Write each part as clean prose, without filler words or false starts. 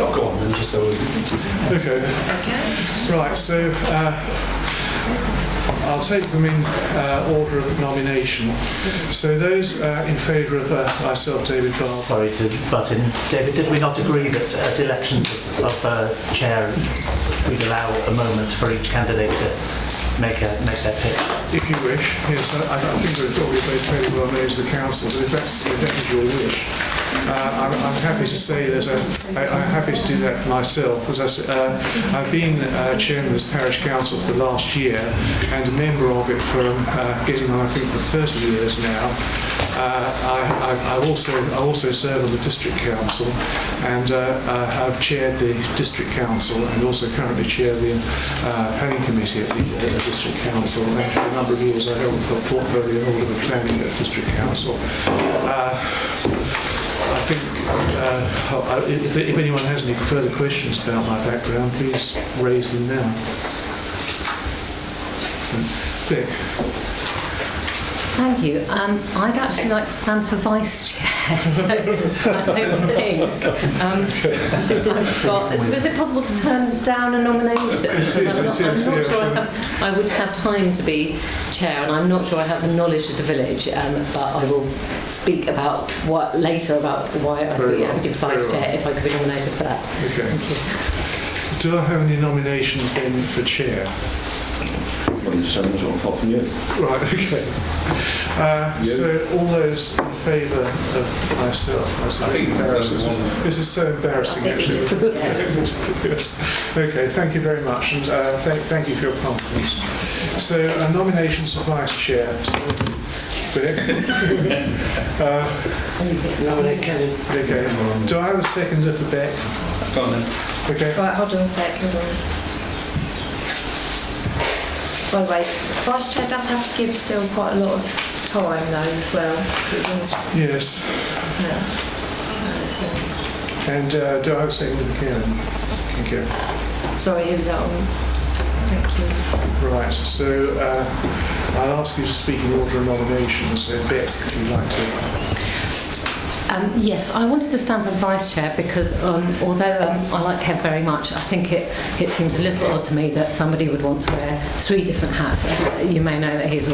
Oh, go on then, just so we... Okay. Right, so I'll take them in order of nomination. So those in favour of myself, David Barr. Sorry to butt in. David, did we not agree that at elections of chair we'd allow a moment for each candidate to make their pick? If you wish, yes. I think we're probably both fairly well known to the council, but if that is your wish, I'm happy to say I'm happy to do that myself. As I've been chairman of this parish council for the last year and a member of it for getting on, I think, for 30 years now. I also serve on the district council, and I've chaired the district council and also currently chair the planning committee at the district council. And for a number of years I held the portfolio holder of planning at the district council. I think if anyone has any further questions about my background, please raise them now. Vic. Thank you. I'd actually like to stand for vice chair, so I don't think I've got... Is it possible to turn down a nomination? I'm not sure I would have time to be chair, and I'm not sure I have the knowledge of the village, but I will speak about later about why I'd be happy to be vice chair if I could be nominated for that. Okay. Thank you. Do I have any nominations then for chair? Well, the summons on top from you. Right, okay. So all those in favour of myself, I think this is so embarrassing actually. Yes. Okay, thank you very much, and thank you for your confidence. So nominations for vice chair. So, Nominate Kevin. Okay. Do I have a seconder for Beck? Go on then. Okay. Right, hold on a sec, hold on. By the way, Vice Chair does have to give still quite a lot of time though as well. Yes. Yeah. And do I have a seconder for Karen? Thank you. Sorry, who was that on? Thank you. Right, so I'll ask you to speak in order of nominations. So Beck, if you'd like to. Yes, I wanted to stand for vice chair because although I like Kev very much, I think it seems a little odd to me that somebody would want to wear 3 different hats. You may know that he's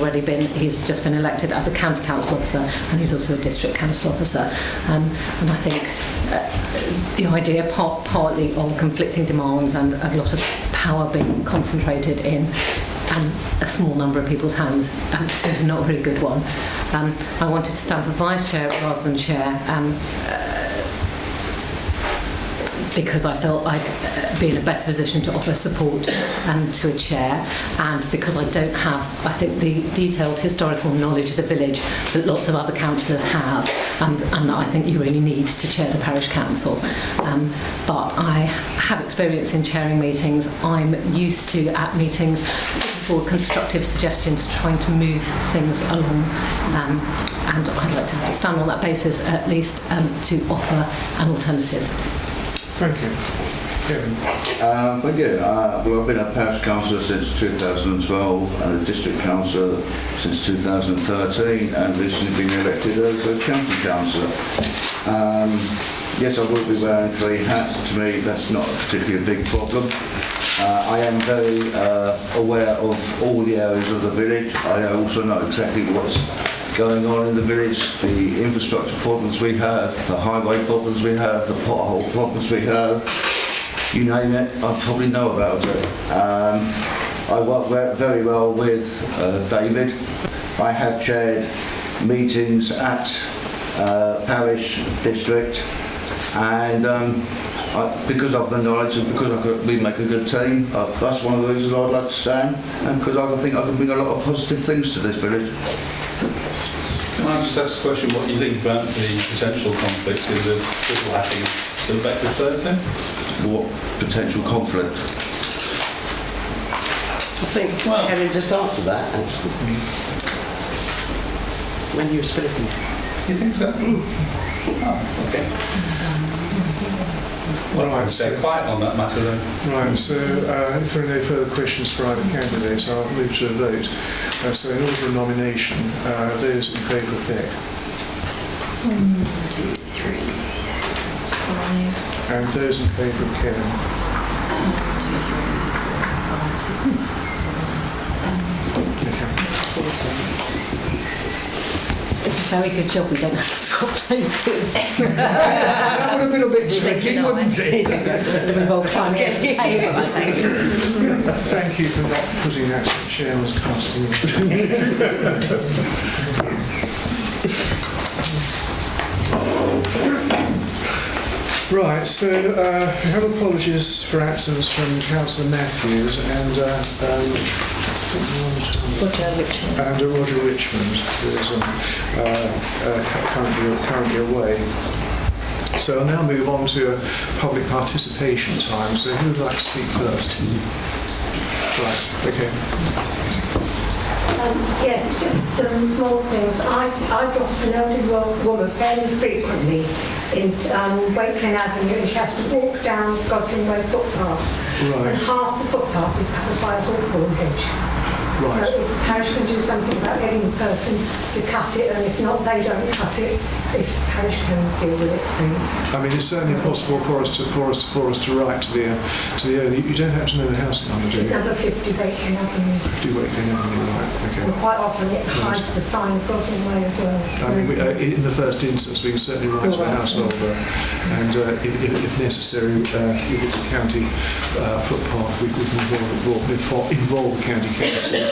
just been elected as a county council officer, and he's also a district council officer. And I think the idea partly of conflicting demands and a lot of power being concentrated in a small number of people's hands seems not a very good one. I wanted to stand for vice chair rather than chair because I felt I'd be in a better position to offer support to a chair, and because I don't have, I think, the detailed historical knowledge of the village that lots of other councillors have, and that I think you really need to chair the parish council. But I have experience in chairing meetings. I'm used to, at meetings, putting forward constructive suggestions, trying to move things along, and I'd like to stand on that basis at least to offer an alternative. Thank you. Kevin. Thank you. Well, I've been a parish councillor since 2012 and a district councillor since 2013, and recently been elected as a county councillor. Yes, I will be wearing 3 hats. To me, that's not a particularly big problem. I am very aware of all the areas of the village. I also know exactly what's going on in the village, the infrastructure problems we have, the highway problems we have, the pothole problems we have, you name it, I probably know about it. I work very well with David. I have chaired meetings at parish, district, and because of the knowledge and because we make a good team, that's one of the reasons I'd like to stand, and because I think I can bring a lot of positive things to this village. Can I just ask a question, what you think about the potential conflict in the triple hatting to affect the third then? What potential conflict? I think Kevin just answered that, actually. When you were speaking. You think so? Oh, okay. Well, I'd stay quiet on that matter then. Right, so if there are no further questions for either candidate, I'll move to a vote. So in order of nomination, those in favour of Beck. 1, 2, 3, 5, And those in favour of Kevin? 1, 2, 3, 4, 5, 6, 7, 8, 14. It's a very good job we don't have to swap places. That would have been a bit tricky, wouldn't it? We've all climbed in the table, I think. Thank you for not putting that so the chair was casting. Right, so we have apologies for absence from Councillor Matthews and Roger Richmond, who is currently away. So I'll now move on to public participation time. So who would like to speak first? Right, okay. Yes, just some small things. I drop an elderly woman fairly frequently in Wakefield Avenue, and she has to walk down Gosling Way footpath. Right. And half the footpath is covered by a hawthorn hedge. Right. So if the parish can do something about getting the person to cut it, and if not, they don't cut it. If the parish can deal with it, please. I mean, it's certainly possible for us to write to the owner. You don't have to know the house number, do you? It's number 50 Wakefield Avenue. Do Wakefield Avenue, right? Okay. And quite often it hides the sign of Gosling Way as well. I mean, in the first instance, we can certainly write to the householder, and if necessary, if it's a county footpath, we can involve the county council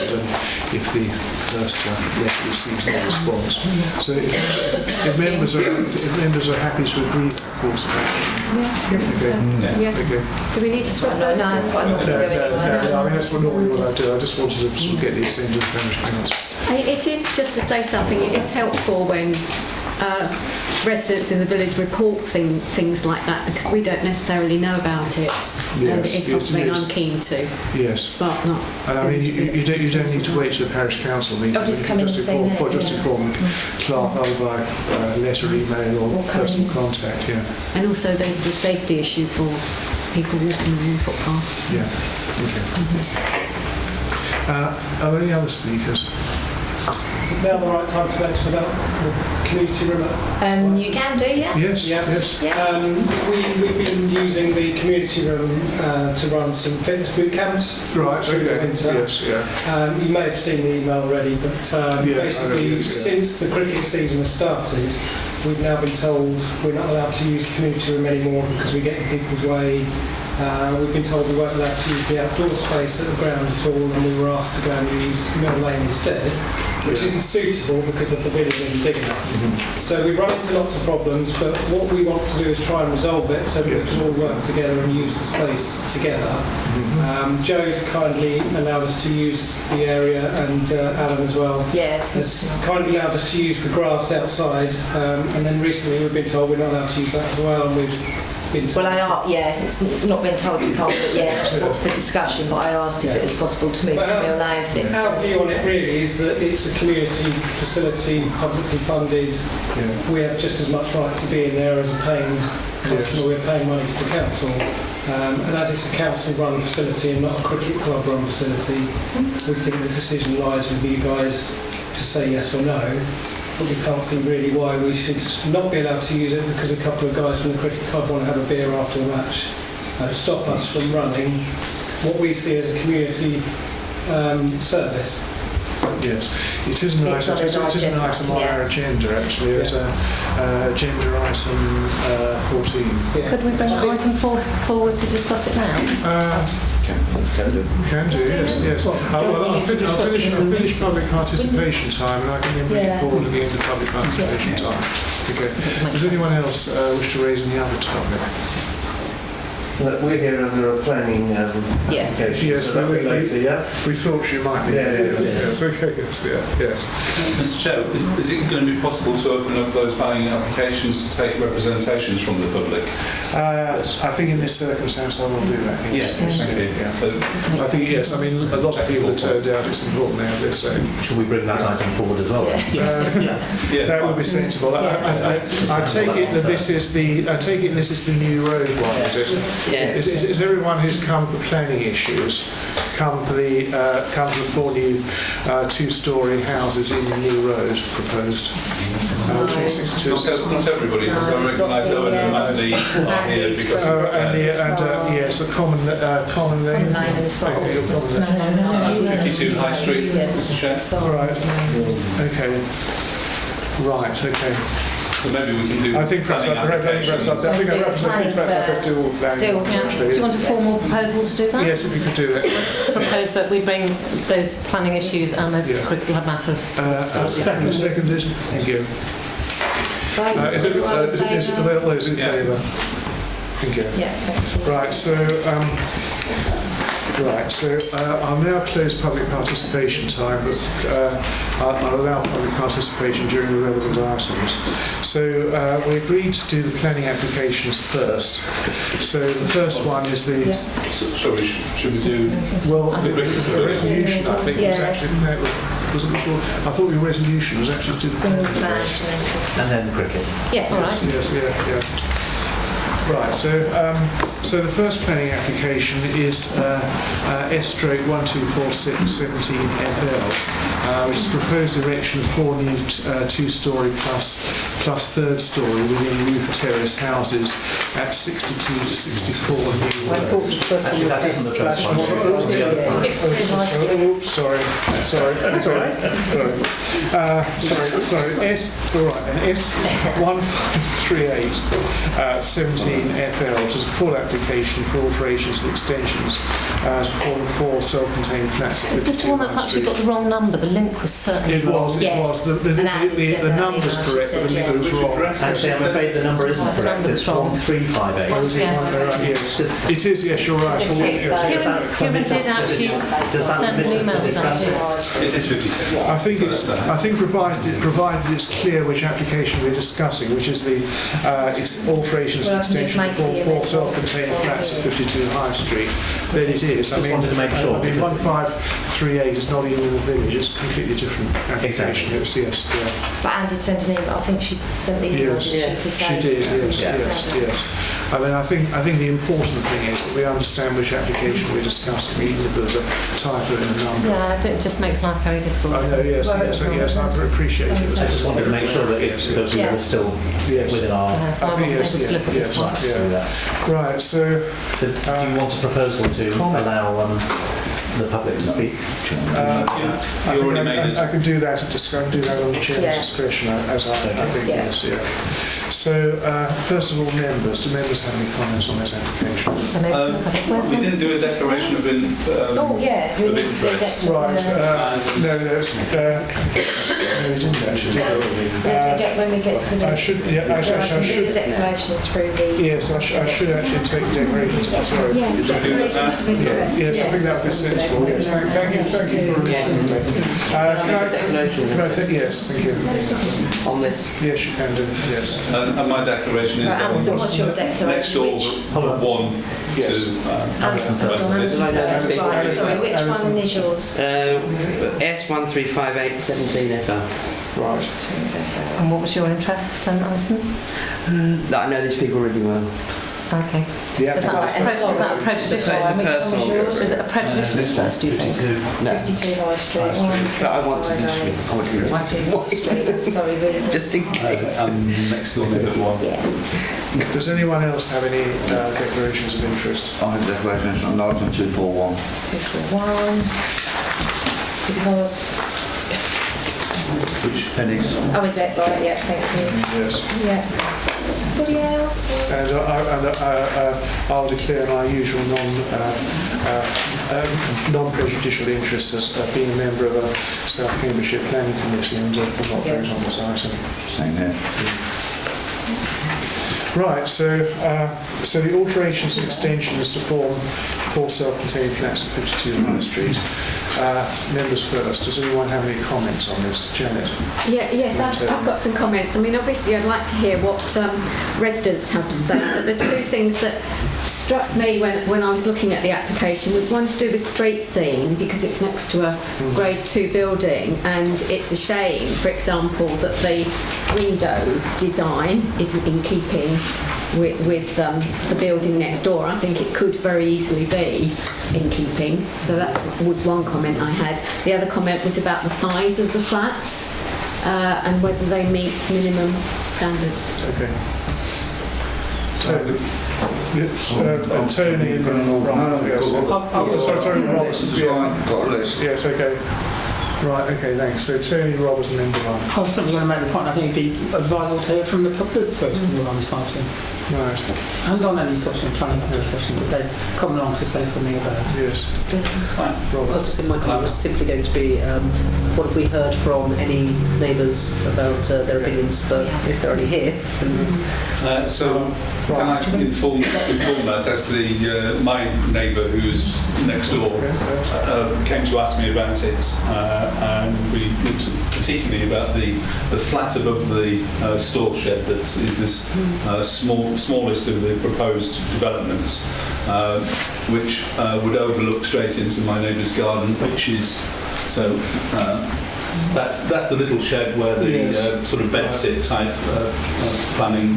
if the first letter receives no response. So if members are happy to agree with that course of action. Okay. Yes. Okay. Do we need to swap? No, that's what I'm not doing anyway. I mean, that's what normally what I do. I just wanted to sort of get these things to the parish council. It is, just to say something, it is helpful when residents in the village report things like that, because we don't necessarily know about it, and it's something I'm keen to. Yes. Spark not. And I mean, you don't need to wait to the parish council meeting. I'll just come in and say that. Just inform Clark either by letter, email, or personal contact. Yeah. And also, there's the safety issue for people walking on the footpath. Yeah. Okay. Are there any other speakers? Is now the right time to mention about the community room? You can do, yeah. Yes. Yeah. Yes. We've been using the community room to run some fitness boot camps. Right. through the Okay. winter. Yes. Yeah. You may have seen the email already, but basically, since the cricket season has started, we've now been told we're not allowed to use the community room anymore because we get in people's way. We've been told we weren't allowed to use the outdoor space at the ground at all, and we were asked to go and use Mill Lane instead, which isn't suitable because of the village isn't big enough. So we've run into lots of problems, but what we want to do is try and resolve it so that we can all work together and use the space together. Joe's kindly allowed us to use the area, and Alan as well. Yeah, Has kindly allowed us to use the grass outside, and then recently we've been told we're not allowed to use that as well, and we've been told. Well, it's not been told you can't, but yeah, that's not for discussion, but I asked if it was possible to move to Mill Lane. Our view on it really is that it's a community facility, publicly funded. Yeah. We have just as much right to be in there as a paying customer. We're paying money to the council. And as it's a council-run facility and not a cricket club-run facility, we think the decision lies with you guys to say yes or no. But we can't see really why we should not be allowed to use it because a couple of guys from the cricket club want to have a beer after the match. Stop us from running what we see as a community service. Yes, it is an item. It is an item on our agenda. Actually, it's agenda item 14. Yeah. Could we bring item forward to discuss it now? Can do. Can do, yes. I'll finish public participation time, and I can then bring it forward at the end of public participation time. Okay. Does anyone else wish to raise any other topic? We're here under a planning application. Yes, so that'll be later, yeah? We thought you might be. Yes. Okay. Yes. Mr. Chair, is it going to be possible to open up those planning applications to take representations from the public? I think in this circumstance I will do that. Yes. Okay. Yeah. I think yes. I mean, a lot of people have turned out it's important now. They're saying. Should we bring that item forward as well? That would be sensible. I take it that this is the new road one, is it? Is everyone who's come for planning issues come for the 4 new 2-storey houses in the new road proposed? Not everybody, because I recognise Owen and Mandy are here because yes, a common name. Lane as well. 52 High Street, Mr. Chair. Right, okay. So maybe we can do. I think perhaps I could do all that. Do you want a formal proposal to do that? Yes, if you could do that. Propose that we bring those planning issues and the curricular matters. Seconded. Thank you. Is it in favour? Thank you. Yeah, thank you. Right, so I'll now close public participation time, but I'll allow public participation during the relevant items. So we agreed to do the planning applications first. So the first one is the... Sorry, should we do... Well, the resolution, I think, was actually... Was it before? I thought the resolution was actually to do the planning application. And then the cricket. Yeah, all right. Yes. Right, so the first planning application is S/124617FL, which is proposed erection of 4 new 2-storey plus 3rd storey within roof terrace houses at 62 to 64 New I thought the first one was Sorry. S1538 17FL, which is a full application for alterations and extensions to form 4 self-contained flats. Is this the one that's actually got the wrong number? The link was certainly wrong. It was. The number's correct, but the link was wrong. Actually, I'm afraid the number isn't correct. It's 1358. Yes. It is, yes, you're right. Kieran did actually send an email to that. It is 52. I think provided it's clear which application we're discussing, which is the alterations and extension of 4 self-contained flats at 52 High Street, then it is. I wanted to make sure. 1538 is not even in the village, it's a completely different application. Exactly. Yes. But Anne did send an email. I think she sent the email to say. She did, yes. I mean, I think the important thing is that we understand which application we're discussing, even if there's a typo in the number. Yeah, it just makes life very difficult. I know, yes, I appreciate it. I just wanted to make sure that we were still within our... So I wasn't able to look at this one. Right, so do you want a proposal to allow the public to speak? I can do that. I can do that on the chair's discretion, as I think. Yes. So, first of all, do members have any comments on this application? We didn't do a declaration of interest. We need to do a declaration. Right, no, we didn't actually. When we get to the... I should do the declarations through the... Yes, I should actually take declarations. Sorry. Yes, declarations of interest. Yes, I think that would be sensible. Yes, thank you for listening. Can I say yes? Thank you. on this. Yes, you can do. Yes. And my declaration is Alison, what's your declaration? next door, one to Alison, sorry, which one is yours? S135817FL. Right. And what was your interest, Alison? That I know these people really well. Okay. Yeah. Is that a prejudicial? It's a personal. Is it a prejudicial interest, do you think? No. 52 High Street. But I want to do Sorry, really. just in case. next door neighbour one. Does anyone else have any declarations of interest? I have declarations on item 241. 241. Because... Which pennies? Oh, is it? Right, yeah, thank you. Yes. Yeah. Anybody else? And I'll declare my usual non-prejudicial interest as being a member of a South Cambridgeshire Planning Committee and will not vote on this item. Same here. Right, so the alterations and extensions to form 4 self-contained flats at 52 High Street. Members first. Does anyone have any comments on this? Janet? Yes, I've got some comments. I mean, obviously, I'd like to hear what residents have to say. But the two things that struck me when I was looking at the application was one to do with street scene, because it's next to a Grade 2 building, and it's a shame, for example, that the window design isn't in keeping with the building next door. I think it could very easily be in keeping. So that was one comment I had. The other comment was about the size of the flats and whether they meet minimum standards. Okay. Tony, Tony and then Ron. Sorry, Tony Robertson. Got a list. Yes, okay. Right, okay, thanks. So Tony, Robert and then Devon. I was simply going to make the point, I think it'd be advisable to hear from the public first of all on this item. Right. And on any such planning application that they come along to say something about. Yes. Right. Robert. I was just saying my comment was simply going to be what have we heard from any neighbours about their opinions, but if they're already here. So can I inform that as my neighbour who's next door came to ask me about it, and we looked particularly about the flat above the store shed that is this smallest of the proposed developments, which would overlook straight into my neighbour's garden, which is so. That's the little shed where the sort of bedsit type planning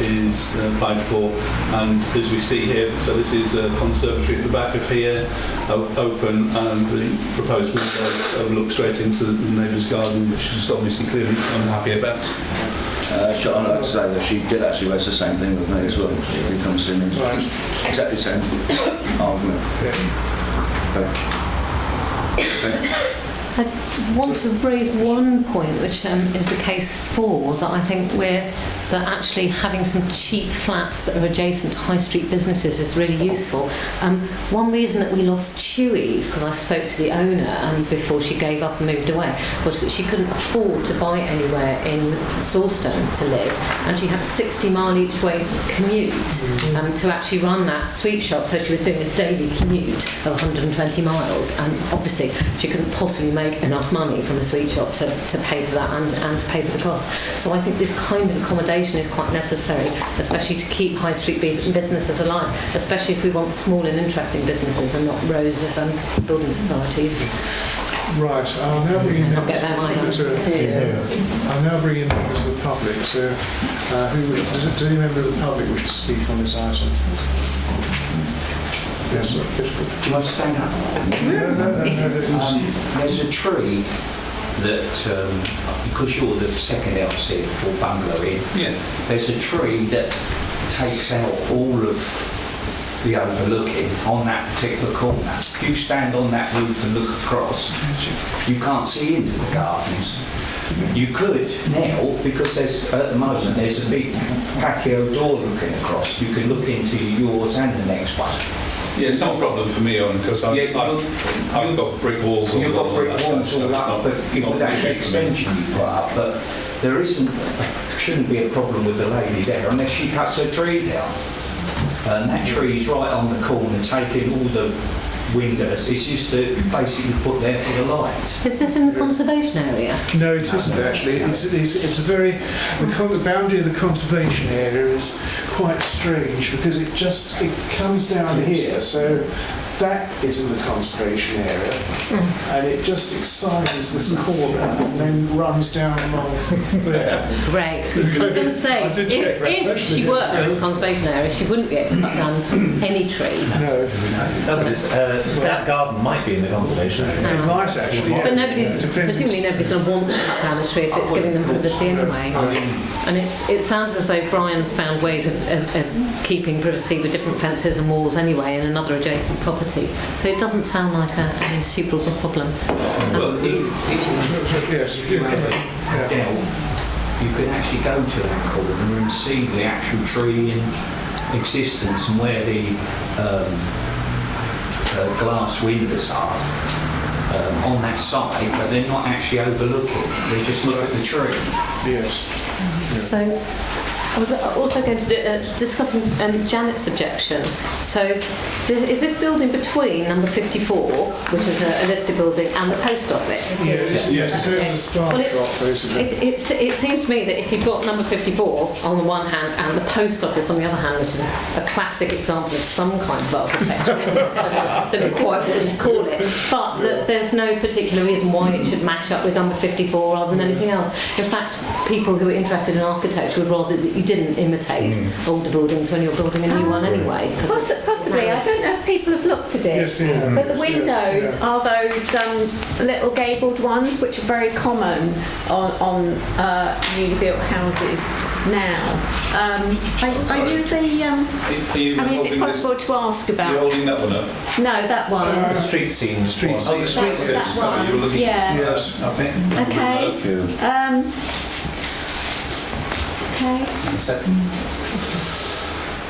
is applied for, and as we see here, so this is a conservatory at the back of here, open, and the proposed windows overlook straight into the neighbour's garden, which is obviously clearly unhappy about. I'd like to say that she did actually raise the same thing with me as well. She comes in and exactly the same argument. I want to raise one point, which is the case for, that I think that actually having some cheap flats that are adjacent to high street businesses is really useful. One reason that we lost Chewy's, because I spoke to the owner and before she gave up and moved away, was that she couldn't afford to buy anywhere in Sawston to live, and she had a 60-mile each way commute to actually run that sweet shop, so she was doing a daily commute of 120 miles, and obviously she couldn't possibly make enough money from a sweet shop to pay for that and to pay for the cost. So I think this kind of accommodation is quite necessary, especially to keep high street businesses alive, especially if we want small and interesting businesses and not rows of building societies. Right, I'll now bring in members of the public. So, does any member of the public wish to speak on this item? Yes, sir. Do you want to stand up? No. There's a tree that, because you're the second house here or bungalow in, there's a tree that takes out all of the overlooking on that particular corner. If you stand on that roof and look across, you can't see into the gardens. You could now, because at the moment there's a big patio door looking across. You can look into yours and the next one. Yeah, it's not a problem for me, Owen, because I've got brick walls. You've got brick walls all up, but that's an extension you put up. But there shouldn't be a problem with the lady there unless she cuts her tree down. And that tree's right on the corner, taking all the windows. It's just basically put there for the light. Is this in the conservation area? No, it isn't actually. It's a very the boundary of the conservation area is quite strange because it comes down here. So that is in the conservation area, and it just excises this corner and then runs down along there. Great. I was going to say, if she worked in this conservation area, she wouldn't be able to cut down any tree. No, but that garden might be in the conservation area. It might actually. But presumably nobody's going to want to cut down a tree if it's giving them privacy anyway. And it sounds as though Brian's found ways of keeping privacy with different fences and walls anyway in another adjacent property. So it doesn't sound like a insuperable problem. Well, yes, you can actually go to that corner and see the actual tree in existence and where the glass windows are on that side, but they're not actually overlooking. They just look at the tree. Yes. So I was also going to discuss Janet's objection. So is this building between number 54, which is a listed building, and the post office? Yes, it's in the staff shop, basically. It seems to me that if you've got number 54 on the one hand and the post office on the other hand, which is a classic example of some kind of architecture, I don't know quite what you call it, but that there's no particular reason why it should match up with number 54 rather than anything else. In fact, people who are interested in architecture would rather that you didn't imitate older buildings when you're building a new one anyway. Possibly. I don't know if people have looked at it. Yes, yeah. But the windows are those little gabled ones, which are very common on newly built houses now. Are you the? Is it possible to ask about? You're holding that one up? No, that one. The street scene. Street scene. Oh, the street scene. That Sorry, one. you were looking. Yeah. Yes. Okay. Okay. Okay.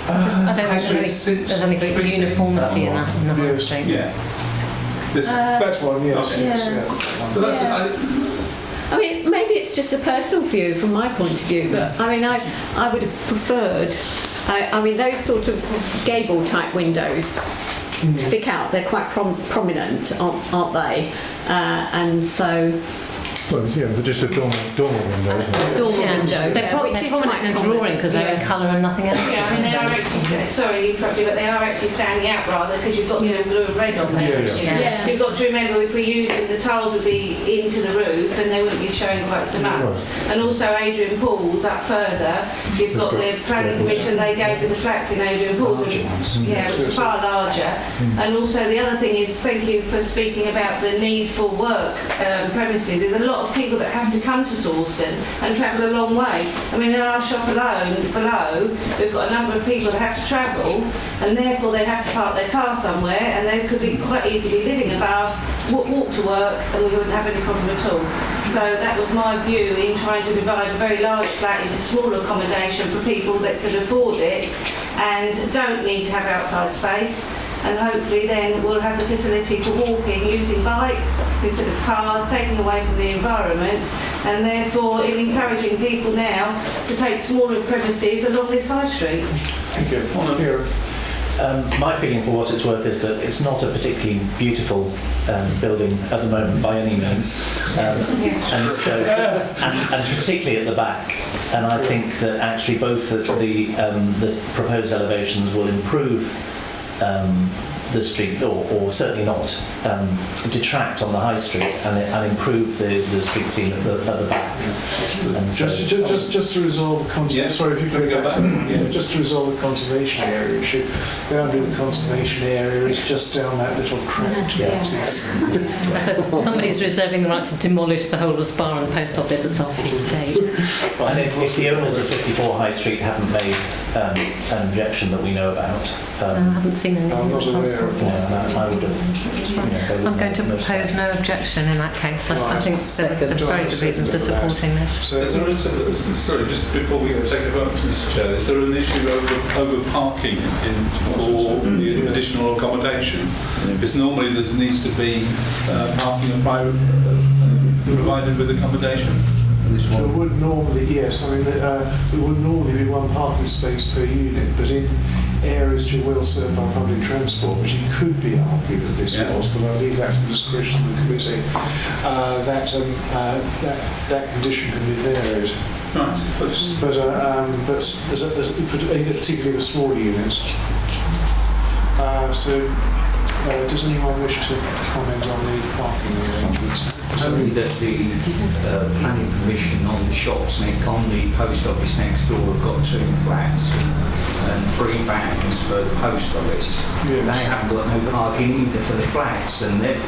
I don't think there's any great uniformity in that in the high street. Yeah. This one. That's one, yes. Okay. Yes, yeah. But that's, I mean, maybe it's just a personal view from my point of view, but I mean, I would have preferred. I mean, those sort of gable type windows stick out. They're quite prominent, aren't they? And so. Well, yeah, they're just a dormer window, isn't it? Dormer window. They're prominent in a drawing because they're in colour and nothing else. Yeah, I mean, they are actually, sorry to interrupt you, but they are actually standing out rather because you've got the blue and red on them. Yeah. You've got to remember if we used them, the tiles would be into the roof and they wouldn't be showing quite so much. And also Adrian Pools up further, you've got the planning permission they gave with the flats in Adrian Pools, which is far larger. And also the other thing is, thank you for speaking about the need for work premises. There's a lot of people that have to come to Sawston and travel a long way. I mean, in our shop alone, below, we've got a number of people that have to travel, and therefore they have to park their car somewhere, and they could be quite easily living above, walk to work, and we wouldn't have any problem at all. So that was my view in trying to divide a very large flat into smaller accommodation for people that could afford it and don't need to have outside space. And hopefully then we'll have the facility for walking, using bikes instead of cars, taking away from the environment, and therefore in encouraging people now to take smaller premises along this high street. Thank you. My feeling, for what it's worth, is that it's not a particularly beautiful building at the moment by any means, and so and particularly at the back. And I think that actually both the proposed elevations will improve the street, or certainly not detract on the high street, and improve the street scene at the back. And just to resolve the conservation. Sorry, if you could go back. Just to resolve the conservation area issue. Boundary of the conservation area is just down that little crack. I suppose somebody's reserving the right to demolish the whole of Spa and the post office at some future date. And if the owners of 54 High Street haven't made an objection that we know about, I haven't seen anything. I'm not aware of I would have. I'm going to propose no objection in that case. I think there's very good reasons for supporting this. Sorry, just before we take a vote, Mr. Chair, is there an issue over parking for the additional accommodation? Because normally there needs to be parking and private provided with accommodation. There would normally, yes, I mean, there would normally be one parking space per unit, but in areas which are well served by public transport, which it could be argued that this was, but I'll leave that to the discretion of the committee, that condition can be varied. Right. But particularly the smaller units. Does anyone wish to comment on the parking arrangements? Only that the planning permission on the shops on the post office next door have got 2 flats and 3 vans for the post office. Yes. They haven't got no parking either for the flats, and they've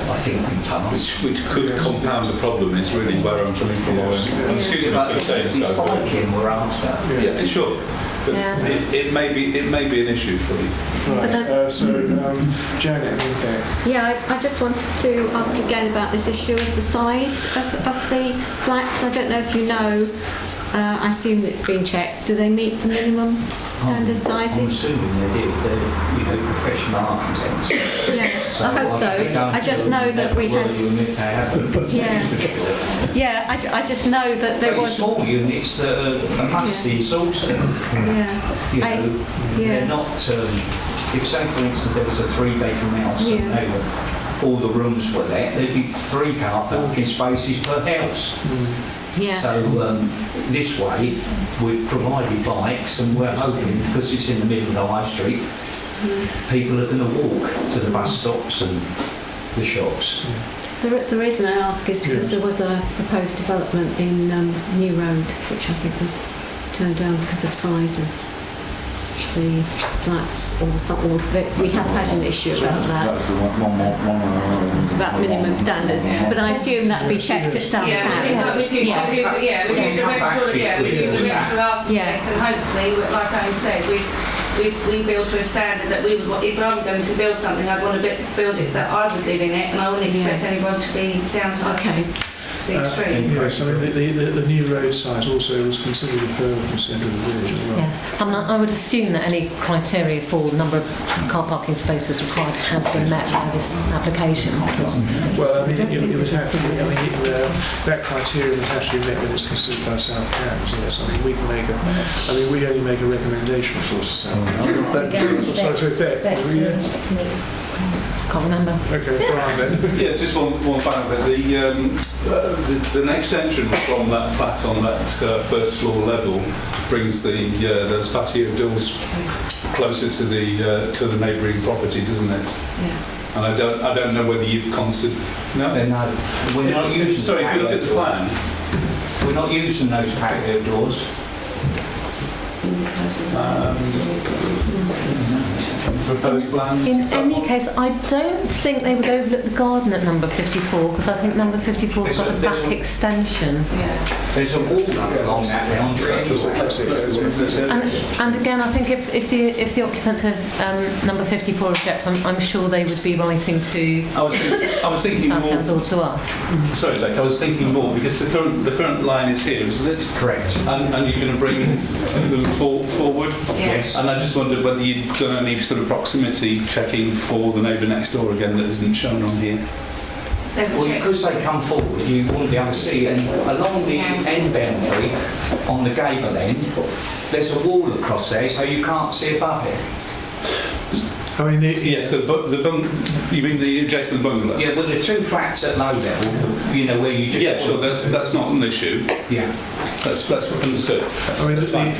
I think been passed. Which could compound the problem, is really where I'm coming from. Excuse me for saying so. Parking we're after. Yeah, sure. But it may be an issue for you. Right. Janet, okay. Yeah, I just wanted to ask again about this issue of the size of the flats. I don't know if you know. I assume it's been checked. Do they meet the minimum standard sizes? I'm assuming they do. They're professional architects. Yeah, so I hope so. I just know that we had. I just know that there was small units that are must in Sawston. They're not. If, say, for instance, there was a 3-bedroom house and all the rooms were there, there'd be 3 car parking spaces per house. So this way we've provided bikes, and we're hoping, because it's in the middle of the high street, people are going to walk to the bus stops and the shops. The reason I ask is because there was a proposed development in New Road, which I think was turned down because of size of the flats or something. We have had an issue about that. About minimum standards, but I assume that'd be checked at some we use a regular architect, and hopefully, like I said, we build to a standard that we would. If I'm going to build something, I'd want to build it that I would live in it, and I wouldn't expect anyone to be downside. Okay. Yes, I mean the new road site also was considered a permanent centre of the village as well. Yes, I would assume that any criteria for number of car parking spaces required has been met by this application. Well, I mean, it would have to be, that criteria would have to be met when it's considered by South Cambs, yes. I mean, we only make a recommendation, of course, to South Cambs. Can't remember. Okay, Brian then. Yeah, just one final bit. It's an extension from that flat on that first floor level brings those patio doors closer to the neighbouring property, doesn't it? Yeah. And I don't know whether you've considered. No, we're not using. Sorry, if you look at the plan, we're not using those patio doors. Proposed plan. In any case, I don't think they would overlook the garden at number 54 because I think number 54's got a back extension. There's a wall along that boundary. And again, I think if the occupants of number 54 object, I'm sure they would be writing to I was thinking South more. Cambs or to us. Sorry, like I was thinking more because the current line is here, isn't it? Correct. And you're going to bring them forward. Yes. And I just wondered whether you'd done any sort of proximity checking for the neighbour next door again that isn't shown on here. Well, because they come forward, you wouldn't be able to see, and along the end boundary, on the gable end, there's a wall across there, so you can't see above it. I mean, yes, you mean the adjacent bungalow? Yeah, well, the two flats at low level, where you just... Yeah, sure, that's not an issue. Yeah. That's understood. I mean,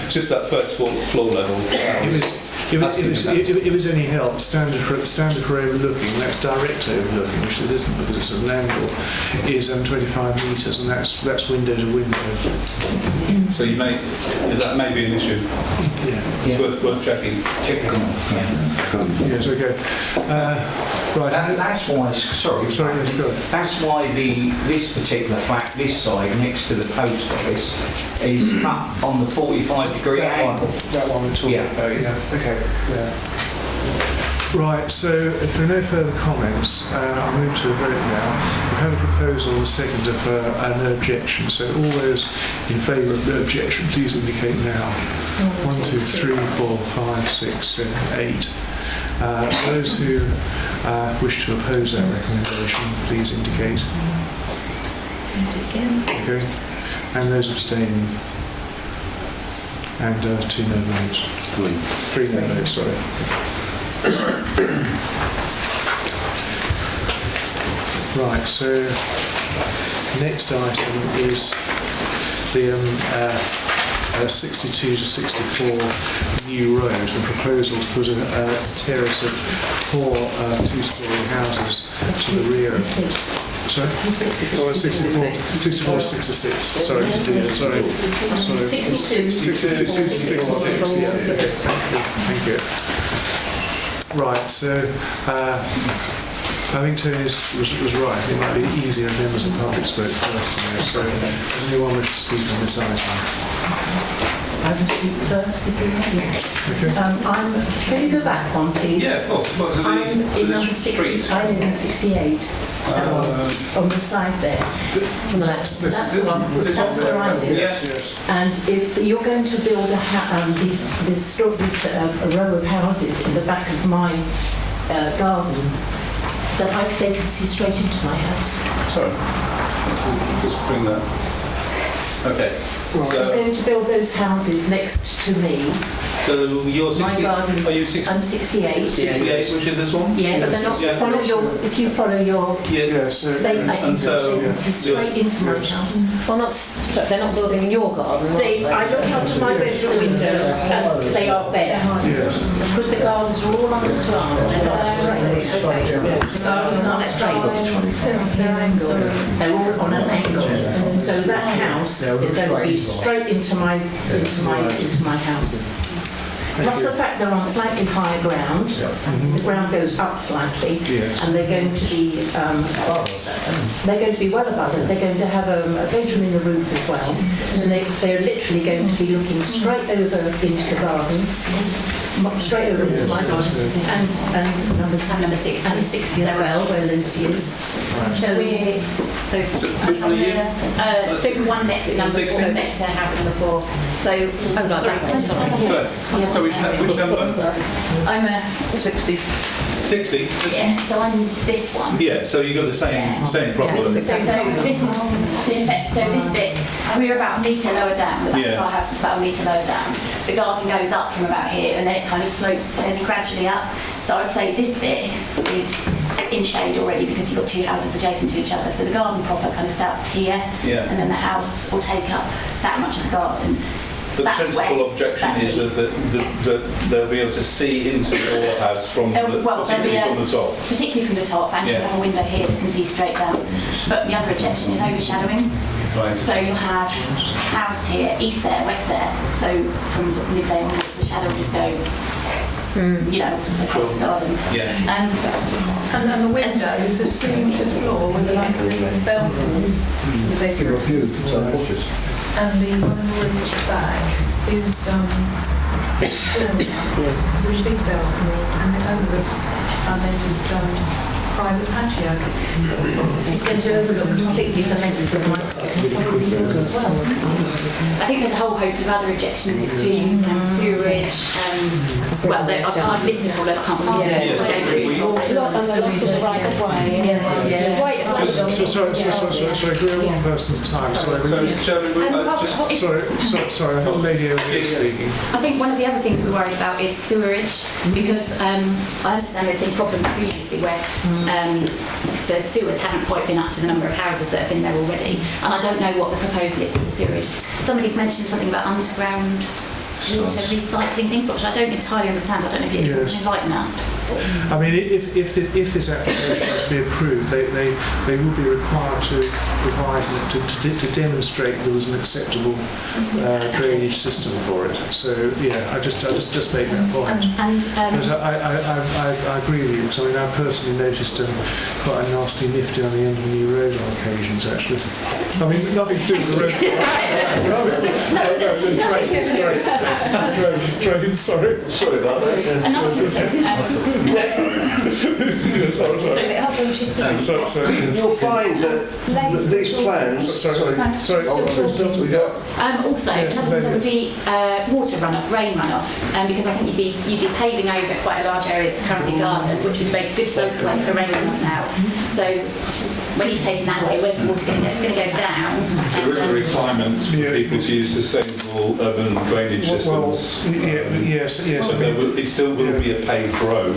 just that first floor level. If it's any help, standard for overlooking, that's direct overlooking, which it isn't because it's at an angle, is 25 metres, and that's window to window. So that may be an issue. Yeah. It's worth checking. Yes, okay. Right. That's why. Sorry. Let's go. That's why this particular flat, this side next to the post office, is cut on the 45-degree angle. That one we're talking about. Yeah. Okay. Yeah. Right, so if there are no further comments, I'll move to a vote now. We have a proposal and a second of an objection, so all those in favour of the objection, please indicate now. 1, 2, 3, 4, 5, 6, 7, 8. Those who wish to oppose that recommendation, please indicate. Okay. And those abstaining. And 2 no votes. 3 no votes, sorry. Right, so next item is the 62 to 64 New Road, a proposal to put a terrace of 4 two-storey houses to the rear. Sorry? 64 to 66. Sorry. 62 to 66, yeah. Thank you. Right, so I think Tony was right. It might be easier if members of the public spoke first. So does anyone wish to speak on this item? I can speak first if you want. Okay. Can you go back one, please? Yeah, of course. I'm in number 60. I live in 68. On the side there, on the left. That's the one. That's where I live. Yes. And if you're going to build a row of houses in the back of my garden, then they can see straight into my house. Sorry. Just bring that. Okay. So, I'm going to build those houses next to me. so you're 60. My garden's, Are you 60? I'm 68. 68, which is this one? Yes, follow your, if you follow your and so straight into my house. Well, not straight, they're not building in your garden, are they? I look out of my bedroom window and they are there. Because the gardens are all on a slant. They're not straight. The gardens aren't straight. They're all on an angle. So that house is going to be straight into my house. Plus the fact they're on slightly higher ground, the ground goes up slightly, and they're going to be well above us. They're going to have a bedroom in the roof as well. So they're literally going to be looking straight over into the gardens, straight over into my garden, and number 6 and 60 as well, where Lucy is. So we're which one are you? so one next to number 4, next to house number 4. So which number? I'm a 60. 60? Yeah, so I'm this one. Yeah, so you've got the same problem. So this bit, we're about a metre lower down. The back of our house is about a metre lower down. The garden goes up from about here and then it kind of slopes fairly gradually up. So I'd say this bit is in shade already because you've got 2 houses adjacent to each other. So the garden proper kind of starts here and then the house will take up that much of the garden. But the principal objection is that they'll be able to see into your house from the top. Particularly from the top, and you have a window here that can see straight down. But the other objection is overshadowing. Right. So you'll have house here, east there, west there. So from sort of midday onwards, the shadow will just go, across the garden. And the windows are seamed to the floor with like a little balcony. The bedroom. And the one room at the back is with big balcony, and it overlooks, and there's private patio. It's going to overlook completely the length of my probably yours as well. I think there's a whole host of other objections to sewerage. I've listed all of them. I can't Sorry, we're one person at a time. Sorry, I have a lady over here speaking. I think one of the other things we're worried about is sewerage, because I understand there's been problems previously where the sewers haven't quite been up to the number of houses that have been there already, and I don't know what the proposal is for the sewerage. Somebody's mentioned something about underground water recycling things, which I don't entirely understand. I don't know if you can enlighten us. I mean, if this application is to be approved, they will be required to provide to demonstrate there was an acceptable drainage system for it. So I just make that point. Because I agree with you. Because I mean, I personally noticed quite a nasty lift down the end of the new road on occasions. Actually, I mean, nothing to do with the road. Sorry about that. You'll find that these plans. Also, another concern would be water runoff, rain runoff, because I think you'd be paving over quite a large area that's currently garden, which would make a good slope away for rain runoff now. So when you've taken that away, where's the water going to go? It's going to go down. There is a requirement for people to use sustainable urban drainage systems. Yes. But it still will be a paved road.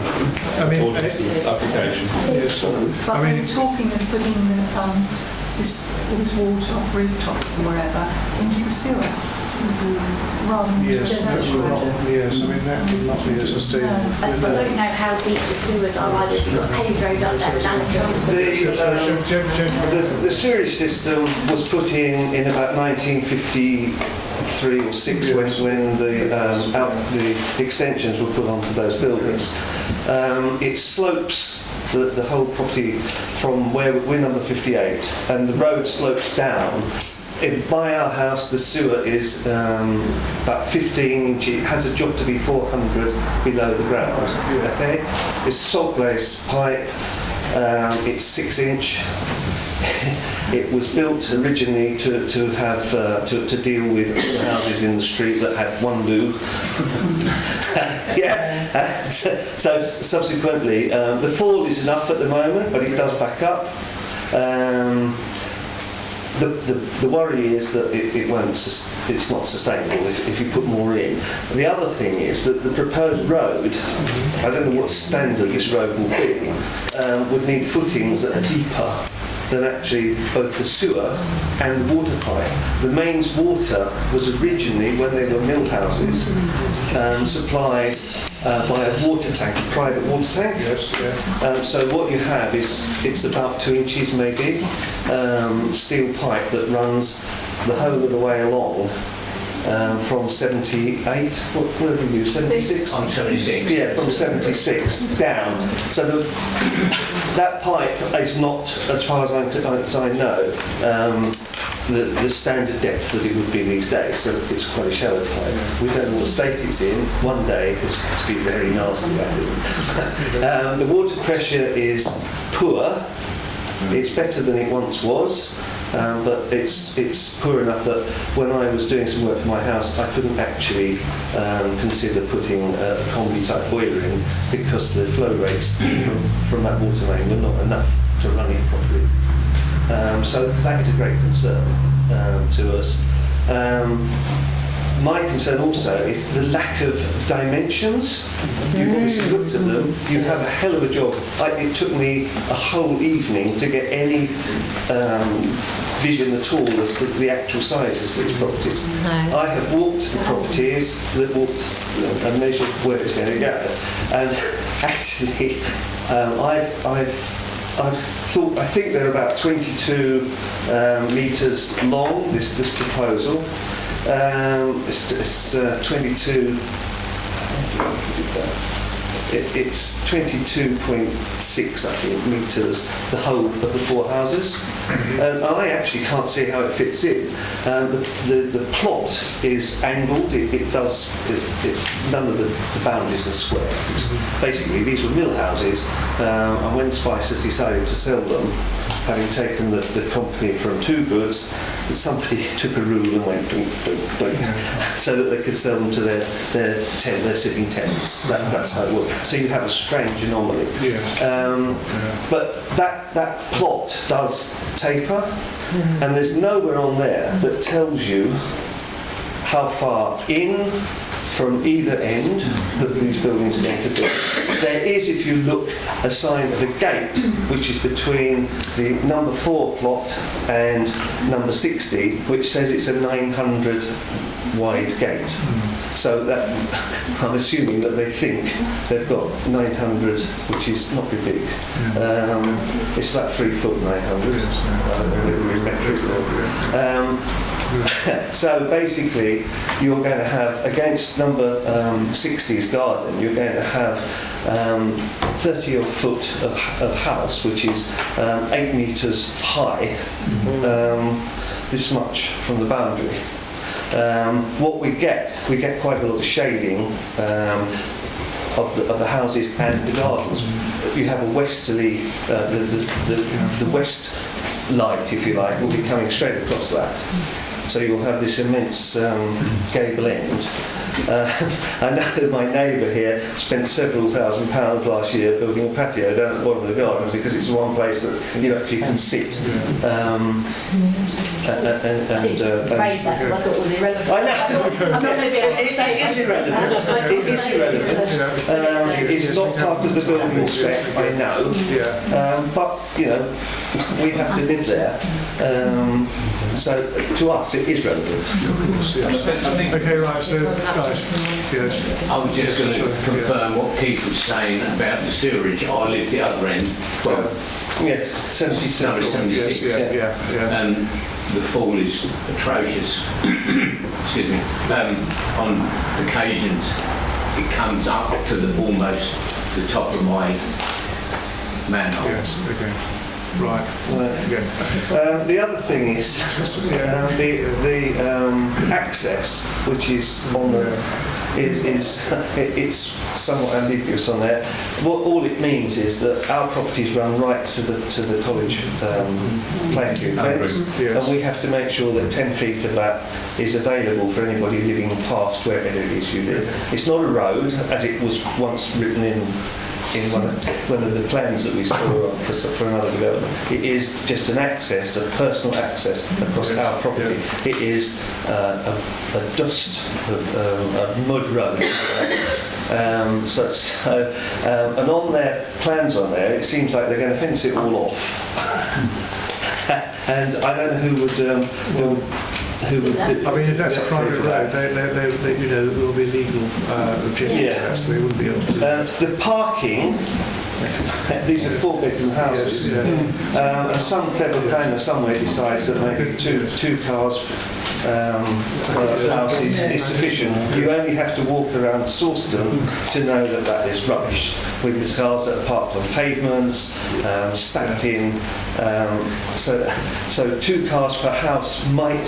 According to the application. But they were talking of putting this water off rooftops or wherever into the sewer. Rather than yes, I mean that would not be a sustainable. I don't know how deep the sewers are either. If you've got a paved road up there, the sewerage system was put in about 1953 or 6 when the extensions were put onto those buildings. It slopes the whole property from where we're number 58, and the road slopes down. By our house, the sewer is about 15 inches. It has a job to be 400 below the ground. Okay, it's salt glaze pipe. It's 6 inch. It was built originally to deal with the houses in the street that had one loo. So subsequently, the fall is enough at the moment, but it does back up. the worry is that it won't. It's not sustainable if you put more in. The other thing is that the proposed road, I don't know what standard this road will be, would need footings that are deeper than actually both the sewer and the water pipe. The mains water was originally, when they were mill houses, supplied by a water tank, a private water tank. Yes, yeah. So what you have is, it's about 2 inches maybe, steel pipe that runs the whole of the way along. From 78, what did we use, 76? I'm 76. Yeah, from 76 down. So that pipe is not, as far as I know, the standard depth that it would be these days. So it's quite a shallow pipe. We don't know what state it's in. One day it's going to be very nasty. The water pressure is poor. It's better than it once was. But it's poor enough that when I was doing some work for my house, I couldn't actually consider putting a combi-type boiler in because the flow rates from that water main were not enough to run it properly. So that is a great concern to us. My concern also is the lack of dimensions. You've obviously looked at them. You have a hell of a job. It took me a whole evening to get any vision at all as to the actual sizes of each properties. No. I have walked the properties, and measured where it's going to go. And actually, I think they're about 22 metres long, this proposal. It's 22. It's 22.6, I think, metres, the whole of the 4 houses. I actually can't see how it fits in. The plot is angled. None of the boundaries are square. Basically, these were mill houses, and when Spicer's decided to sell them, having taken the company from 2 goods, somebody took a rule and went so that they could sell them to their sitting tenants. That's how it works. So you have a strange anomaly. But that plot does taper, and there's nowhere on there that tells you how far in from either end that these buildings are going to be. There is, if you look, a sign of a gate which is between the number 4 plot and number 60, which says it's a 900 wide gate. So that, I'm assuming that they think they've got 900, which is not very big. It's about 3 foot 900, whether in metric or. So basically, you're going to have, against number 60's garden, you're going to have 30 odd foot of house, which is 8 metres high, this much from the boundary. What we get quite a lot of shading of the houses and the gardens. You have a westerly, the west light, if you like, will be coming straight across that. So you'll have this immense gable end. I know my neighbour here spent several £1,000s last year building a patio down at the bottom of the garden because it's one place that you actually can sit. Raise that, I thought it was irrelevant. I know. It is irrelevant. It is irrelevant. It's not part of the building spec, I know. But, you know, we have to live there. So to us, it is relevant. Okay, right. So, yes. I was just going to confirm what Keith was saying about the sewerage. I live the other end. Well, yes, 76. Yeah. And the fall is atrocious. Excuse me. On occasions, it comes up to almost the top of my manhole. Yes. Okay. Right. The other thing is the access, which is on it's somewhat ambiguous on there. What all it means is that our properties run right to the college playing field fence, and we have to make sure that 10 feet of that is available for anybody living past wherever it is you live. It's not a road, as it was once written in in one of the plans that we saw for another development. It is just an access, a personal access across our property. It is a mud road. And on their plans on there, it seems like they're going to fence it all off. And I don't know who would. I mean, if that's a private road, they there will be legal objections. So they wouldn't be able to. The parking. These are 4-bedroom houses, and some clever planner somewhere decides that maybe two cars per house is sufficient. You only have to walk around Sawston to know that that is rubbish, with the cars that are parked on pavements, stacked in. So 2 cars per house might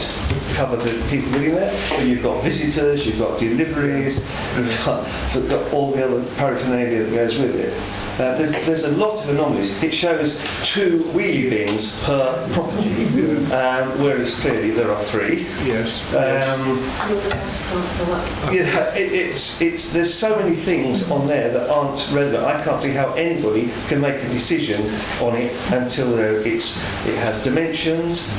cover the people living there, but you've got visitors, you've got deliveries, you've got all the other paraphernalia that goes with it. There's a lot of anomalies. It shows 2 wheelie bins per property, whereas clearly there are 3. Yes. There's so many things on there that aren't relevant. I can't see how anybody can make a decision on it until it has dimensions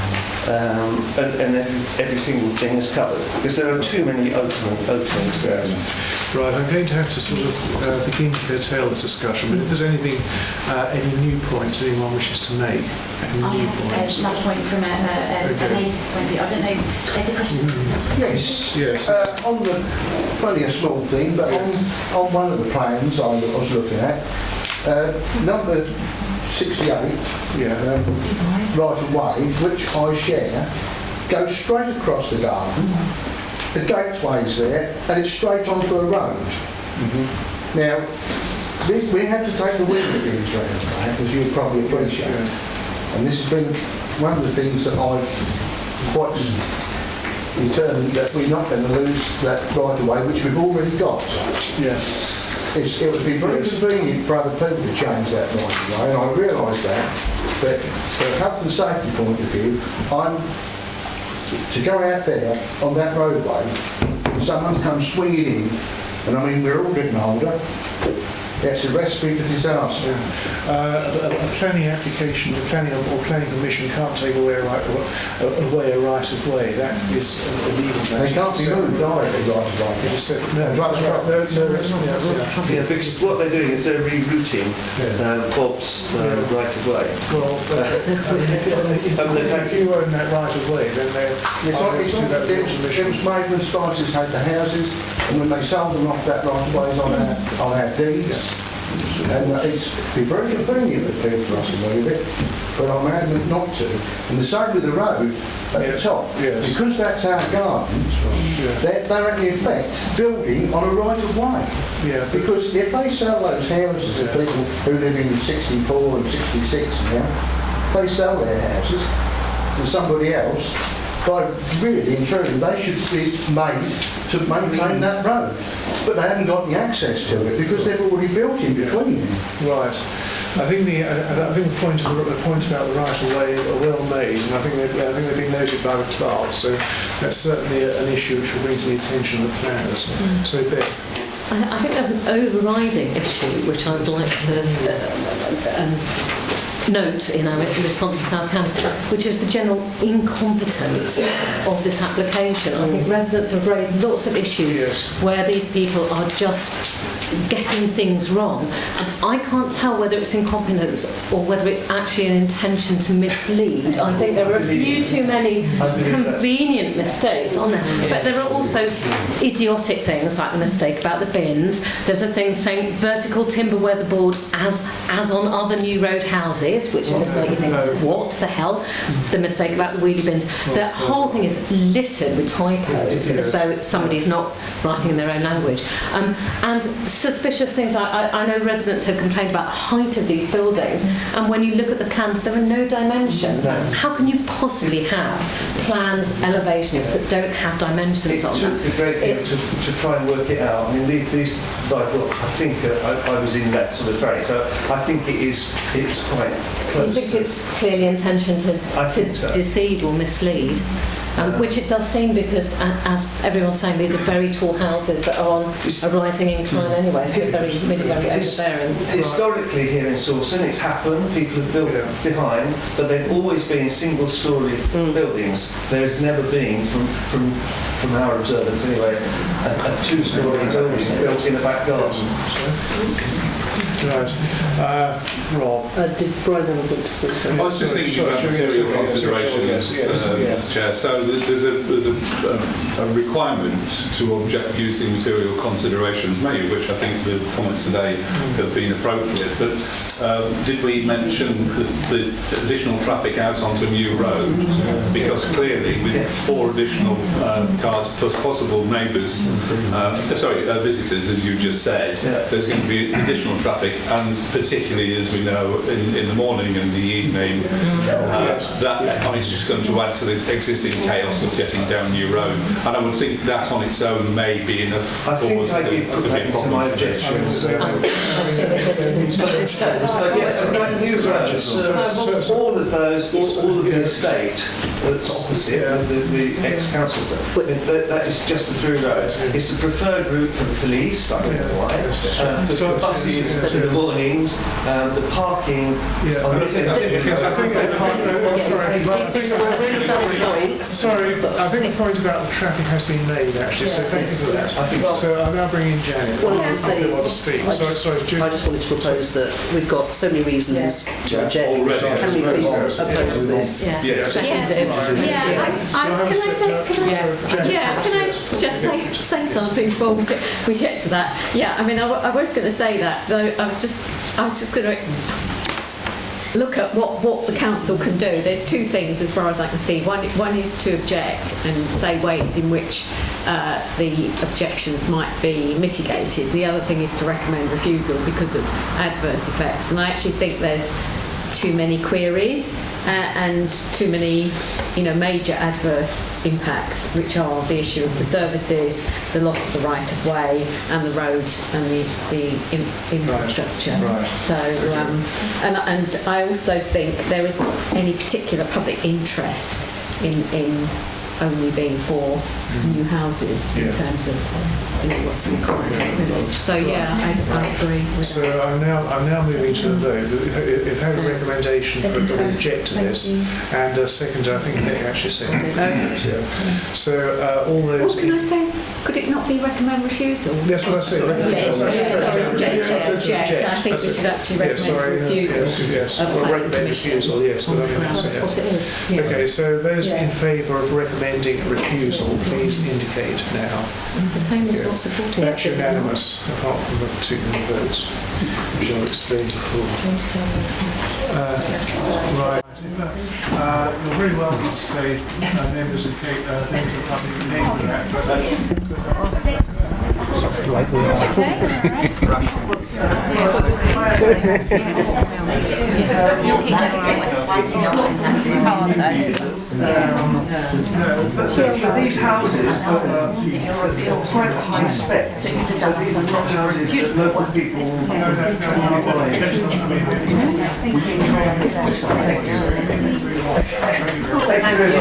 and every single thing is covered, because there are too many openings there. Right, I'm going to have to sort of begin to curtail this discussion, but if there's anything, any new points anyone wishes to make, I have another point from a neighbour's point of view. I don't know, there's a question. Yes. On the, only a small thing, but on one of the plans I was looking at, number 68, right of way, which I share, goes straight across the garden. The gateway's there, and it's straight onto a road. Now, we have to take the window bins round that, as you probably appreciate. And this has been one of the things that I'm quite determined that we're not going to lose that right away, which we've already got. Yes. It would be very convenient for other people to change that right away, and I realise that. But from a health and safety point of view, to go out there on that roadway, someone comes swinging in, and I mean, we're all getting older. That's a recipe for disaster. A planning application, or planning permission can't take away a right of way. That is illegal. They can't be moved either, right of way. Because what they're doing is they're rerouting Bob's right of way. Well, if you own that right of way, then they're... It was made when Spices had the houses, and when they sold them off that right of ways on our deeds. And it's very convenient for people for us to move it, but I'm adamant not to. And the same with the road at the top, because that's our gardens, they're in effect building on a right of way. Because if they sell those houses to people who live in 64 and 66 now, if they sell their houses to somebody else, by really and truly, they should be made to maintain that road. But they haven't got the access to it because they've already built in between them. Right. I think the point about the right of way are well made, and I think they've been noted by the clerk. So that's certainly an issue which will bring to the attention of the planners. So, Beck. I think there's an overriding issue which I would like to note in our response to South Council, which is the general incompetence of this application. I think residents have raised lots of issues where these people are just getting things wrong. And I can't tell whether it's incompetence or whether it's actually an intention to mislead. I think there are a few too many convenient mistakes on there. But there are also idiotic things like the mistake about the bins. There's a thing saying vertical timber weatherboard as on other new road houses, which just make you think, what the hell? The mistake about the wheelie bins. The whole thing is littered with typos, as though somebody's not writing in their own language. And suspicious things. I know residents have complained about the height of these buildings, and when you look at the plans, there are no dimensions. How can you possibly have plans, elevations that don't have dimensions on them? It's a great deal to try and work it out. I mean, these I think I was in that sort of phase, so I think it's quite close. Do you think it's clearly intention to deceive or mislead? which it does seem because, as everyone's saying, these are very tall houses that are on a rising incline anyway, so it's very overbearing. Historically here in Sawston, it's happened, people have built behind, but they've always been single-storey buildings. There's never been, from our observance anyway, a two-storey building built in a back garden. Right. Rob. Did Brian have a bit to say? I was just thinking about material considerations, Mr. Chair. So there's a requirement to object using material considerations, many of which I think the comments today have been appropriate. But did we mention the additional traffic out onto a new road? Because clearly, with 4 additional cars plus possible neighbours, visitors, as you just said, there's going to be additional traffic, and particularly, as we know, in the morning and the evening, it's just going to add to the existing chaos of getting down New Road. And I would think that on its own may be enough cause to be a problem. My objections. All of those, all of the estate that's opposite the ex-councils, that is just a through road. It's the preferred route for the police, I don't know why. The buses in the mornings, the parking on this end. Sorry, I think the point about the traffic has been made actually, so thank you for that. So I'm now bringing Janet. Well, I just wanted to propose that we've got so many reasons to object. Can we please oppose this? Can I just say something before we get to that? Yeah, I mean, I was going to say that, though I was just going to look at what the council can do. There's 2 things as far as I can see. One is to object and say ways in which the objections might be mitigated. The other thing is to recommend refusal because of adverse effects. And I actually think there's too many queries and too many, major adverse impacts, which are the issue of the services, the loss of the right of way, and the road and the infrastructure. Right. So, and I also think there isn't any particular public interest in only being 4 new houses in terms of what's required. So I agree with that. So I'm now moving to the vote. We've had a recommendation that we object to this, and a second, I think Nick actually seconded it. So all those. What can I say? Could it not be recommend refusal? That's what I said. Object. I think we should actually recommend refusal. Yes, recommend refusal. Yes, but I mean that's what it is. Okay, so those in favour of recommending refusal, please indicate now. It's the same as not supporting. That's unanimous, apart from the 2 million votes, which I'll explain before. Right. You're very welcome to stay, members of public These houses are quite high spec. So these are not houses that local people Thank you very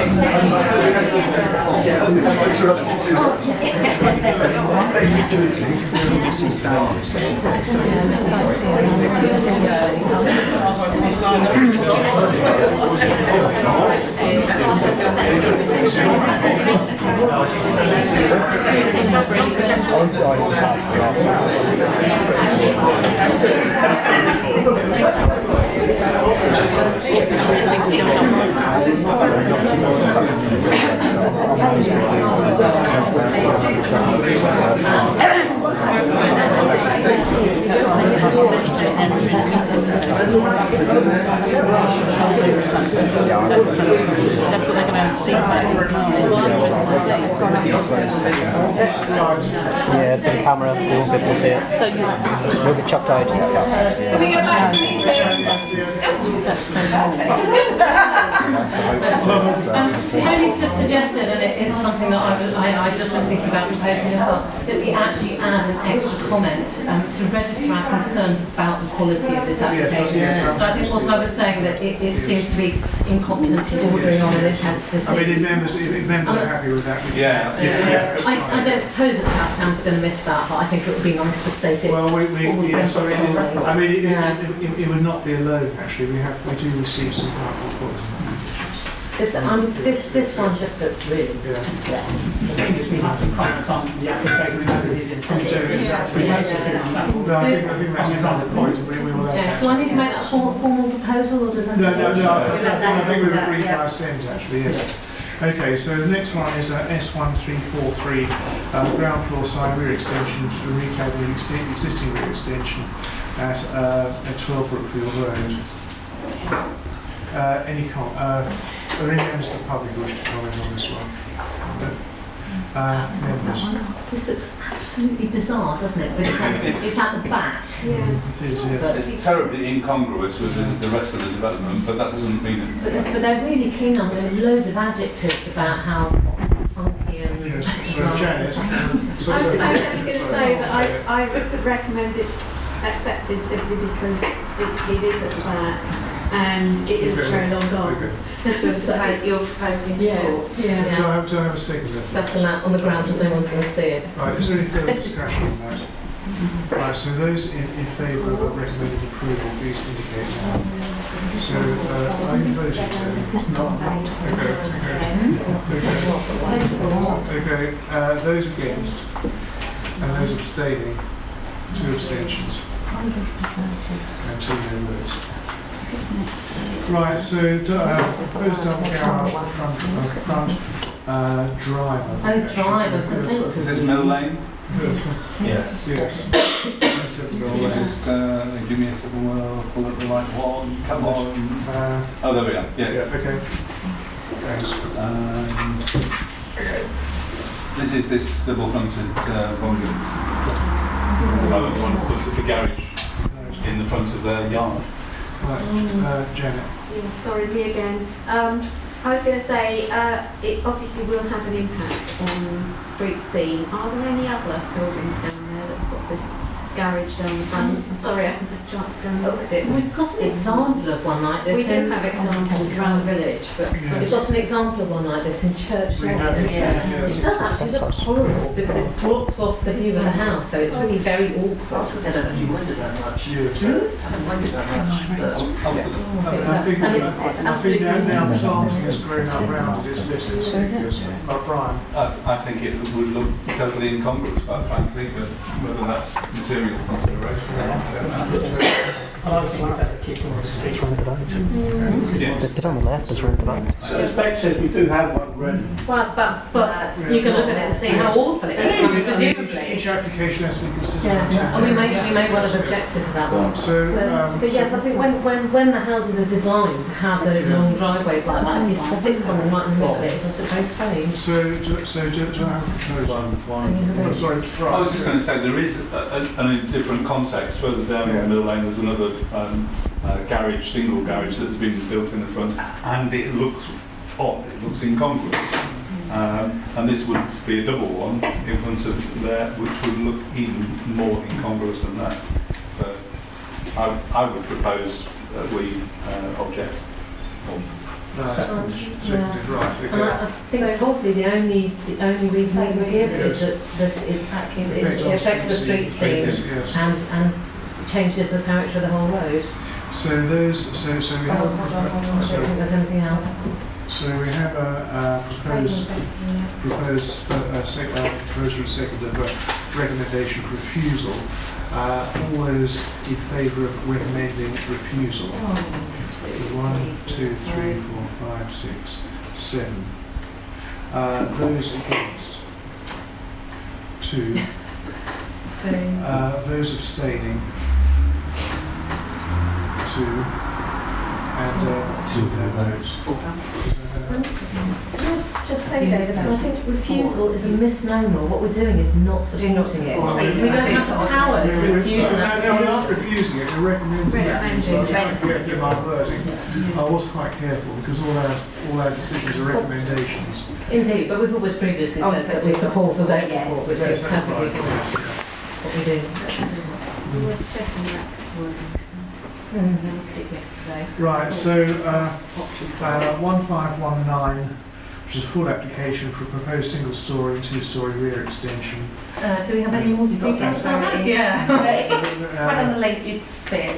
That's what they're going to speak about tonight. Yeah, it's in the camera, we won't be able to see it. So we'll be chucked out. That's so Tony's just suggested, and it's something that I've just been thinking about proposing as well, that we actually add an extra comment to register our concerns about the quality of this application. So I think what I was saying, that it seems to be incompetent ordering on an intense decision. I mean, if members are happy with that, I don't suppose that Southampton's going to miss that, but I think it would be nice to state it. Well, it would not be alone. Actually, we do receive some reports. This one just looks really good. The thing is, we have to comment on the application as it is in process. No, I think that's the point. Do I need to make that formal proposal, or does that? No, I think we've agreed by assent, actually, yes. Okay, so the next one is S1343, ground floor side rear extension, to recap the existing rear extension at 12 Brookfield Road. Are any members of the public wish to comment on this one? Members? This looks absolutely bizarre, doesn't it? But it's at the back. Yeah. It is, yeah. It's terribly incongruous with the rest of the development, but that doesn't mean it. But they're really keen on there's loads of adjectives about how funky and. Yes. So Janet. I was only going to say that I recommend it's accepted simply because it is at the back and it is very long gone. You're proposing support. Do I have a second? Second that on the grounds that no one's going to see it. Right, is there any further discussion on that? Right, so those in favour of recommended approval, please indicate now. So, are you voting? Okay, those against and those abstaining, 2 abstentions and 2 no votes. Right, so proposed double garage front drive. Oh, drive, I was going to say what's Is this Mill Lane? Yes. Yes. Just give me a second, we'll pull up the right one. Come on. Oh, there we are. Yeah. Okay. Thanks. This is this double fronted bungalow. The one that puts the garage in the front of their yard. Right, Janet. Yeah, sorry, me again. I was going to say, it obviously will have an impact on street scene. Are there any other buildings down there that have got this garage down the front? I'm sorry, I haven't had a chance to go and look at it. We've got an example of one like this. We do have examples around the village, but we've got an example of one like this in Church Lane. It does actually look horrible because it blocks off the view of the house, so it's really very awkward. I don't actually mind it that much. I think now planting is growing up round this because Brian. I think it would look totally incongruous, quite frankly, but whether that's material consideration. I think it's at the kitchen on the street. The bit on the left is round the back. So Spec says we do have one ready. Well, but you can look at it and see how awful it is, presumably. Each application has to be considered. Yeah, we may well have objected to that one. But yes, I think when the houses are designed to have those long driveways like that, if you stick something right in the middle of it, it's just a very strange. So do I have a proposal? Sorry, I was just going to say there is a different context further down in the Middle Lane. There's another garage, single garage that's been built in the front, and it looks odd. It looks incongruous. And this would be a double one in front of there, which would look even more incongruous than that. So I would propose that we object. And I think probably the only reason we give is that it affects the street scene and changes the character of the whole road. So we have. I don't think there's anything else. So we have a proposed second of recommendation for refusal. All those in favour of recommending refusal. 1, 2, 3, 4, 5, 6, 7. Those against. 2. Those abstaining. 2. And 2 no votes. Just say, David, I think refusal is a misnomer. What we're doing is not supporting it. We don't have the power to refuse an application. No, we're not refusing using it, we recommend it. In my wording, I was quite careful because all our decisions are recommendations. Indeed, but we've always previously said that we support or don't support, which is perfectly fine. What we do. Worth checking that wording. Looked at it yesterday. Right, so 1519, which is a full application for a proposed single-storey and two-storey rear extension. Do we have any more details about that? Yeah. Right on the link, you see it.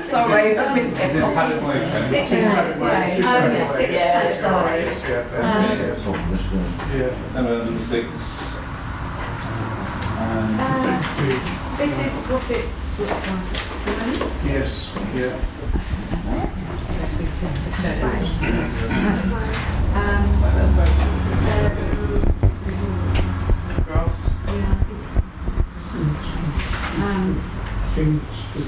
Sorry, I missed it. Is this Paddock Way? Six Paddock Way. Oh, yes, six Paddock Way. Yeah. Number 6. This is what it looks like. Yes, yeah.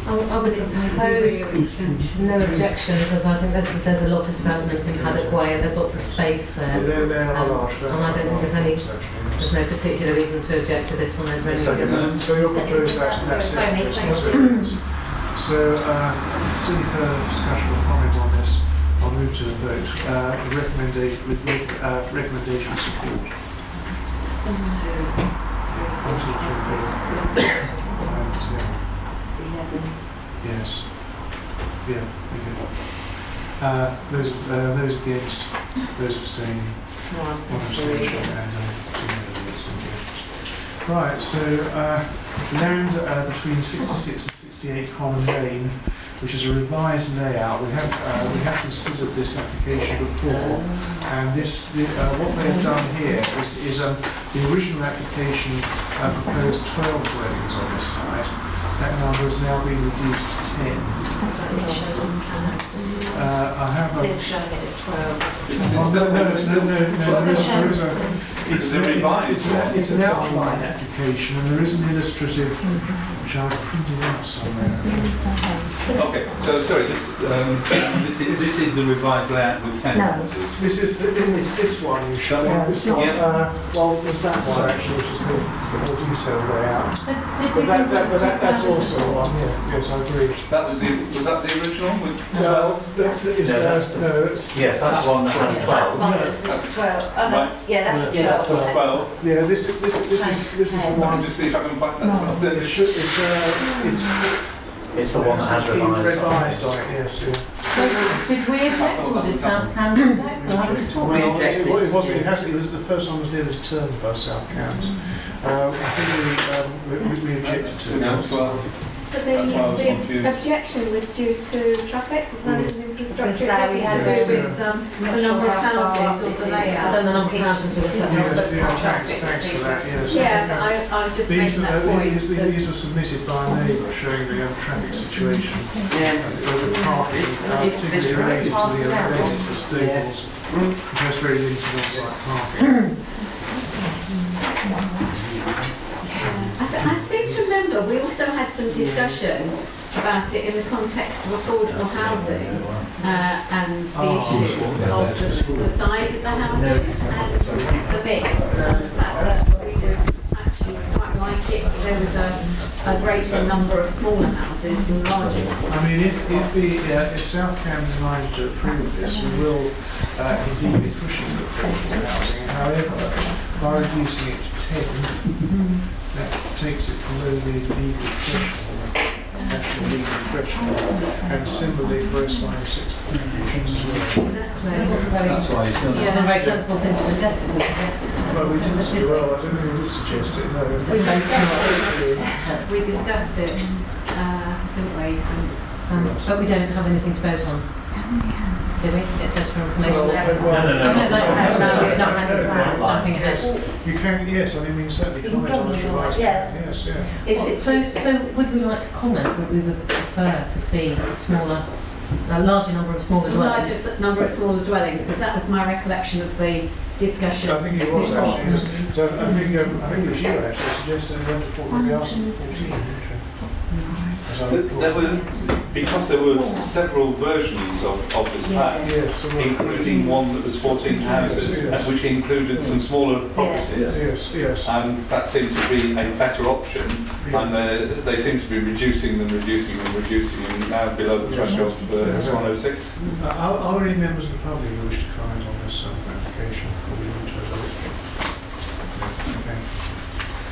I would suppose no objection because I think there's a lot of development in Paddock Way and there's lots of space there. They are large. And I don't think there's no particular reason to object to this one over anything else. So you'll propose that's it. So if there's any further discussion or comment on this, I'll move to the vote. Recommendation of support. 1, 2, 3, 4, 5, 6, 7, 11. Yes. Yeah, okay. Those against, those abstaining, one abstention and 2 members against. Right, so land between 66 and 68 Common Lane, which is a revised layout. We have considered this application before, and what they have done here is the original application proposed 12 dwellings on this site. That number has now been reduced to 10. I have Still showing it as 12. It's an outline application, and there is an illustrative which I've printed out somewhere. Okay, so sorry, this is the revised layout with 10 houses. It's this one you show. This one, well, there's that one actually, which is the more detailed layout. But that's also one. Yeah, yes, I agree. Was that the original? Yes, that's one that has 12. That's 12. Oh, no, that's 12. Yeah, this is one. Let me just see if I can find that. It's the one that has revised on it, yes. Did we object or did South Camden object? Well, it wasn't. It was the first one was nearly turned by South Camden. I think we objected to it. No, 12. But the objection was due to traffic and infrastructure. So we had to do with the number of houses or the layout. And the number of houses with Thanks for that. Yes. Yeah, I was just making that point. These were submitted by a neighbour showing the traffic situation. The parking, particularly related to the stables. There's very limited on-site parking. I seem to remember we also had some discussion about it in the context of affordable housing and the issue of the size of the houses and the mix. The fact that we would actually quite like it if there was a greater number of smaller houses than larger ones. I mean, if South Camden is minded to approve this, we will indeed be pushing for affordable housing. However, by reducing it to 10, that takes it below the legal threshold, national legal threshold, and similarly for S56 contributions as well. That's why it's not a very sensible thing to suggest. But we didn't say, well, I don't know we did suggest it, no. We discussed it, didn't we? But we don't have anything to vote on. Did we? It says for information. You can, yes, I mean, we can certainly comment on this revised plan. Yes, yeah. So would we like to comment that we would prefer to see a larger number of smaller dwellings? Larger number of smaller dwellings, because that was my recollection of the discussion. I think it was actually. So I think it was you actually suggested we went to 14, we asked for 14. as I look There were, because there were several versions of this plan, including one that was 14 houses, and which included some smaller properties. Yes. And that seemed to be a better option, and they seem to be reducing them, and now below the threshold for S106. Are there any members of the public who wish to comment on this application before we move to a vote? Okay.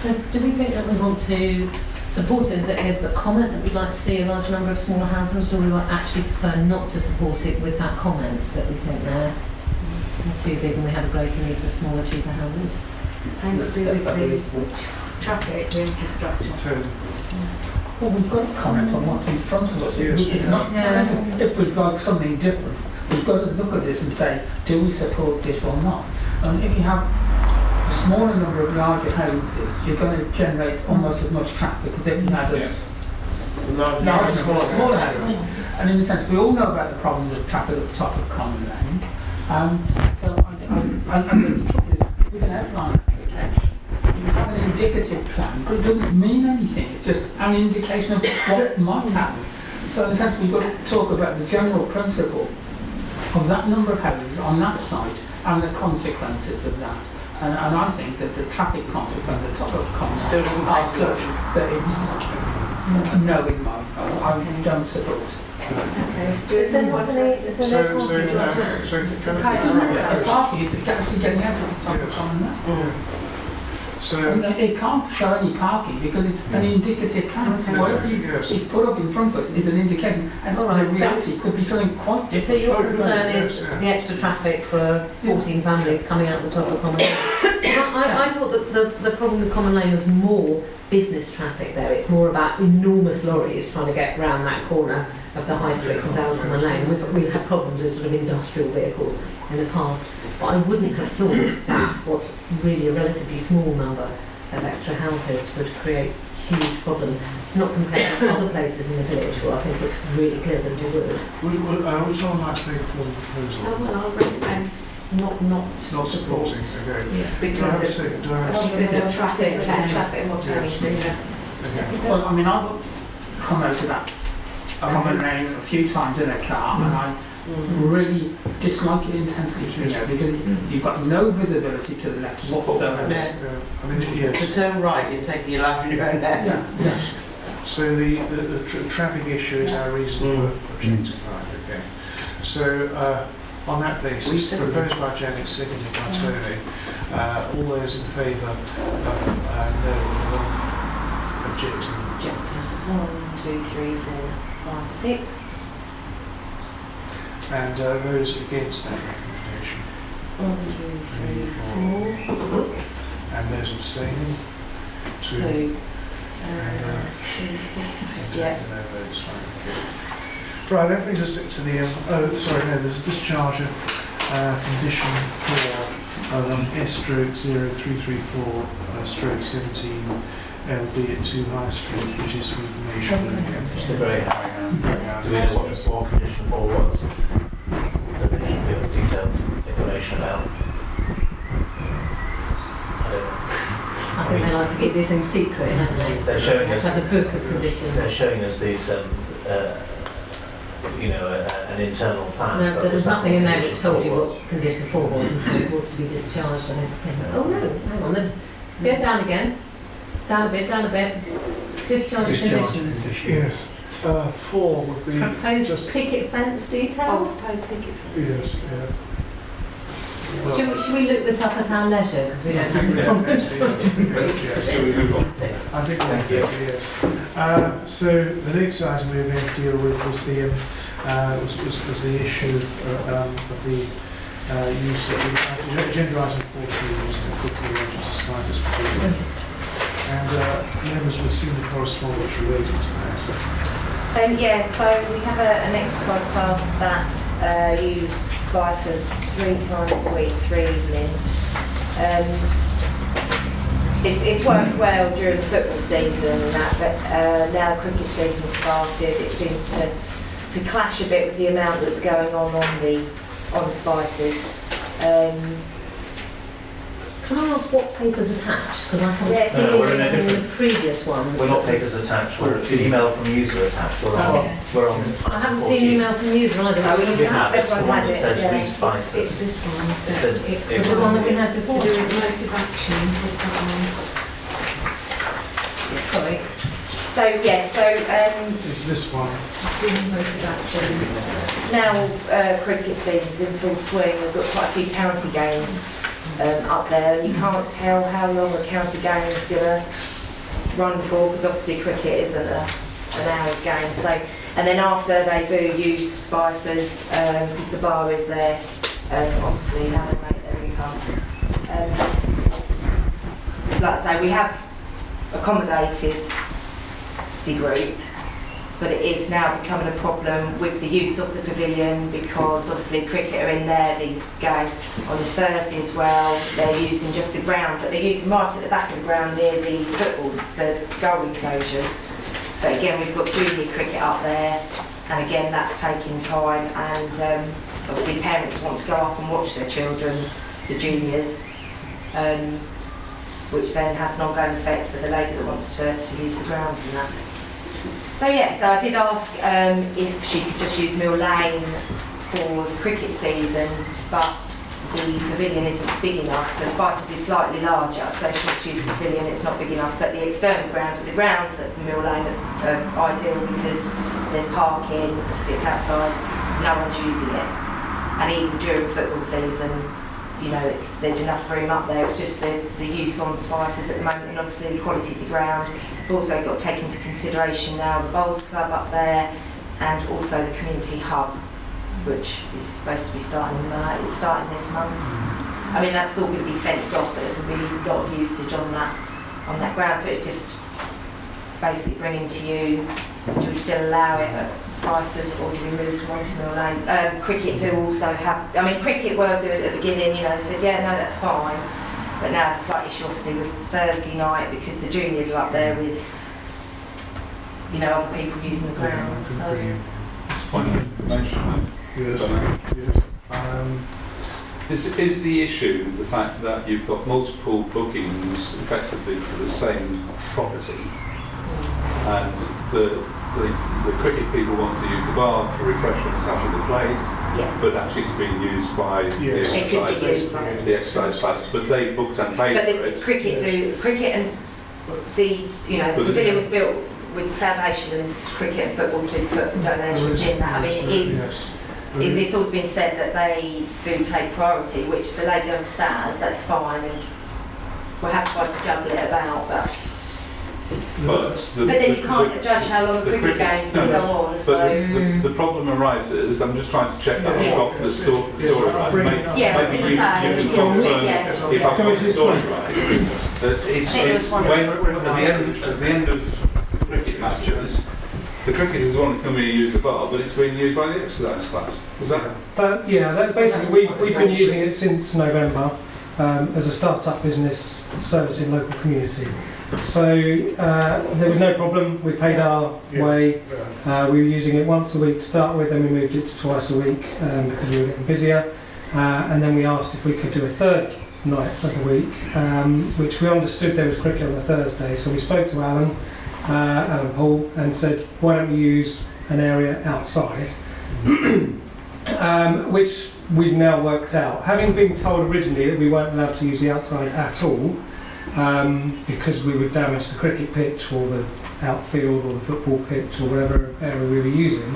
So do we think that we want to support it as it is, but comment that we'd like to see a large number of smaller houses, or we would actually prefer not to support it with that comment that we think they're too big and we have a greater need for smaller, cheaper houses? And to do with the traffic, the infrastructure. Well, we've got to comment on what's in front of us. It's not present. If we'd like something different, we've got to look at this and say, do we support this or not? And if you have a smaller number of larger houses, you're going to generate almost as much traffic as if you had a larger number of smaller houses. And in a sense, we all know about the problems of traffic at the top of Common Lane. So with an outline application, you have an indicative plan, but it doesn't mean anything. It's just an indication of what might happen. So in a sense, we've got to talk about the general principle of that number of houses on that site and the consequences of that. And I think that the traffic consequences at top of Common Still doesn't are take such that it's no in my I don't support. Okay. Is there not any? Is there no parking? It's actually getting out of the top of Common Lane. So it can't show any parking because it's an indicative plan. Whatever is put up in front of us is an indication, and the reality could be something quite different. So your concern is the extra traffic for 14 families coming out the top of Common Lane? I thought that the problem with Common Lane was more business traffic there. It's more about enormous lorries trying to get round that corner of the high street and down Common Lane. We've had problems with sort of industrial vehicles in the past. But I wouldn't have thought that what's really a relatively small number of extra houses would create huge problems, not compared to other places in the village where I think it's really clear that it would. Would someone like to make a formal proposal? Well, I'll recommend not supporting, okay. Yeah, because it's a traffic and what Well, I mean, I've come out of that Common Lane a few times in a car, and I really dislike it intensely because you've got no visibility to the left whatsoever. To turn right, you're taking your life in your own hands. Yes. So the traffic issue is our reasonable objective, right? Okay. So on that basis, proposed by Janet, seconded by Tony. All those in favour of no objecting? Objecting. 1, 2, 3, 4, 5, 6. And those against that recommendation? 1, 2, 3, 4. And those abstaining? 2. 2, 6. Yeah. No votes, fine, okay. Right, that brings us to the, there's a discharge of condition 4 S/0334/17 LD at 2 High Street, which is information. Just a very do we know what the small condition 4 was? That they should give us detailed information about. I think they like to keep these things secret, don't they? They're showing us a book of conditions. They're showing us these, an internal plan. No, but there's nothing in there which told you what condition 4 was and how it was to be discharged and everything. Oh no, hang on, let's get down again. Down a bit. Discharge conditions. Yes. 4 would be proposed picket fence details. Proposed picket fence. Yes. Should we look this up at our leisure because we don't have to comment? I think yes. So the next item we were going to deal with was the issue of the use of the agenda item 14 was quickly arranged as far as possible. And members would see the correspondence related to that. So we have an exercise class that use spices 3 times a week, 3 evenings. It's worked well during the football season and that, but now the cricket season started, it seems to clash a bit with the amount that's going on the spices. Can I ask what paper's attached? Because I haven't Yes, seen it we're in a it in the different- previous ones. We're not papers attached, we're an email from user attached. We're on I haven't seen an email from user either. No, we You have, it's the everyone one had that it, says yeah. these spices. It's this one. It's a- It's the one that we had before. To do with motive action. What's that one? Sorry. So yeah, so It's this one. doing motive action. Now cricket season's in full swing. We've got quite a few county games up there. You can't tell how long a county game is going to run for because obviously cricket isn't an hour's game. So, and then after they do use spices, because the bar is there, obviously how they make their income. Like I say, we have accommodated the group, but it is now becoming a problem with the use of the pavilion because obviously cricket are in there, these go on the Thursday as well, they're using just the ground, but they're using right at the back of the ground near the football, the goal enclosures. But again, we've got junior cricket up there, and again, that's taking time, and obviously parents want to go up and watch their children, the juniors, which then has an ongoing effect for the lady that wants to use the grounds and that. So yeah, so I did ask if she could just use Mill Lane for the cricket season, but the pavilion isn't big enough, so Spices is slightly larger, so if she wants to use the pavilion, it's not big enough, but the external ground, the grounds at Mill Lane are ideal because there's parking, obviously it's outside, no one's using it, and even during football season, you know, there's enough room up there. It's just the use on Spices at the moment, and obviously the quality of the ground. We've also got to take into consideration now the Bowls Club up there, and also the community hub, which is supposed to be starting. It's starting this month. I mean, that's all going to be fenced off, but there's going to be a lot of usage on that ground. So it's just basically bringing to you: do we still allow it at Spices, or do we move to Mill Lane? Cricket do also have. I mean, cricket were good at the beginning. You know, they said, yeah, no, that's fine. But now it's a slight issue, obviously, with Thursday night because the juniors are up there with, you know, other people using the grounds. So. Just point of information. Yes. Is the issue the fact that you've got multiple bookings effectively for the same property, and the cricket people want to use the bar for refreshments after they played, but actually it's being used by the exercise class, but they booked and paid but for it. Cricket and the pavilion was built with the foundation and cricket and football to put donations in that. I mean, it is. It's always been said that they do take priority, which the lady understands. That's fine, and we'll have to try to juggle it about. But then you can't judge how long a cricket game's going to go on. But the problem arises. I'm just trying to check that I've got the story right. Maybe you can confirm if I've got the story right. It's when at the end of cricket matches, the cricketers want to come here and use the bar, but it's being used by the exercise class. Is that? Yeah, basically we've been using it since November as a start-up business servicing local community. So there was no problem. We paid our way. We were using it once a week to start with, then we moved it to twice a week because we were getting busier. And then we asked if we could do a third night of the week, which we understood there was cricket on the Thursday. So we spoke to Alan Paul, and said, why don't we use an area outside, which we've now worked out. Having been told originally that we weren't allowed to use the outside at all, because we would damage the cricket pitch or the outfield or the football pitch or whatever area we were using,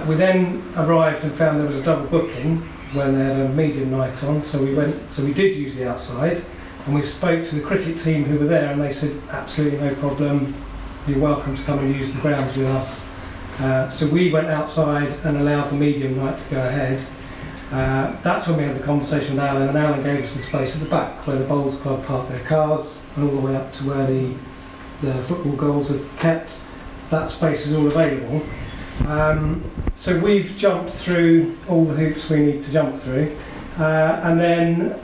we then arrived and found there was a double booking when they had a medium night on, so we did use the outside, and we spoke to the cricket team who were there, and they said absolutely no problem, you're welcome to come and use the grounds with us. So we went outside and allowed the medium night to go ahead. That's when we had the conversation with Alan, and Alan gave us the space at the back where the Bowls Club park their cars, and all the way up to where the football goals are kept. That space is all available. So we've jumped through all the hoops we need to jump through, and then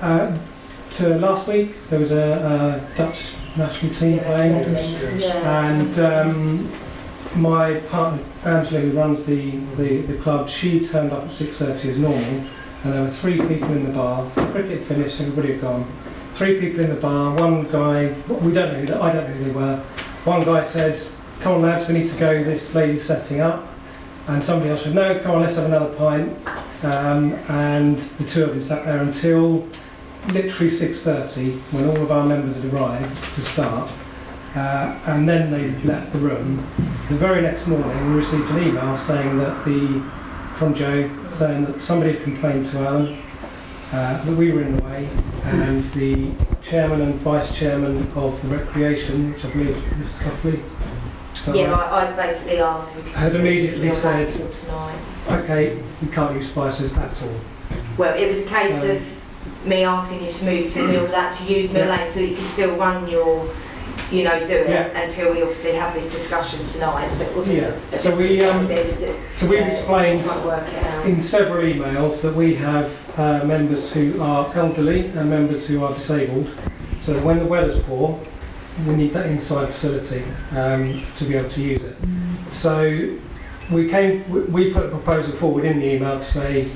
to last week there was a Dutch national team playing, and my partner Angela, who runs the club, she turned up at 6:30 as normal, and there were 3 people in the bar. Cricket finished, everybody had gone. 3 people in the bar. One guy, we don't know, I don't know who they were. One guy said, "Come on lads, we need to go, this lady's setting up." And somebody else said, "No, come on, let's have another pint." And the two of them sat there until literally 6:30, when all of our members had arrived to start. And then they left the room. The very next morning we received an email saying that from Joe saying that somebody had complained to Alan that we were in the way, and the chairman and vice chairman of the recreation, which I believe is Mr. Cuffley, Yeah, I basically asked if we could had immediately just said, till tonight. "Okay, we can't use spices at all." Well, it was a case of me asking you to move to Mill Lane, to use Mill Lane, so you could still run your, do it until we obviously have this discussion tonight. So it wasn't. So we've explained in several emails that we have members who are elderly and members who are disabled. So when the weather's poor, we need that inside facility to be able to use it. So we put a proposal forward in the email to say,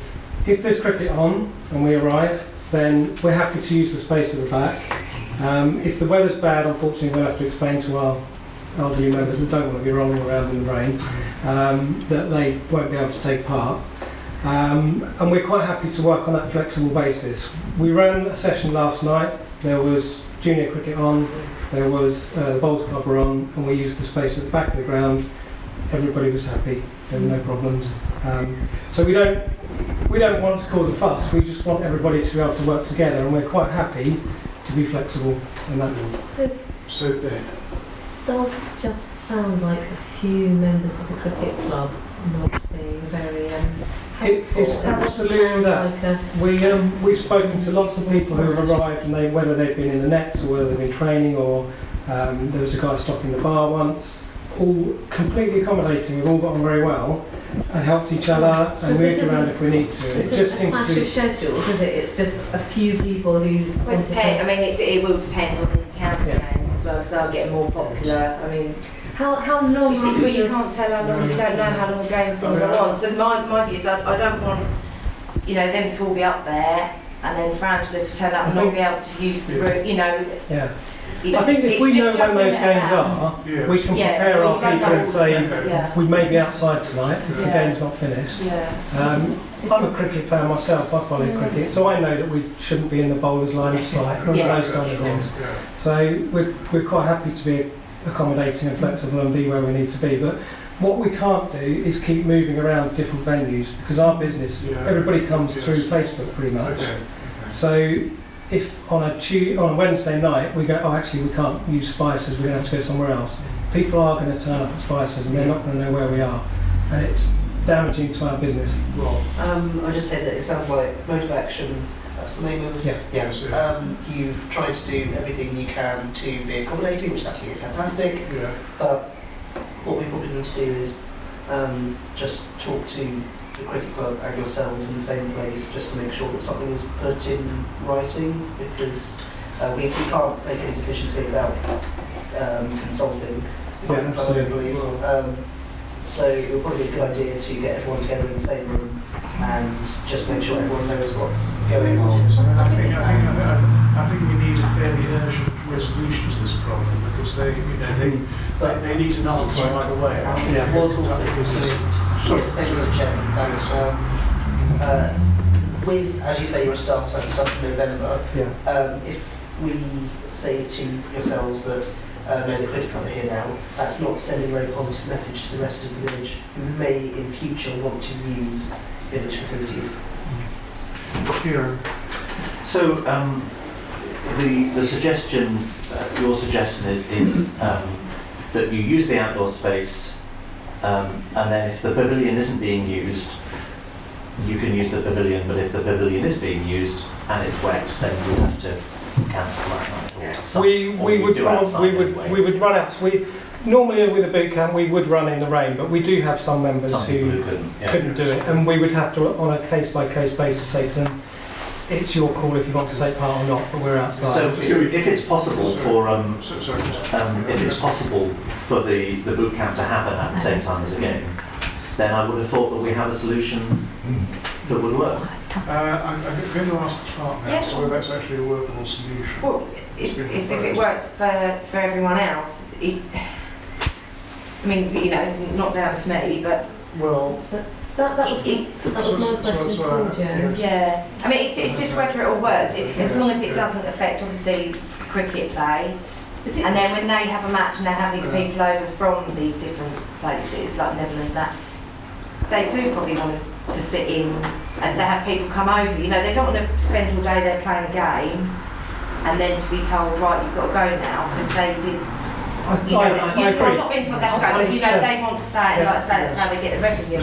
if there's cricket on and we arrive, then we're happy to use the space at the back. If the weather's bad, unfortunately we'll have to explain to our elderly members that don't want to be rolling around in the rain that they won't be able to take part. And we're quite happy to work on that flexible basis. We ran a session last night. There was junior cricket on, there was the bowls club were on, and we used the space at the back of the ground. Everybody was happy, there were no problems. So we don't want to cause a fuss, we just want everybody to be able to work together, and we're quite happy to be flexible in that. Super. Does just sound like a few members of the cricket club not being very It's absolutely that. We've spoken to lots of people who have arrived, and whether they've been in the nets or whether they've been training, or there was a guy stocking the bar once, all completely accommodating. We've all got on very well and helped each other and moved around if we need to. It just seems to be schedules, is it? It's just a few people who. Well, it will depend on these county games as well, because they'll get more popular. I mean, how long? You can't tell how long. You don't know how long the games things are on. So my view is I don't want them to all be up there and then for Angela to turn up and not be able to use the room. Yeah. I think if we know when those games are, we can prepare our people and say we may be outside tonight if the game's not finished. I'm a cricket fan myself, I follow cricket, so I know that we shouldn't be in the bowler's line of sight, and those kind of things. So we're quite happy to be accommodating and flexible and be where we need to be. But what we can't do is keep moving around different venues, because our business, everybody comes through Facebook pretty much. So if on a Wednesday night we go, oh actually we can't use Spices, we're going to have to go somewhere else, people are going to turn up at Spices and they're not going to know where we are, and it's damaging to our business. I'll just say that it sounds like Mode of Action, that's the name of you've tried to do everything you can to be accommodating, which is absolutely fantastic. But what we probably need to do is just talk to the cricket club and yourselves in the same place, just to make sure that something is put in writing, because we can't make any decisions here without consulting the cricket club, I believe. So it would probably be a good idea to get everyone together in the same room and just make sure everyone knows what's going on. I think we need a fairly urgent resolution to this problem, because they need an answer right away. Yeah, was also to say, Mr. Chairman, that with, as you say, your start time starts in November, if we say to yourselves that no, the cricket club are here now, that's not sending a very positive message to the rest of the village who may in future want to use village facilities. So the suggestion, your suggestion is that you use the outdoor space, and then if the pavilion isn't being used, you can use the pavilion, but if the pavilion is being used and it's wet, then you have to cancel that night. We would run out. Normally with a boot camp we would run in the rain, but we do have some members who couldn't do it, and we would have to, on a case-by-case basis, say to them, it's your call if you want to take part or not, but we're outside. So if it's possible for the boot camp to happen at the same time as the game, then I would have thought that we have a solution that would work. I'm going to ask the clerk now, Yeah. so whether that's actually a workable solution. Well, it's if it works for everyone else. I mean, you know, it's not down to me, but well, that was my question too, Joe. Yeah, I mean, it's just whether it all works. As long as it doesn't affect, obviously, cricket play. And then when they have a match and they have these people over from these different places, like Netherlands, that they do probably want to sit in, and they have people come over. You know, they don't want to spend all day there playing a game, and then to be told, right, you've got to go now because they did. You know, I agree. I'm not being told they have to go, but you know, they want to stay, and like I say, that's how they get the revenue.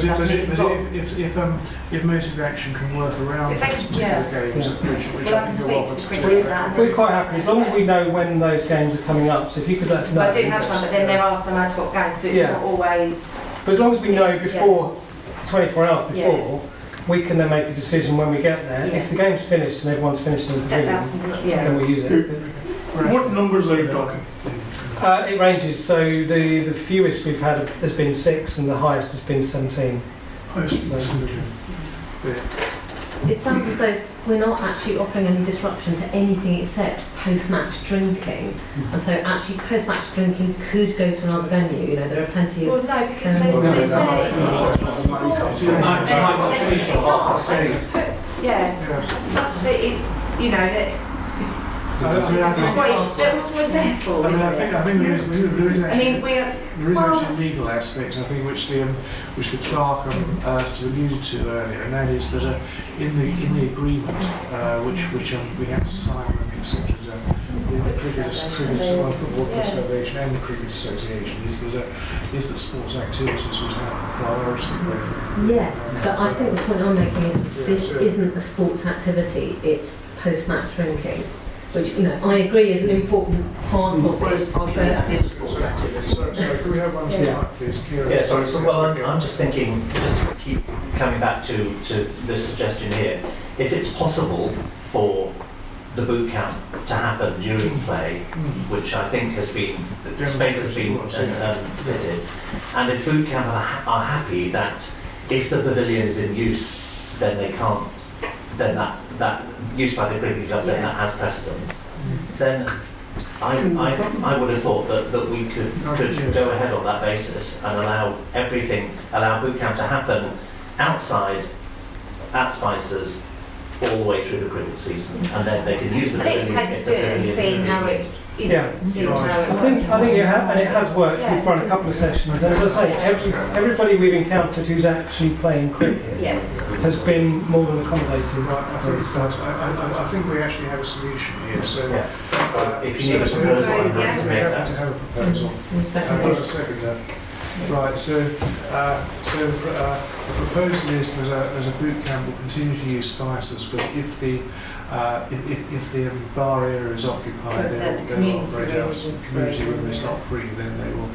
If motive action can work around If they can- yeah. games, which Well, I I can think you're speak to welcome cricket to do. about that. We're quite happy, as long as we know when those games are coming up, so if you could let us know. Well, I do have some, but then there are some ad hoc games, so it's Yeah. not always. But as long as we know Yeah. before, 24 hours Yeah. before, we can then make a decision when we get there. Yeah. If the game's finished and everyone's finished in the pavilion, yeah. then we use it. What numbers are you talking? It ranges, so the fewest we've had has been 6 and the highest has been 17. It sounds as though we're not actually offering any disruption to anything except post-match drinking. And so actually post-match drinking could go to another venue. You know, there are plenty of... Well, no, because that's the, you know, that. That's what it's there for, isn't it? I think there is I mean, actually a legal aspect, I think, which the clerk alluded to earlier, and that is that in the agreement which we have to sign and accept the Cricket Football Association and the Cricket Association is that sports activities would have priority. Yes, but I think the point I'm making is that this isn't a sports activity, it's post-match drinking. Which, you know, I agree is an important part of it. Sorry, can we have one please? Yeah, sorry. So, well, I'm just thinking, just to keep coming back to this suggestion here. If it's possible for the boot camp to happen during play, which I think has been, the space has been fitted, and if boot camp are happy that if the pavilion is in use, then they can't, then that use by the cricket club, then that has precedence. Then I would have thought that we could go ahead on that basis and allow boot camp to happen outside at Spices all the way through the cricket season, and then they can use the pavilion. I think it's a case of doing it and seeing how it. I think it has worked. Yeah. We've run a couple of sessions, and as I say, everybody we've encountered who's actually playing cricket has been more than accommodating. I think we actually have a solution here. So, if you need a proposal, I'm happy to make that. To have a proposal. A second. Right. So the proposal is there's a boot camp will continue to use Spices, but if the bar area is occupied, they'll operate out community room is not free, then they will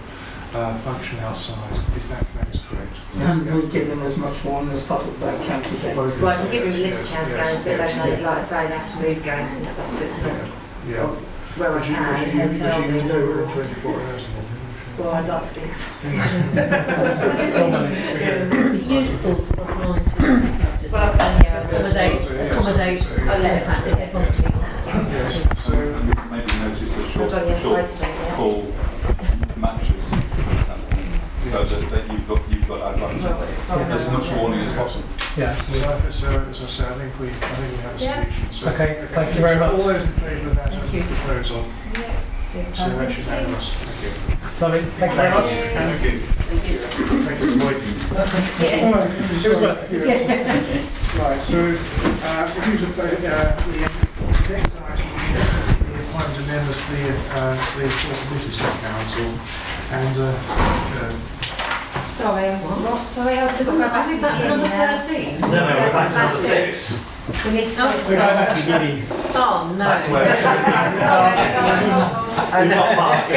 function outside. Is that is correct? And we give them as much warning as possible about county games. Right, we'll give them a list of county games, but like I say, they have to move games and stuff, so it's not where I can, if they tell me. Over 24 hours. Well, I'd like to think so. It'd be useful to provide just accommodate the fact that they possibly can. So maybe notice the short call matches, so that you've got advance as much warning as possible. Yeah. So as I say, I think we have a solution. So, Okay, thank you very much. All those in favour of that proposal? Yeah, super. So that's unanimous. Thank you. Lovely, thank you very much. Thank you. Thank you for waiting. It was worth it. Right, so the next item is the appointment of members to the full committees of council, and Sorry, what? Sorry, I've got to go back to the beginning now. 13? No, we're back to number 6. We need to We're going back to the beginning. Oh, no. Back to where we're not fast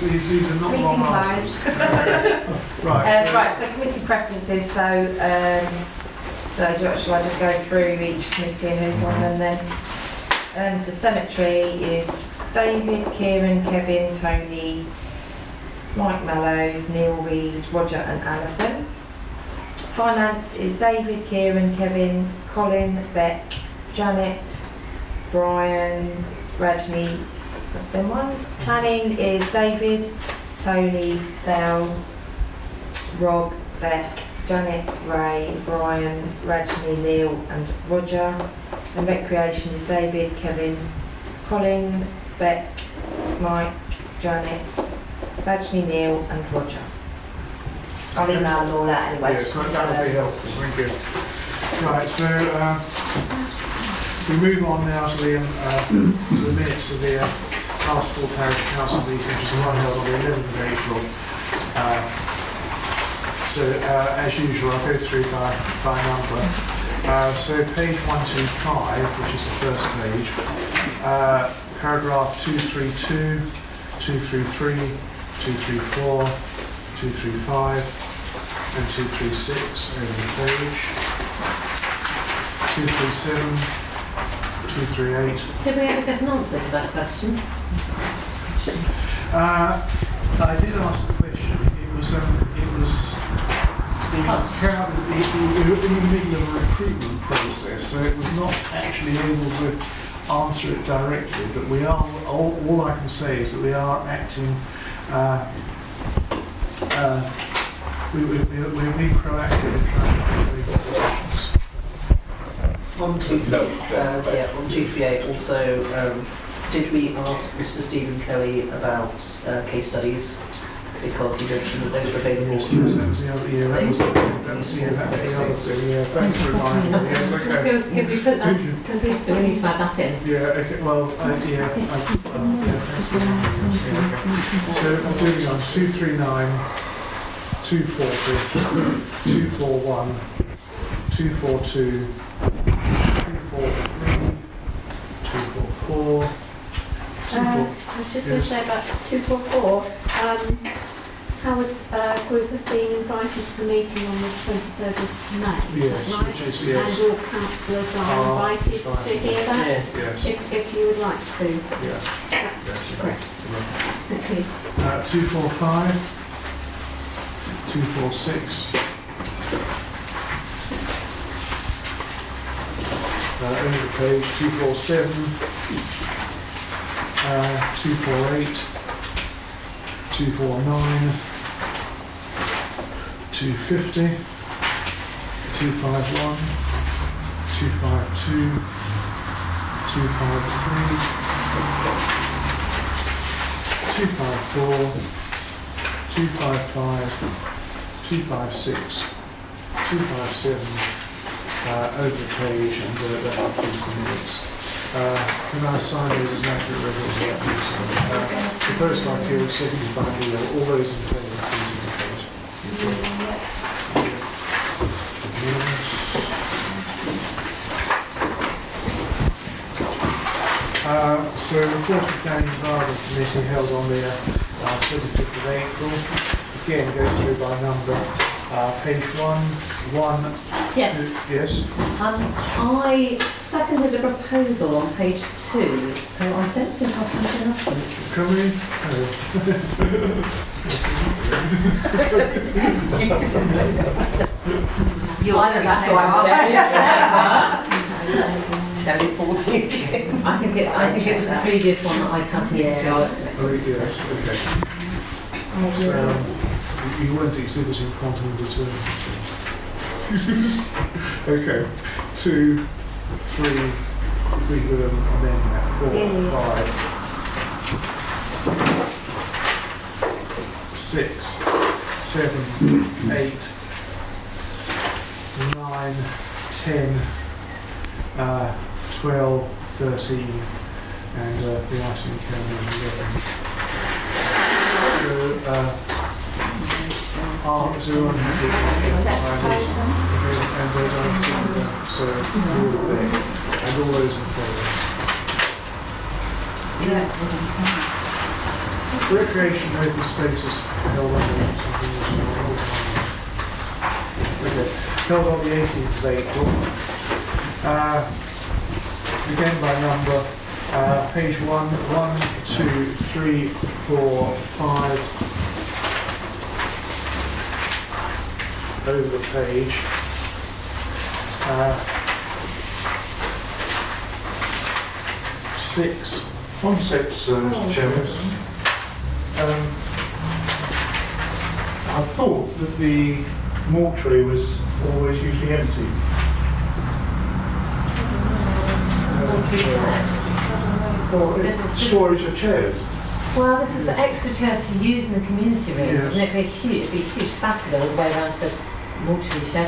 these are not meeting long closed. answers. Right, so committee preferences, shall I just go through each committee and who's on them then? So cemetery is David, Kieran, Kevin, Tony, Mike Mallows, Neil Reed, Roger and Alison. Finance is David, Kieran, Kevin, Colin, Beck, Janet, Brian, Rajni, that's them ones. Planning is David, Tony, Belle, Rob, Beck, Janet, Ray, Brian, Rajni, Neil and Roger. And recreation is David, Kevin, Colin, Beck, Mike, Janet, Rajni, Neil and Roger. I'll email them all out anyway. Yes, that would be helpful, thank you. Right, so we move on now to the minutes of the Sawston Parish Council meeting, which is the one held on the 11th of April. As usual, I'll go through by number. So page 125, which is the first page, paragraph 232, 233, 234, 235 and 236 over the page. 237, 238. Did we ever get an answer to that question? I did ask the question. It was in the middle of a recruitment process, so it was not actually able to answer it directly. But we are. All I can say is that we are acting. We're being proactive in trying to create positions. 1238 also, did we ask Mr. Stephen Kelly about case studies? Because he mentioned that those were available. Yes, that was the other year. That was the other thing. Yeah, thanks for reminding me. Yes, okay. Can we put that? Do we need to add that in? Yeah, okay. Well, yeah. Thanks for reminding me. So moving on, 239, 240, 241, 242, 243, 244. I was just going to say about 244, Howard Group have been invited to the meeting on the 23rd of May. Yes, right? which is, yes. And all councillors are invited to hear that, yes. if you would like to. Yeah. That's correct. Thank you. 245, 246. Over the page, 247. 248, 249, 250, 251, 252, 253, 254, 255, 256, 257, over the page, and that includes the minutes. Can I sign those as an accurate record of that meeting? The first one here is seconded by Neil. All those in favour, please indicate. So, report of planning environment committee held on the 25th of April. Again, go through by number. Page 1. Yes. 2, yes. I seconded a proposal on page 2, so I don't think I've had an absent. Can we? I don't know how I'm teleporting. I think it was the previous one that I'd had to use. Yes, okay. So, you weren't exhibiting quantum determinacy. Okay. 2, 3, we will amend that. 4, 5, 6, 7, 8, 9, 10, 12, 13, and the item camera 11. So, so we're unhappy with and they're done similar, so all there, and all those in favour. Recreation open spaces held on the held on the 18th of April. Again by number, page 1, 2, 3, 4, 5, over the page. 6. On 6, Mr. Chairman. I thought that the mortuary was always usually empty. For storage of chairs. Well, this is extra chairs to use in the community room. Yes. And it'd be a huge faff to go all the way around to the mortuary shed.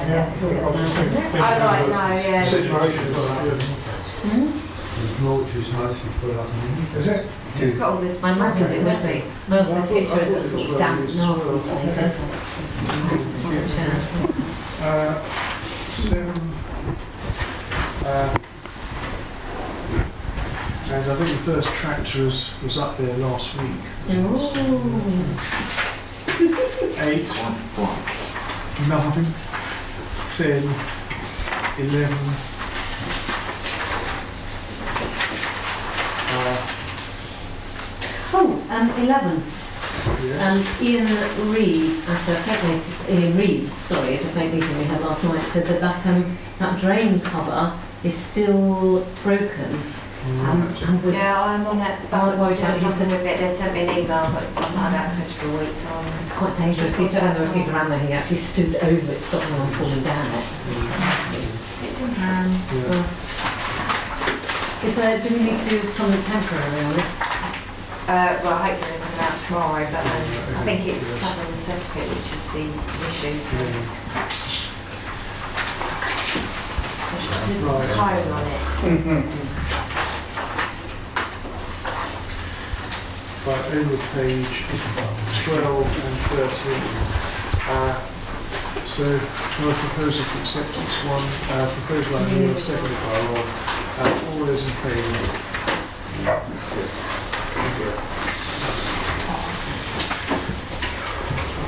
Situation. The mortuary's mostly full up. Is it? I imagine it would be. Most of the pictures are sort of damp, nasty place. 7. And I think the first tractor was up there last week. 8. 9. 10. 11. Oh, 11. Yes. Ian Reeves, sorry, at a fake meeting we had last night, said that drain cover is still broken. Yeah, I'm on it. Something with it. They sent me an email, but I've not had access for a week, so it's quite dangerous. He said when there were people around there, he actually stood over it, stopping them from falling down it. it's in hand. Do we need to do something temporary on it? Well, hopefully they're coming out tomorrow, but I think it's covering the cesspit, which is the issue. So. I should do a cone on it. Right, over page 12 and 13. So, my proposal for acceptance 1, proposed by Neil, seconded by Rob. All those in favour?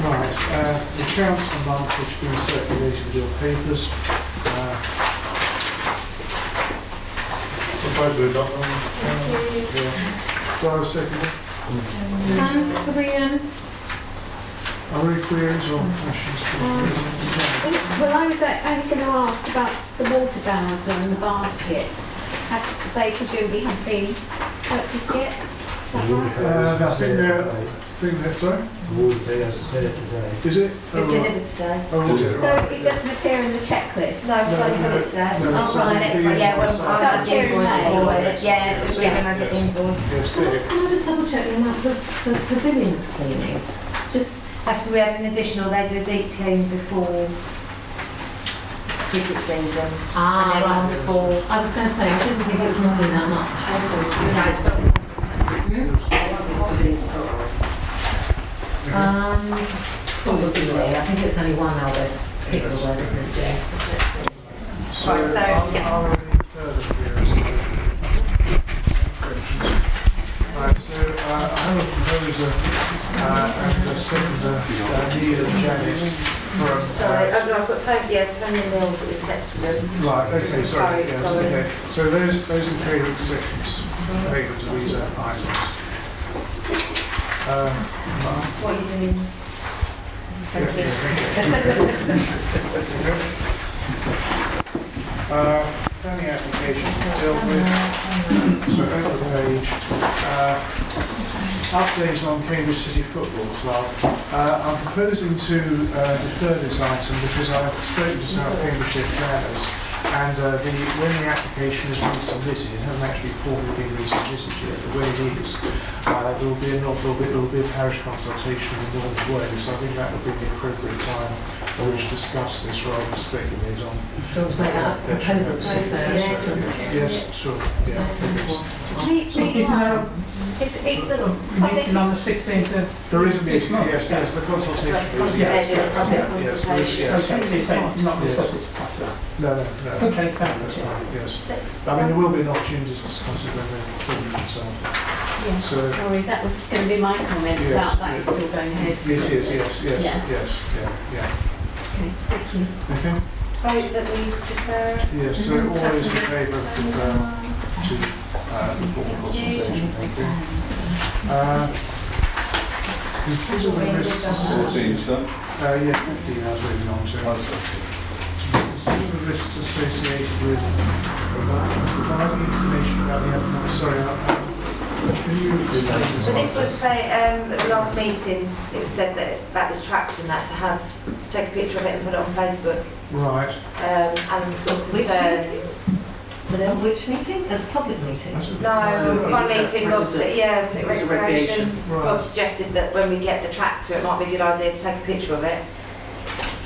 Right, the accounts a month which have been circulated with your papers. Suppose we've got them. Do I have a second? Are there any queries or questions? Well, I was only going to ask about the water bowser and the baskets. Have they presumably have been purchased yet? I think that's sorry? Is it? It's delivered today. Oh, is it? So it doesn't appear in the checklist? No, it's only got it today. So No, I'll try next one. Yeah, well, I'll have the invoice for it. Yeah, we're going to get the invoice. Yes, Can I just double check the amount of the pavilions cleaning? That's we had an additional, they do a deep clean before cricket season. And then one before. I was going to say, I didn't think it was normally that much. Possibly. I think it's only one now, but pick the word, isn't it? Yeah. So, Right, so- are there any further queries? Right, so I have a proposer and a seconder, Neil and Janet from... Sorry, I've got Tony and Neil that accepted them. Right, okay, sorry. Yes, Sorry. okay. So those in favour of acceptance, favour to these items. What are you doing? Thank you. Planning applications dealt with. So over the page. Updates on Cambridge City Football Club. I'm proposing to defer this item because I've spoken to some Cambridgeshire planners and when the application is resubmitted, it hasn't actually formally been resubmitted yet, but when it is, there will be a parish consultation in the normal way, so I think that would be the appropriate time on which to discuss this rather than speculate on. Yes, sure. Is there a meeting on the 16th of There is a meeting, this month? yes, the consultation. Yes, not discuss it after. No. Okay, that's right, yes. I mean, there will be an opportunity to discuss it when they're fully consulted. Yeah, So, sorry, that was going to be my comment Yes, about that is still going ahead. it is, yes. Okay, thank you. Okay. Vote that we defer. Yes, so all those in favour of defer to the board consultation, thank you. Consider the list. 14's done. Yeah, 15 hours moving on to consider the risks associated with providing information about the other. Sorry, can you explain this? So this was at the last meeting, it was said that about this tractor and that to take a picture of it and put it on Facebook. Right. And we've got concerns. Which meeting? A public meeting? No, one meeting, Rob said, was it was a recreation? recreation. Rob suggested that when we get the tractor, it might be a good idea to take a picture of it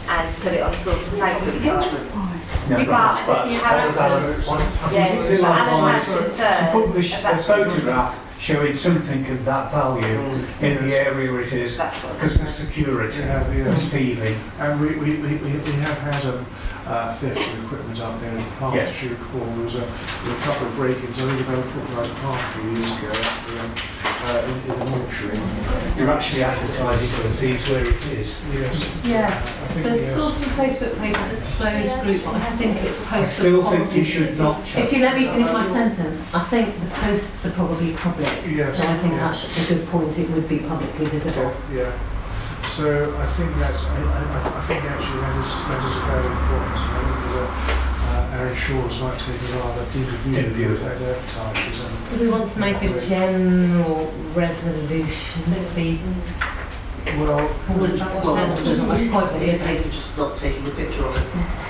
and put it on the Sawston Facebook site. But you haven't to publish a photograph showing something of that value in the area it is, because of security is thieving. And we have had theft of equipment up there in the past. If you recall, there was a couple of break-ins. I think about Footlight Park a few years ago in the mortuary. You're actually advertising for the thieves where it is. Yes. Yeah. There's Sawston Facebook page as a closed group, but I think it's posted. I still think you should not check. If you let me finish my sentence, I think the posts are probably public. Yes. So I think that's a good point. It would be publicly visible. Yeah. So I think that's. I think actually that is a very important. I think that our insurers might take a rather deeper view of advertisers. Do we want to make a general resolution to be? Well, just not taking the picture of it.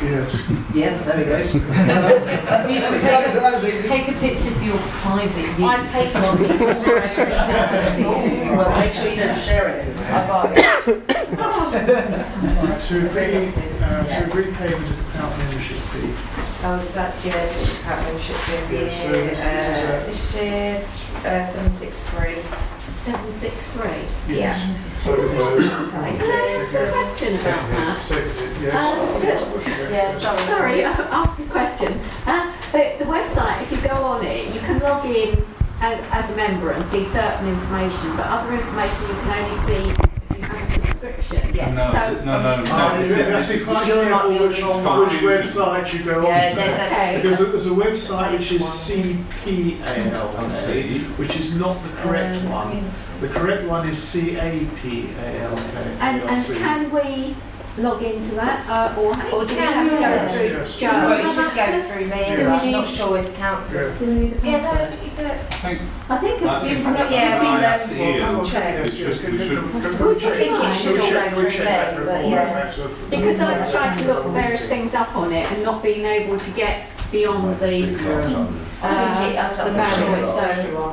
Yes. Yeah, there we go. Take a picture of your private use. I've taken on Well, make sure you don't share it. I buy it. To agree payment of the account membership fee. Oh, so that's your account membership fee. Yeah, so this year, 763. 763? Yes. So Can I ask a question about that? Yes. Sorry, I'll ask a question. So the website, if you go on it, you can log in as a member and see certain information, but other information you can only see if you have a subscription. Yeah. No. You have to be quite careful which website you go on to. Because there's a website which is CPALK, which is not the correct one. The correct one is CAPALK. And can we log into that, or do we have to go through Well, Joe? you should go through me. I'm not sure if councillors. Yeah, no, I think you do it. I think I will check. I think it should all go through me, but yeah. Because I've tried to look various things up on it and not being able to get beyond the barrier. So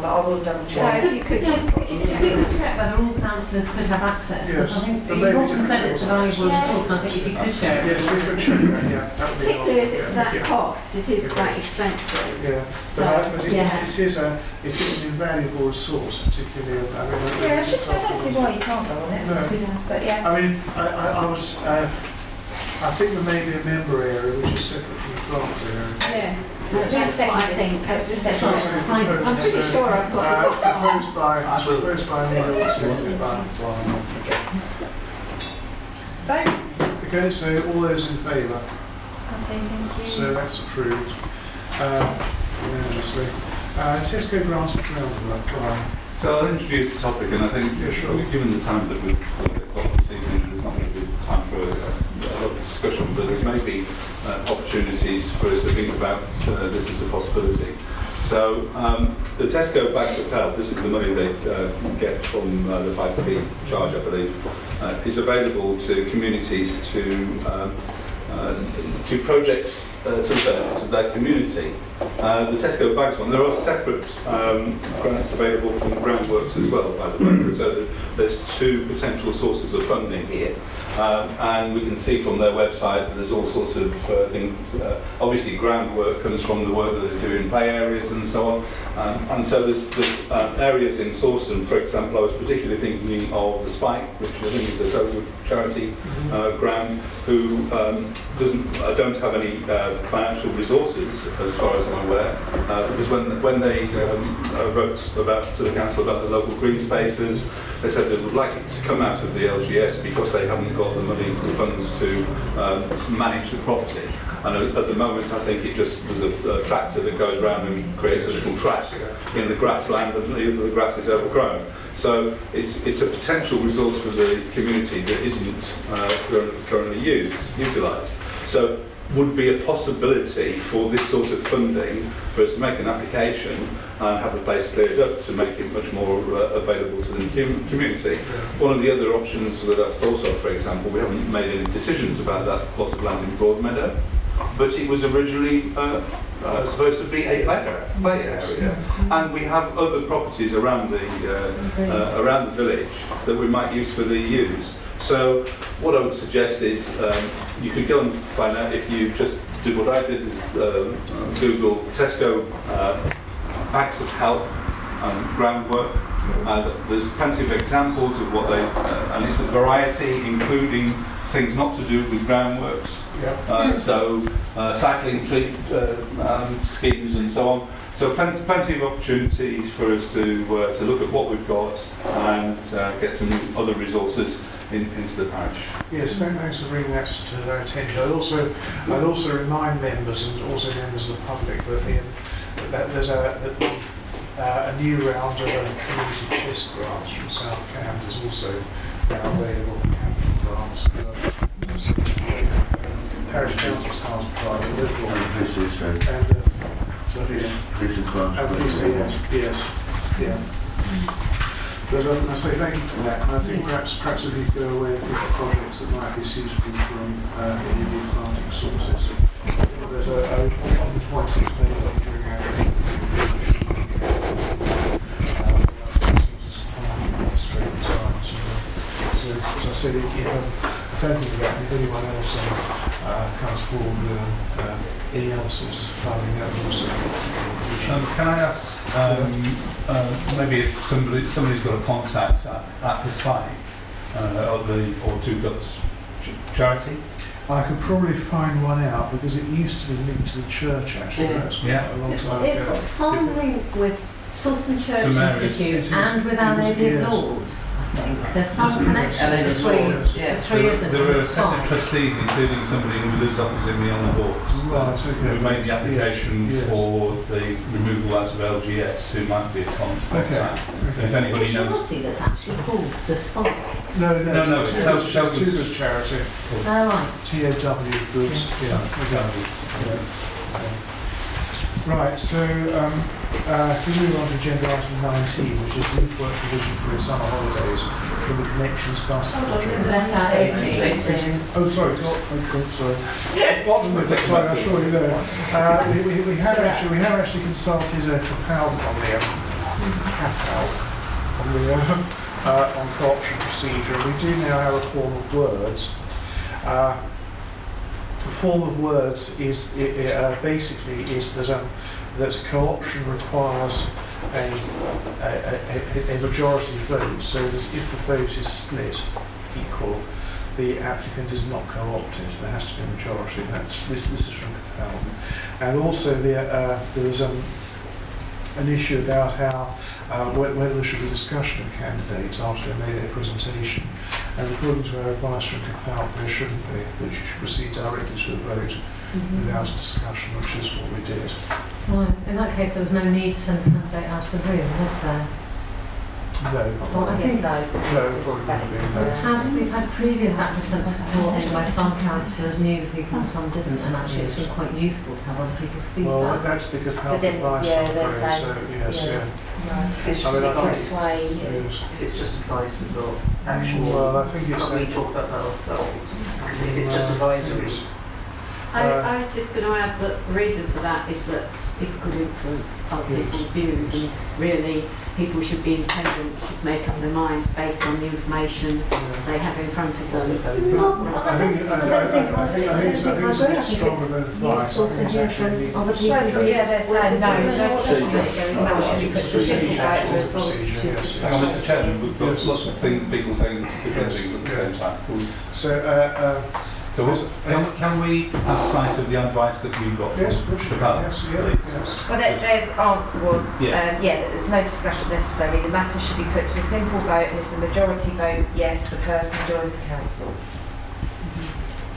I will double So check. if you could. If we could check whether all councillors could have access, because I think you've often said it's a valuable resource, and I think if you could share it. Yes, we could share that, yeah. Particularly as it's that cost, it is quite expensive. Yeah, but it is an invaluable resource, particularly. Yeah, I don't see why you can't go on it. No. But yeah. I mean, I think there may be a member area which is separate from the grants area. Yes. That's what I think. I'm pretty sure I've got It's proposed by me, seconded by Okay, so all those in favour? Thank you. So that's approved unanimously. Tesco grants for groundwork. So I'll introduce the topic, and I think, given the time that we've got this evening, there's not going to be time for a lot of discussion, but there's maybe opportunities for us to think about this as a possibility. So the Tesco bags of help, this is the money they get from the 5p charge, I believe, is available to communities to projects to the benefit of their community. The Tesco bags one, there are separate grants available from groundworks as well, by the way. So there's two potential sources of funding here. And we can see from their website that there's all sorts of things. Obviously, groundwork comes from the work that they do in play areas and so on. And so there's areas in Sawston, for example, I was particularly thinking of the Spike, which I think is a total charity grant, who don't have any financial resources, as far as I'm aware, because when they wrote to the council about the local green spaces, they said they would like it to come out of the LGS because they haven't got the money, the funds to manage the property. And at the moment, I think there's a tractor that goes around and creates a little track in the grassland, and the grass is overgrown. So it's a potential resource for the community that isn't currently utilised. So would be a possibility for this sort of funding for us to make an application and have the place cleared up to make it much more available to the community. One of the other options that I've thought of, for example, we haven't made any decisions about that plot of land in Broadmeadow, but it was originally supposed to be a play area, and we have other properties around the village that we might use for the use. So what I would suggest is you could go and find out, if you just do what I did, is Google Tesco bags of help and groundwork. There's plenty of examples of what they, and it's a variety, including things not to do with groundworks. So cycling schemes and so on. So plenty of opportunities for us to look at what we've got and get some other resources into the parish. Yes, thanks for bringing that to their attention. I'd also remind members and also members of the public that there's a new round of community chess grants from South Cam is also now available for capital grants. Parish councils can't apply, but local and yes. But I say thank you for that, and I think perhaps if we go away and think of projects that might be suitable from any of the planting sources. There's a point six million during our so as I said, if you have thank you for that, if anyone else comes forward with any other sources of funding, that would also can I ask, maybe if somebody's got a contact at the site or Two Guts charity? I could probably find one out because it used to be linked to the church actually. Yeah. A long time It's ago. got some link with Sawston Church Institute and with Our Lady of Lords. There's some connection between the three of them. There are a set of trustees, including somebody who lives opposite me on the Hawks, who made the application for the removal out of LGS, who might be a contact. If anybody It's a knows. charity that's actually called the Spike. No, it's Two Good Charity. Oh, right. TOW Goods. Right, so if we move on to agenda item 19, which is the youth work provision for the summer holidays from the Connections Bus project. Oh, sorry. Sorry. Sorry, I'm sure you know. We have actually consulted a CAPAL on co-option procedure. We do now have a form of words. The form of words is basically that co-option requires a majority vote, so that if the vote is split equal, the applicant is not co-opted. There has to be a majority. This is from CAPAL. And also there was an issue about how whether there should be discussion of candidates after they made their presentation. And according to our advice from CAPAL, there shouldn't be, that you should proceed directly to a vote without a discussion, which is what we did. Right. In that case, there was no need to send the candidate out of the room, was there? No. Well, I think we've had previous applicants supported by some councillors, knew people, and some didn't, and actually it's been quite useful to have other people's feedback. Well, that's the CAPAL advice, I'm afraid, so yes, It's just advice. If it's just advice and not actual, well, I think it's we talk about that ourselves. Because if it's just advisory. I was just going to add that the reason for that is that people could influence other people's views, and really people should be independent, should make up their minds based on the information they have in front of them. I think it's a bit stronger than advice. I think it's actually Hang on, Mr. Chairman, we've got lots of people saying different things at the same time. So So can we have sight of the advice that you got from the panel, please? Well, their answer was, Yes. that there's no discussion necessary. The matter should be put to a simple vote, and if the majority vote yes, the person joins the council.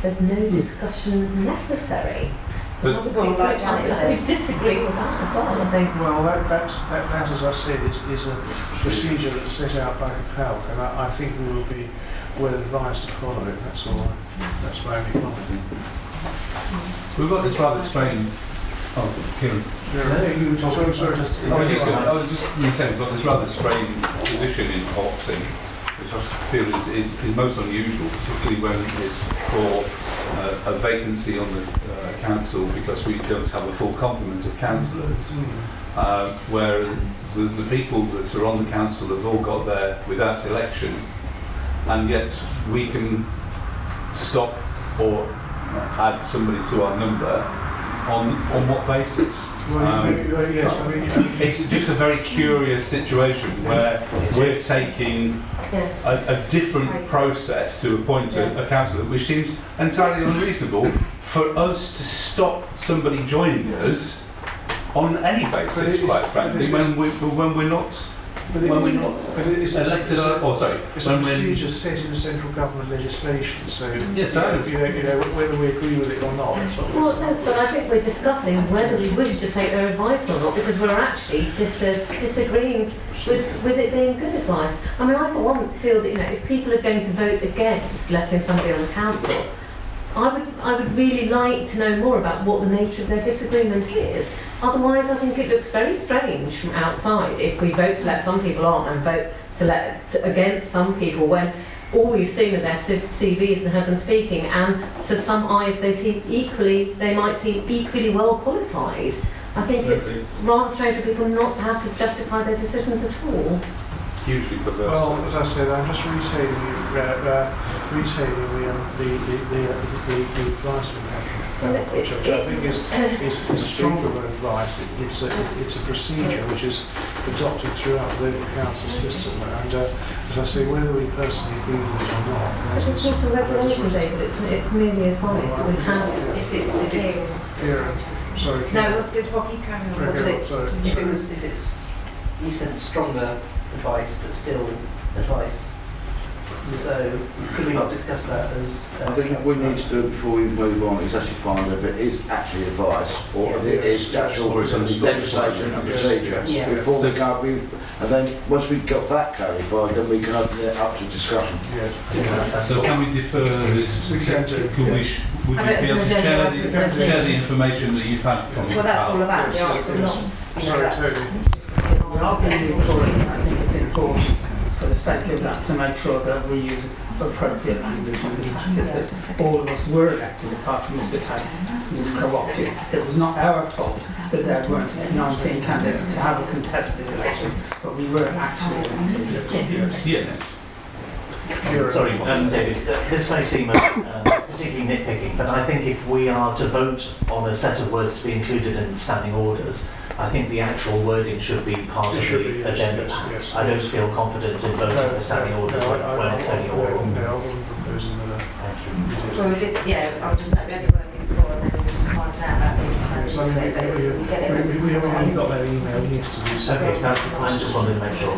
There's no discussion necessary. But- I would think like we Janet says. disagree with that as well, I think. Well, that as I said, is a procedure that's set out by CALC, and I think we will be well advised to follow it. That's all. That's my only comment. We've got this rather strange. Oh, Kieran. Sorry. I was just going to say we've got this rather strange position in Hopsy, which I feel is most unusual, particularly when it's for a vacancy on the council because we don't have a full complement of councillors. Whereas the people that are on the council have all got there without election, and yet we can stop or add somebody to our number on what basis? It's just a very curious situation where we're taking a different process to appoint a councillor, which seems entirely unreasonable for us to stop somebody joining us on any basis, quite frankly, when we're not. It's elected, it's a procedure set in the central government legislation. So yes, whether we agree with it or not. That's what Well, no, but I think we're discussing whether we wish to take their advice or not, because we're actually disagreeing with it being good advice. I mean, I for one feel that if people are going to vote against letting somebody on the council, I would really like to know more about what the nature of their disagreement is. Otherwise, I think it looks very strange from outside if we vote to let some people on and vote to let against some people when all we've seen of their CVs and heard them speaking, and to some eyes they might seem equally well qualified. I think it's rather strange for people not to have to justify their decisions at all. Hugely perverse. Well, as I said, I'm just retailing the advice we have, which I think is stronger than advice. It's a procedure which is adopted throughout the local council system, and as I say, whether we personally agree with it or not. But it's not a regulation, David. It's merely advice. We can, if it's sorry. No, it's Rocky carrying on. Sorry. If it's, you said stronger advice, but still advice. So could we not discuss that as? I think we need to, before we move on, is actually find if it is actually advice or if it is actual legislation and procedure. Before we go, and then once we've got that clarified, then we can open it up to discussion. So can we defer this? Would you be able to share the information that you've had from? Well, that's all about the answer, not. Sorry, totally. We are being recorded. I think it's important for the sake of that to make sure that we use appropriate language and the fact is that all of us were elected apart from Mr. Tate, who was co-opted. It was not our fault that there weren't 19 candidates to have a contested election, but we were actually elected. Yes. Sorry, David, this may seem particularly nitpicking, but I think if we are to vote on a set of words to be included in the standing orders, I think the actual wording should be part of the agenda. Yes. I don't feel confident in voting the standing orders when it's only oral. Well, we did, I was just saying, we had the working before and then we just find out about these times. We haven't only got their email yesterday. So I just wanted to make sure.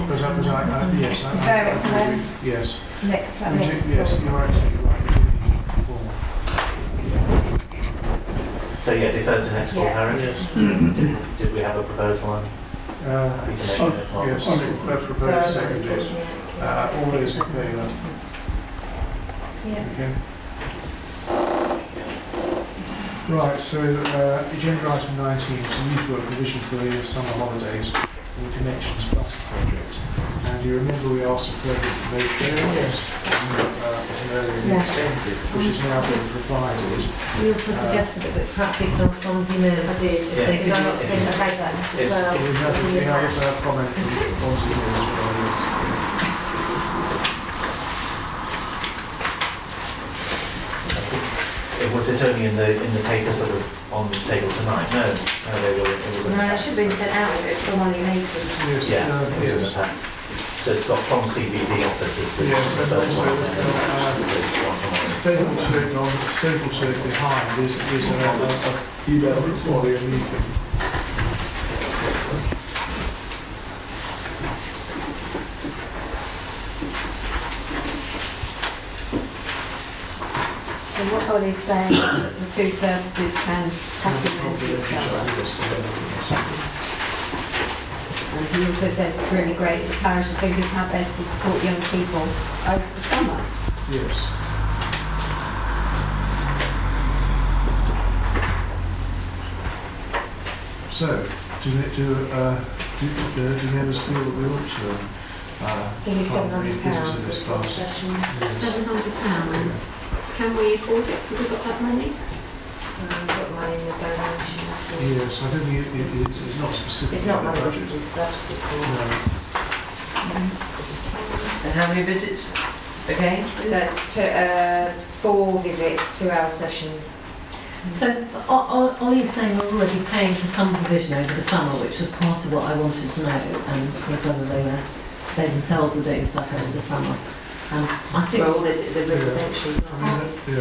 Yes. Defer it to them. Yes. Next plan. Yes, you're absolutely right. So defer to next call, Parish. Did we have a proposal on? Yes, proposed seconded. All those in favour? Okay. Right, so agenda item 19 is a youth work provision for the summer holidays in Connections Plus project. And you remember we asked for further information, which is now being provided. we also suggested that perhaps we can Tom's email. I did. Did I not send a paper as well? We also have comment from Tom's email as well. Was it only in the papers that were on the table tonight? No, they were. No, it should have been sent out if it's from only Nathan. Yes. Yeah, it was a pack. So it's got from CBD officers. Yes, and also stable to it behind is a body and leaking. And what Ollie's saying is that the two services can complement each other. And he also says it's really great that the parish is thinking how best to support young people over the summer. Yes. So, do neighbours feel that we ought to Give me £700 revisit this fast? £700. Can we afford it? Have we got that money? Got money in the donations. Yes, I don't think it's not specific. It's not in the money budget. that was budgeted for. And how many visits again? So it's 4 visits, 2-hour sessions. So Ollie's saying we're already paying for some provision over the summer, which was part of what I wanted to know, was whether they themselves were doing stuff over the summer. I think well, the residential.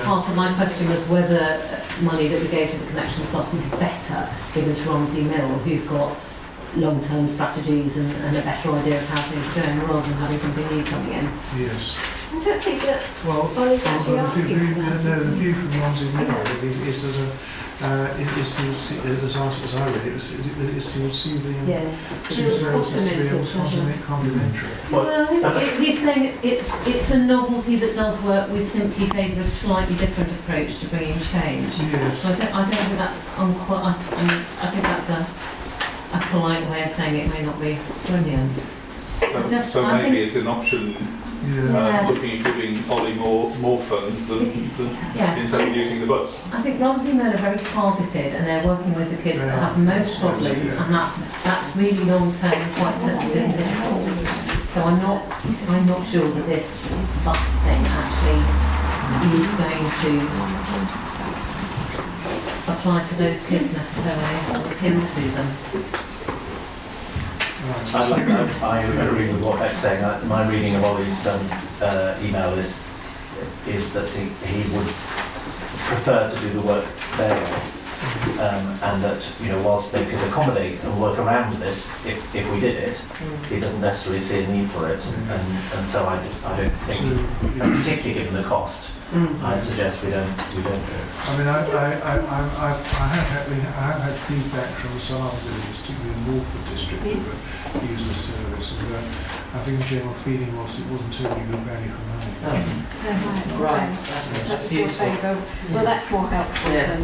part of my question was whether money that we gave to the Connections Plus would be better given to Romsey Mill, who've got long-term strategies and a better idea of how things are going, rather than having something new coming in. Yes. I don't think that Ollie's actually asking for that. No, the view from Romsey Mill is as to see, as I read it, is to see the two services to be able to make complementary. Well, he's saying it's a novelty that does work. We simply favour a slightly different approach to bringing change. Yes. So I don't think that's unquite. I think that's a polite way of saying it may not be brilliant. So maybe it's an option. Looking at giving Ollie more funds than instead of using the bus. I think Romsey Mill are very targeted, and they're working with the kids that have the most problems, and that's really long term and quite sensitive and difficult. So I'm not sure that this bus thing actually is going to apply to those kids necessarily, or appeal to them. I agree with what Beck's saying. My reading of Ollie's email is that he would prefer to do the work their way, and that whilst they could accommodate and work around this if we did it, he doesn't necessarily see a need for it, and so I don't think, particularly given the cost, I'd suggest we don't do it. I mean, I have had feedback from some other villages, particularly in the Norfolk district, who used the service, and I think the general feeling was it wasn't totally good value for money. Right. That's useful. Well, that's more helpful than.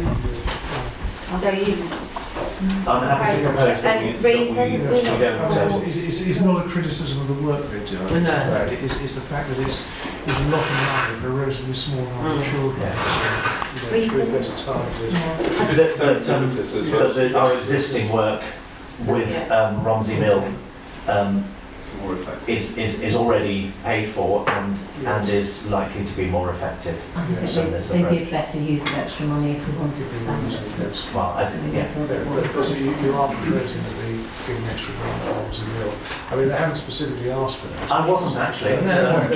So useful. I'm happy to propose that we don't. It's not a criticism of the work they do. It's the fact that it's a lot of money for a relatively small number of children. Our existing work with Romsey Mill is already paid for and is likely to be more effective. I think they'd be better use of extra money if we wanted to spend it. Well, I think, Because you are proposing that we give an extra grant to Romsey Mill. I mean, they haven't specifically asked for that. I wasn't actually. I'm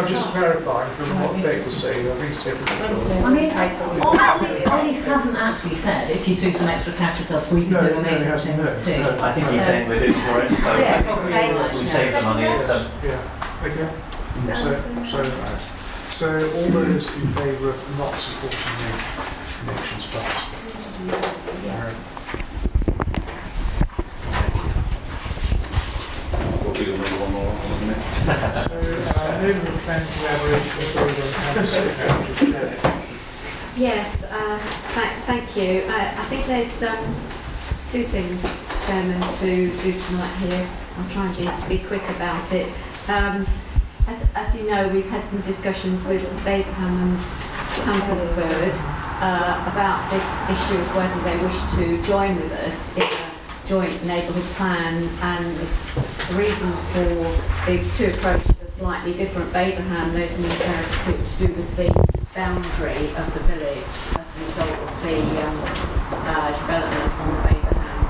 just clarifying from what Beck was saying. I think separate. I mean, Ollie hasn't actually said if you threw some extra cash at us, we could do amazing things too. I think he's saying we're doing it already, so we save the money. So all those in favour of not supporting the Connections Plus? We'll do one more, isn't it? So, neighbourhood plan collaboration with council. Yes, thank you. I think there's 2 things, Chairman, to do tonight here. I'll try and be quick about it. As you know, we've had some discussions with Baberham and Camcorder about this issue of whether they wish to join with us in a joint neighbourhood plan, and the reasons for the 2 approaches are slightly different. Baberham, there's an imperative to do with the boundary of the village as a result of the development on Baberham,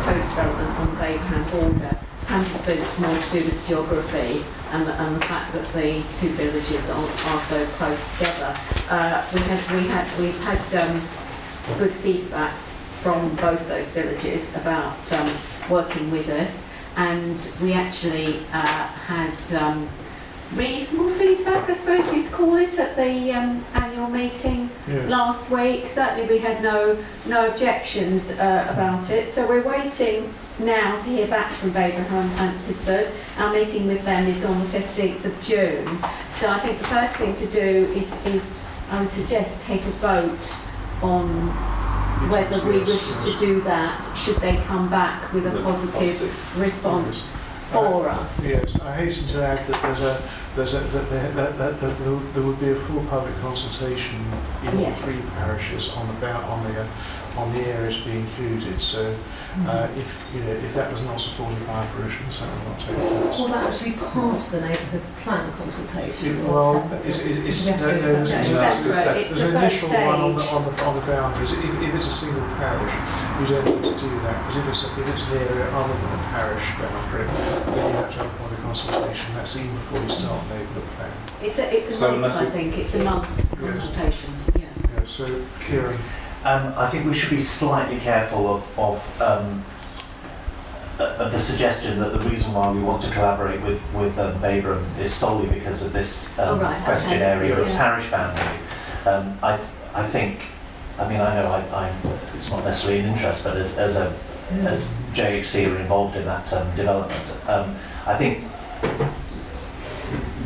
proposed development on the Baberham border. Pampersford, it's more to do with geography and the fact that the two villages are so close together. We've had good feedback from both those villages about working with us, and we actually had reasonable feedback, I suppose you'd call it, at the annual meeting last week. Certainly we had no objections about it, so we're waiting now to hear back from Baberham and Pampersford. Our meeting with them is on the 15th of June, so I think the first thing to do is I would suggest take a vote on whether we wish to do that, should they come back with a positive response for us. Yes, I hasten to add that there would be a full public consultation in all three parishes on the areas being included. So, if that was not supported by our parishioners, that would not take place. Will that actually be part of the neighbourhood plan consultation? There's an initial one on the boundaries. If it's a single parish, you don't need to do that, because if it's an area other than a parish boundary, then you have to have a public consultation. That's even before you start neighbourhood plan. It's a month, I think. It's a month's consultation. Yeah. So, Kieran. I think we should be slightly careful of the suggestion that the reason why we want to collaborate with Baberham is solely because of this question area of parish boundary. I think, I know it's not necessarily an interest, but as JHC are involved in that development, I think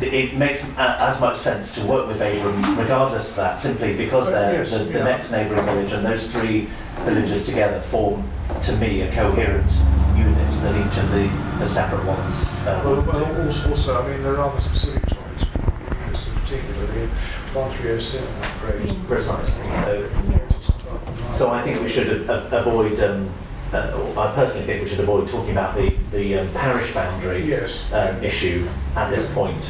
it makes as much sense to work with Baberham regardless of that, simply because they're the next neighbouring village, and those three villages together form, to me, a coherent unit that each of the separate ones. Also, there are other specific topics particularly 1307 upgrade. Precisely. So I think we should avoid. I personally think we should avoid talking about the parish boundary issue at this point.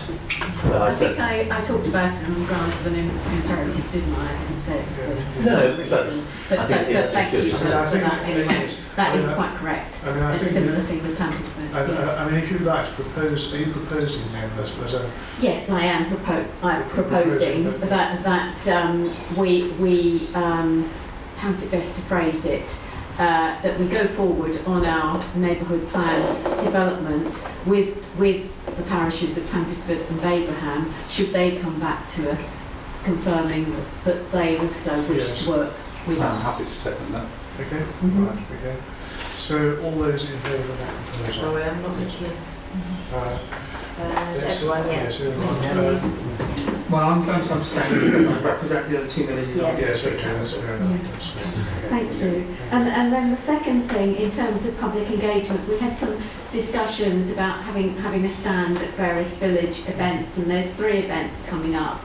But I think I talked about it on the grounds of an imperative, didn't I? I didn't say it was the but I think thank you for that anyway. That is quite correct. It's a similar thing with Pampersford. If you'd like to propose, are you proposing then as a... Yes, I am proposing that we how's it best to phrase it? That we go forward on our neighbourhood plan development with the parishes of Pampersford and Baberham, should they come back to us confirming that they also wish to work with us. I'm happy to second that. Okay. Right, okay. So all those in favour of that proposal? Sorry, I'm not looking. Everyone, Well, I'm going to abstain because I represent the other two villages. Yes, okay, that's fair enough. Thank you. And then the second thing, in terms of public engagement, we had some discussions about having a stand at various village events, and there's 3 events coming up.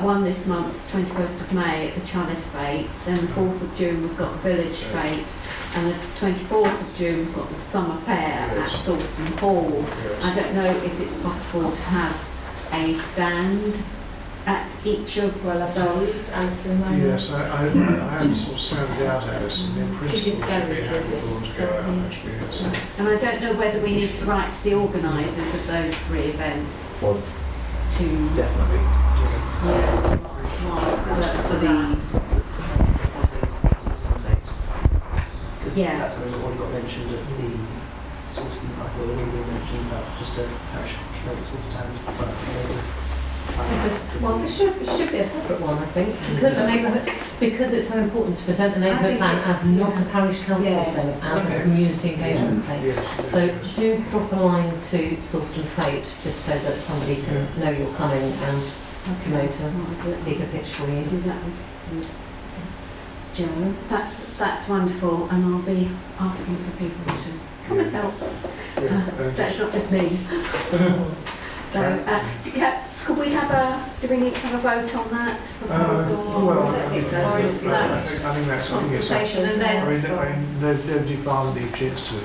One this month, 21st of May at the Chalice Fete, then the 4th of June we've got the Village Fete, and the 24th of June we've got the Summer Fair at Sawston Hall. I don't know if it's possible to have a stand at each of those. Yes, I haven't sort of sounded out Alison. In principle, should be happy to go out actually. Yes. And I don't know whether we need to write to the organisers of those 3 events. Well, to definitely. For these. Yeah. That's something that already got mentioned at the source. I thought it would be mentioned about just a parish notice and stand. Well, there should be a separate one, I think, because it's so important to present the neighbourhood plan as not a parish council thing, as a community engagement thing. So do drop a line to Sawston Fete, just so that somebody can know you're coming and to leave a pitch for you. Do that with Joe. That's wonderful, and I'll be asking for people to come and help. So it's not just me. So, could we do we need to have a vote on that proposal? I think that's consultation and then nobody found the objects to it.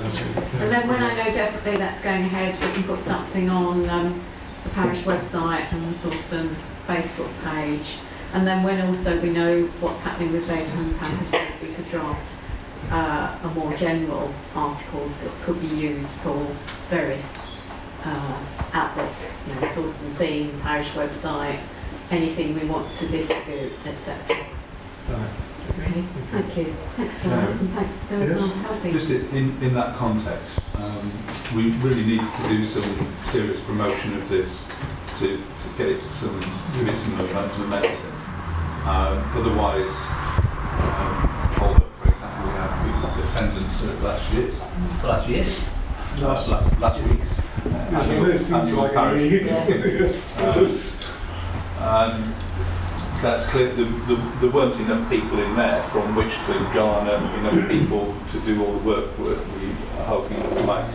And then when I know definitely that's going ahead, we can put something on the parish website and the Sawston Facebook page. And then when also we know what's happening with Baberham and Pampersford, we could draft a more general article that could be used for various outlets, you know, Sawston Scene, parish website, anything we want to distribute, etc. Right. Okay. Thank you. Thanks, Darren, and thanks, Darren, for helping. Just in that context, we really need to do some serious promotion of this to get it give it some momentum. Otherwise, for example, we had attendance at last week's annual parish. And that's clear. There weren't enough people in there from which to garner enough people to do all the work that we are hoping might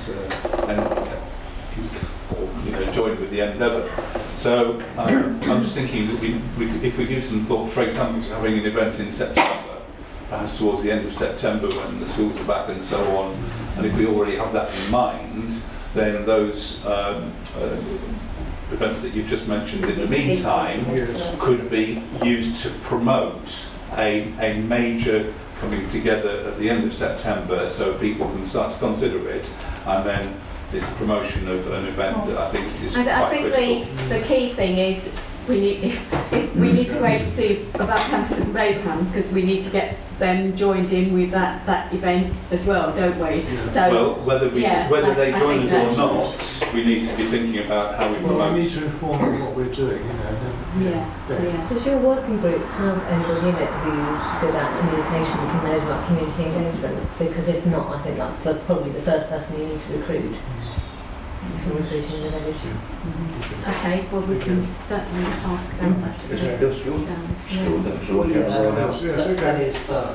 join with the endeavour. So I'm just thinking that if we give some thought, for example, to having an event in September, perhaps towards the end of September when the schools are back and so on, and if we already have that in mind, then those events that you've just mentioned in the meantime could be used to promote a major coming together at the end of September, so people can start to consider it, and then this promotion of an event that I think is quite critical. The key thing is we need to wait to see about Hampton and Ravenham, because we need to get them joined in with that event as well, don't we? Yeah. So well, whether they join us or not, we need to be thinking about how we promote. We need to inform them what we're doing, Does your working group have anybody in it who's good at communications and knows about community engagement? Because if not, I think that's probably the first person you need to recruit. Recruiting the village. Okay, well we can certainly ask about that. That is, but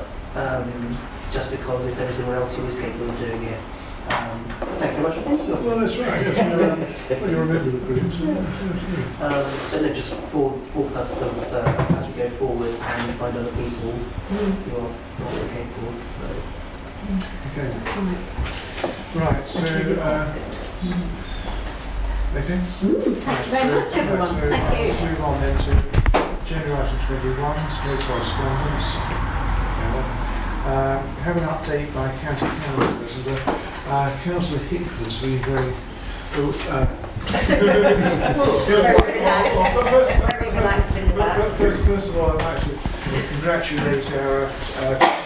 just because if there is anyone else who is capable of doing it, thank you very much. Thank you. Well, that's right. Yes, you remember the groups. So no, just for purpose of as we go forward and find other people who are also capable. So. Okay. Right. So. Okay. Thank you very much, everyone. Thank you. Let's move on then to agenda item 21, no correspondence. Have an update by county councillors, and Councillor Hickford's been very. First of all, I'd like to congratulate our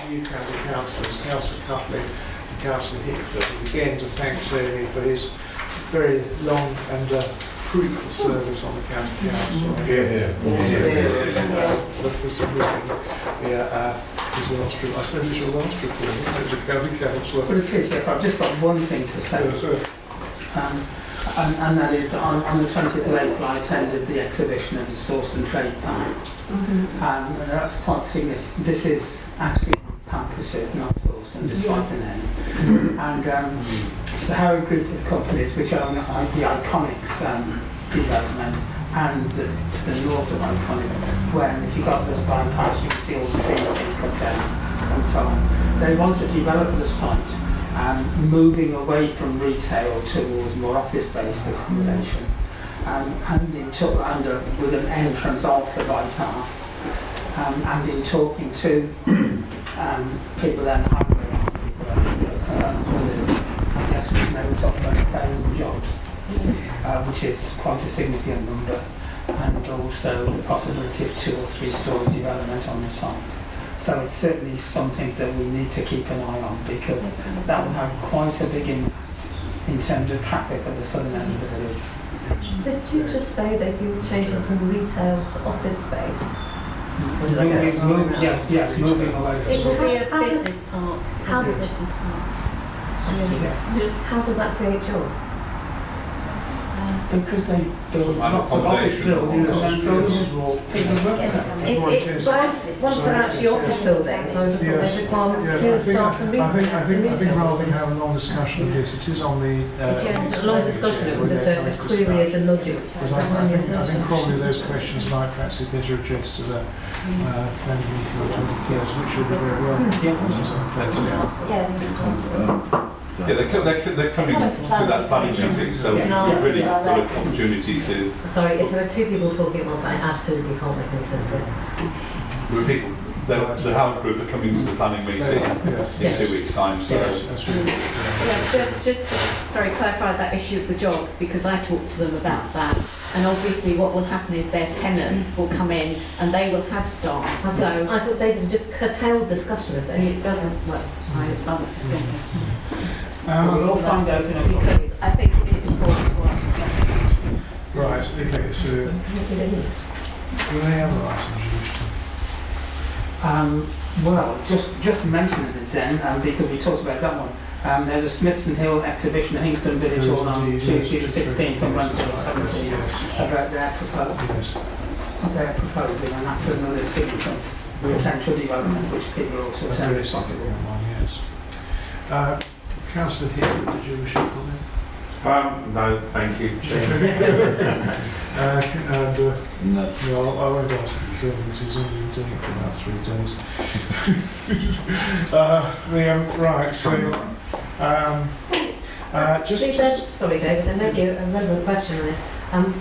new county councillors, Councillor Cuffley and Councillor Hickford, and again to thank Tony for his very long and fruitful service on the county council. For submitting his last report. I suppose it's your last report, isn't it, as a county councillor? Well, it is, yes. I've just got one thing to say. And that is, on the 20th of April, I attended the exhibition of the Sawston Trade Park. And that's quite significant. This is actually Pampersett, not Sawston, despite the name. And it's the Harrow Group of companies which own the Iconics development and to the north of Iconics, when if you got this blind parish you can see all the trees being cut down and so on. They want to develop the site moving away from retail towards more office-based accommodation and with an entrance off the bypass. And in talking to people then they were talking about 1,000 jobs, which is quite a significant number, and also the possibility of 2- or 3-story development on the site. So it's certainly something that we need to keep an eye on, because that will have quite a big impact in terms of traffic at the southern end of the village. Did you just say that you were changing from retail to office space? Yes, moving away from it will be a business park. How does that create jobs? Because they build lots of office buildings and people work once they're actually office buildings, I there's requirements to start and I think rather than have a long discussion of this, it is on the... it's a long discussion, it was just a query of the logic. I think probably those questions might perhaps be better addressed to the planning meeting on the 23rd, which will be very well. Yeah, they're coming to that planning meeting, so we've really got an opportunity to... Sorry, if there are two people talking at once, I absolutely can't make any sense of it. There are people the Howard Group are coming to the planning meeting in 2 weeks' time. So Just to clarify that issue of the jobs, because I talked to them about that, and obviously what will happen is their tenants will come in and they will have staff. I thought David just curtailed discussion of this. It doesn't. Well, I was just thinking. We'll all find out in a couple. I think it is important. Right, okay, so do they have a licence used? Well, just mentioning it then, because we talked about that one. There's a Smithson Hill exhibition at Hingston Village Hall on Tuesday the 16th and Wednesday the 17th about their proposing, and that's another significant potential development which people are also attending. Yes. Councillor Hill, did you wish to comment? No, thank you, Chair. No, I won't ask him Phil because he's only been doing it for about 3 days. Sorry, David, there may be a relevant question on this.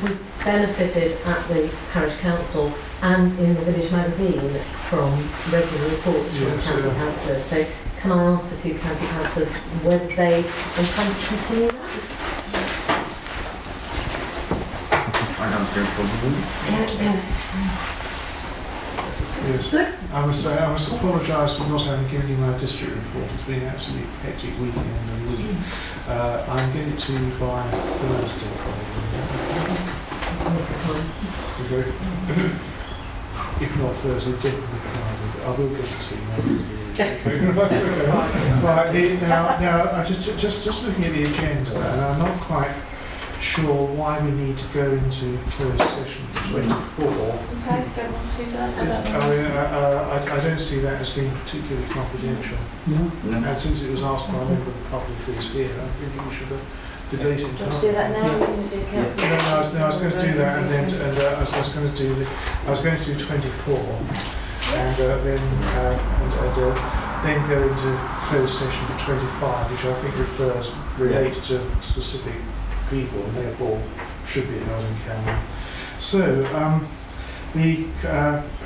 We benefited at the parish council and in the village magazine from regular reports from county councillors. So can I ask the 2 county councillors whether they intend to continue that? I don't see a problem. Yes. I must apologise for not having given you my district report. It's been an absolutely hectic weekend and week. I'm getting it to you by Thursday probably. If not Thursday, definitely Friday. I will get it to you. Right, now just looking at the agenda, and I'm not quite sure why we need to go into closed session for 24. Okay, don't want to do that. I don't see that as being particularly confidential. No. And since it was asked by a member of the public who's here, I think we should debate it. Do you want to do that now? We're going to do council. No, I was going to do that, and then I was going to do 24, and then go into closed session for 25, which I think relates to specific people and therefore should be held in camera. So the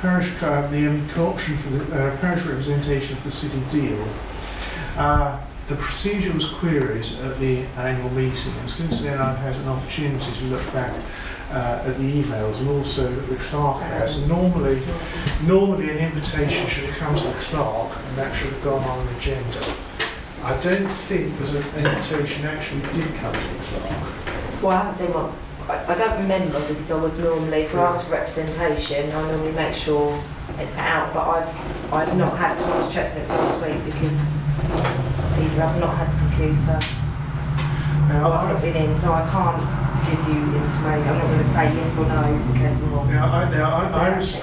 parish co-option for the parish representation of the city deal. The procedure was queried at the annual meeting, and since then I've had an opportunity to look back at the emails, and also the clerk has. Normally an invitation should have come to the clerk, and that should have gone on an agenda. I don't think there's an invitation actually did come to the clerk. Well, I haven't seen one. I don't remember, because I would normally, if I ask for representation, I normally make sure it's put out, but I've not had time to check since last week because either I've not had the computer or I've not been in, so I can't give you information. I'm not going to say yes or no because I'm not.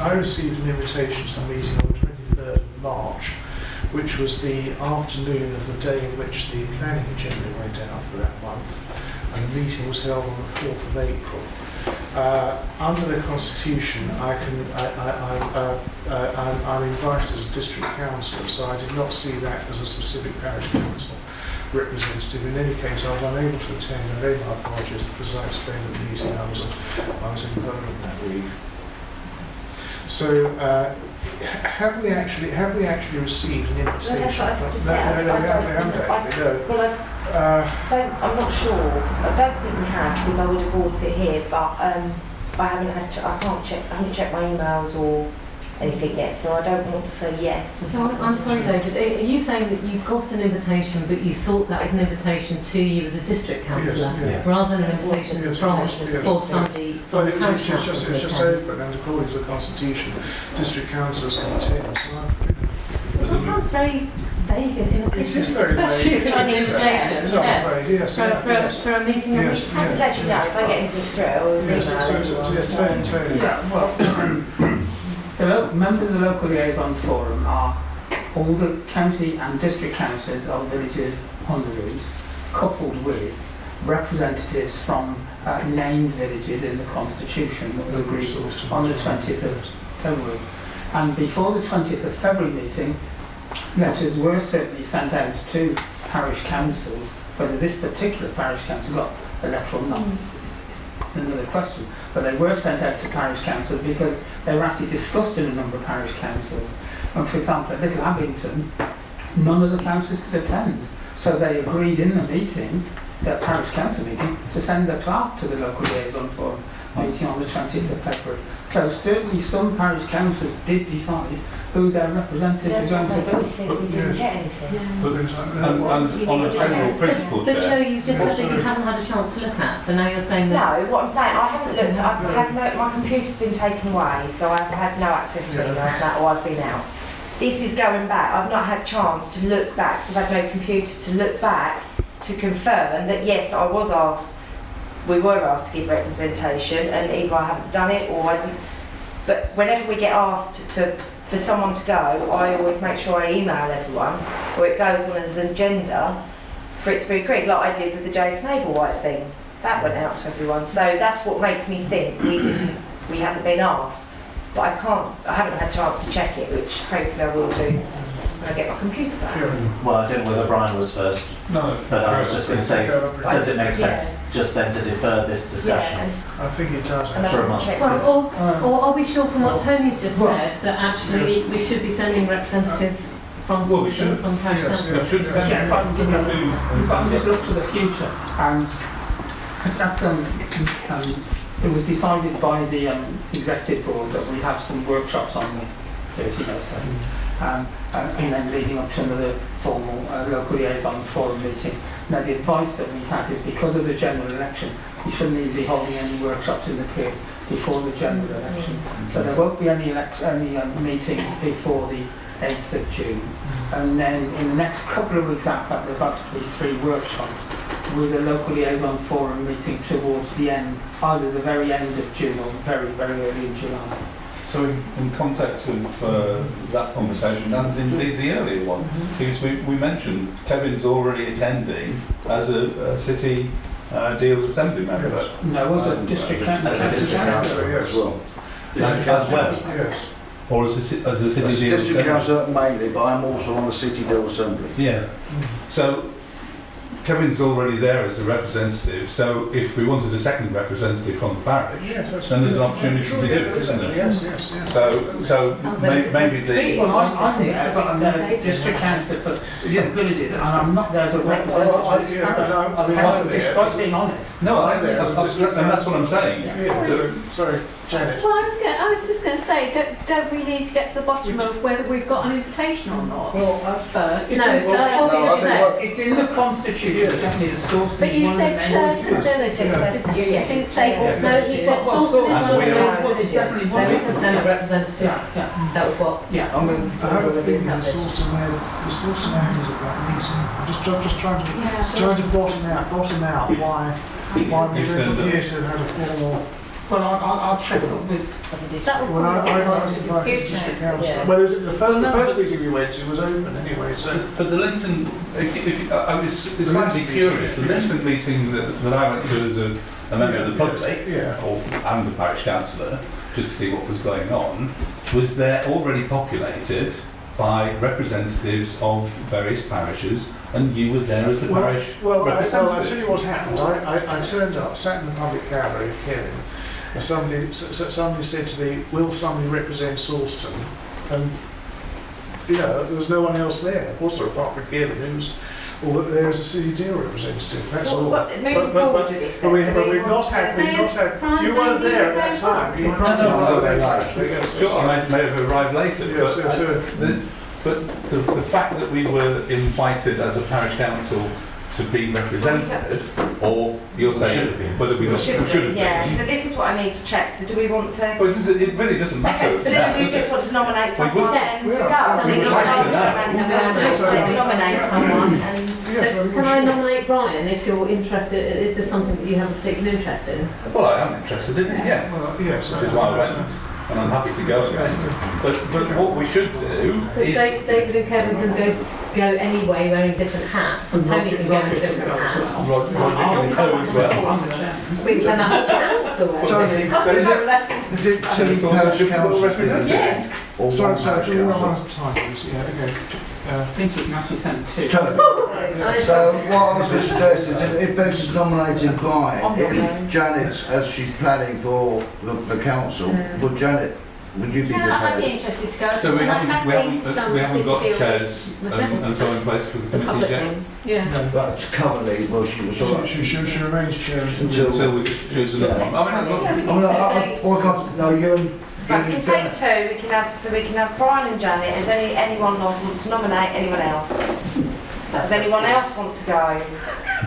I received an invitation to the meeting on the 23rd of March, which was the afternoon of the day in which the planning agenda went out for that month. And the meeting was held on the 4th of April. Under the Constitution, I'm invited as a district councillor, so I did not see that as a specific parish council representative. In any case, I was unable to attend, and I my apologies because I explained at the meeting I was in Birmingham that week. So, have we actually received an invitation? No, that's what I said. I'm not sure. I don't think we have, because I would have bought it here, but I haven't checked my emails or anything yet, so I don't want to say yes. So I'm sorry, David, are you saying that you got an invitation but you thought that was an invitation to you as a district councillor, rather than an invitation from somebody from the parish council? It's just open, and according to the Constitution, district councillors can attend. That sounds very vague and inefficient. It is very vague. Especially for an invitation. For a meeting on Yes. Actually, no, if I get anything through, I will The members of the local liaison forum are all the county and district councillors of villages on the route, coupled with representatives from named villages in the Constitution that was agreed on the 20th of February. And before the 20th of February meeting, letters were certainly sent out to parish councils. Whether this particular parish council got a letter or not is another question. But they were sent out to parish councils because they were actually discussed in a number of parish councils. And for example, at Little Abington, none of the councillors could attend. So they agreed in the meeting, their parish council meeting, to send the clerk to the local liaison forum meeting on the 20th of February. So certainly some parish councils did decide who their representatives were going to be. But And on a general principle, But Joe, Chair, you just said that you haven't had a chance to look at, so now you're saying that... No, what I'm saying, I haven't looked, my computer's been taken away, so I've had no access to emails now, or I've been out. This is going back, I've not had chance to look back, so I've had no computer to look back to confirm that yes, I was asked, we were asked to give representation, and either I haven't done it or I didn't. But whenever we get asked for someone to go, I always make sure I email everyone, or it goes on as an agenda for it to be agreed, like I did with the Jason Ablewhite thing. That went out to everyone. So that's what makes me think we hadn't been asked. But I haven't had a chance to check it, which hopefully I will do when I get my computer back. Well, I don't know whether Brian was first. No. But I was just going to say, does it make sense just then to defer this discussion? I think it does. For a month. Well, or are we sure from what Tony's just said that actually we should be sending representatives from Sawston, from Parish Council? If I can just look to the future, and it was decided by the executive board that we'd have some workshops on the 1307, and then leading up to another formal local liaison forum meeting. Now the advice that we've had is because of the general election, we shouldn't even be holding any workshops in the period before the general election. So there won't be any meetings before the 8th of June. And then in the next couple of weeks after that, there's likely to be 3 workshops with a local liaison forum meeting towards the end, either the very end of June or very, very early in July. so in context of that conversation, and indeed the earlier one, because we mentioned Kevin's already attending as a city Deals Assembly member. No, it was a district councillor. As well. As well? Yes. Or as a city Deals Assembly? District councillor mainly, but I'm also on the City Deal Assembly. Yeah. So Kevin's already there as a representative, so if we wanted a second representative from the parish, then there's an opportunity to do it, isn't there? Yes. So maybe the... Well, I'm there, but I'm there as a district councillor for some villages, and I'm not there as a representative, despite being on it. No, and that's what I'm saying. Sorry, Janet. Well, I was just going to say, don't we need to get to the bottom of whether we've got an invitation or not? Well, first. It's in the constitution. Definitely the source. But you said certain villages, didn't you? You didn't say all No, he said Sawston is definitely so we can send a representative. That was what. Yeah. I mean, I have a feeling the Sawston Act is about meeting. I'm just trying to bottom out why we don't years to have had a formal. Well, I'll check up with... Well, I was invited to district council. Well, the first meeting we went to was open anyway, so... But the Linton, it's slightly curious, the Linton meeting that I went to as a member of the public, and the parish councillor, just to see what was going on, was there already populated by representatives of various parishes, and you were there as the parish representative. I'll tell you what happened. I turned up, sat in the public gallery of Kevin, and somebody said to me, will somebody represent Sawston? And, there was no one else there, also apart from Kevin, who was there as a city deal representative. That's all. But moving forward with this, we've not had. You weren't there at that time. Sure, I may have arrived later. But the fact that we were invited as a parish council to be represented, or you're saying whether we should have been. Yeah, so this is what I need to check. So do we want to... But it really doesn't matter. Okay, so do we just want to nominate someone and to go? I think let's nominate someone and... So can I nominate Brian if you're interested? Is this something that you have a particular interest in? Well, I am interested in it, yeah. Well, yes. Which is why I went. And I'm happy to go again. But what we should do is... David and Kevin can go anyway wearing different hats, and Tony can go in a different hat. Roger can go as well. We can send a whole council. Is it parish council representative? Yes. Sorry, do we run out of time, please? Yeah, okay. I think you can actually send 2. So what I was going to suggest is if Bex is nominating Brian, if Janet, as she's planning for the council, would Janet Would you be Yeah, I'd be prepared? interested to go. So we And I haven't, have we been to haven't, some we haven't city got deal chairs meetings myself. and so in place for the The committee public yet. ones. Yeah. But currently, well, she was all right. She remains chair Until we choose another one. No, you and... But we can take two, we can have Brian and Janet. Has anyone want to nominate anyone else? Does anyone else want to go?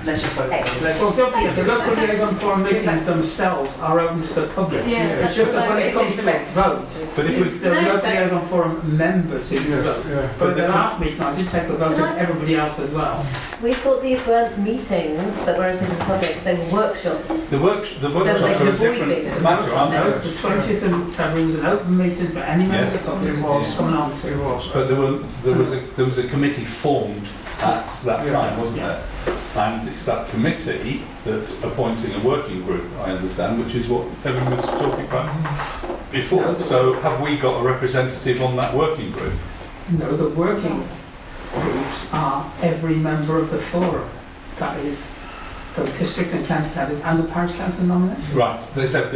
Let's just vote. Excellent. Well, don't forget, the local liaison forum meetings themselves are open to the public. Yeah, It's just that when it it's comes just to a votes, But if we, it's the local liaison forum members who vote. But the last meeting, I did take the vote of everybody else as well. We thought these weren't meetings that were open to the public, they were workshops. the workshops are a different matter, aren't No, they? the 20th of February was an open meeting for any member of the public who was coming on to. But there was a committee formed at that time, wasn't there? And it's that committee that's appointing a working group, I understand, which is what Kevin was talking about before. So have we got a representative on that working group? No, the working groups are every member of the forum. That is the district and county councils and the parish council nomination. Right, except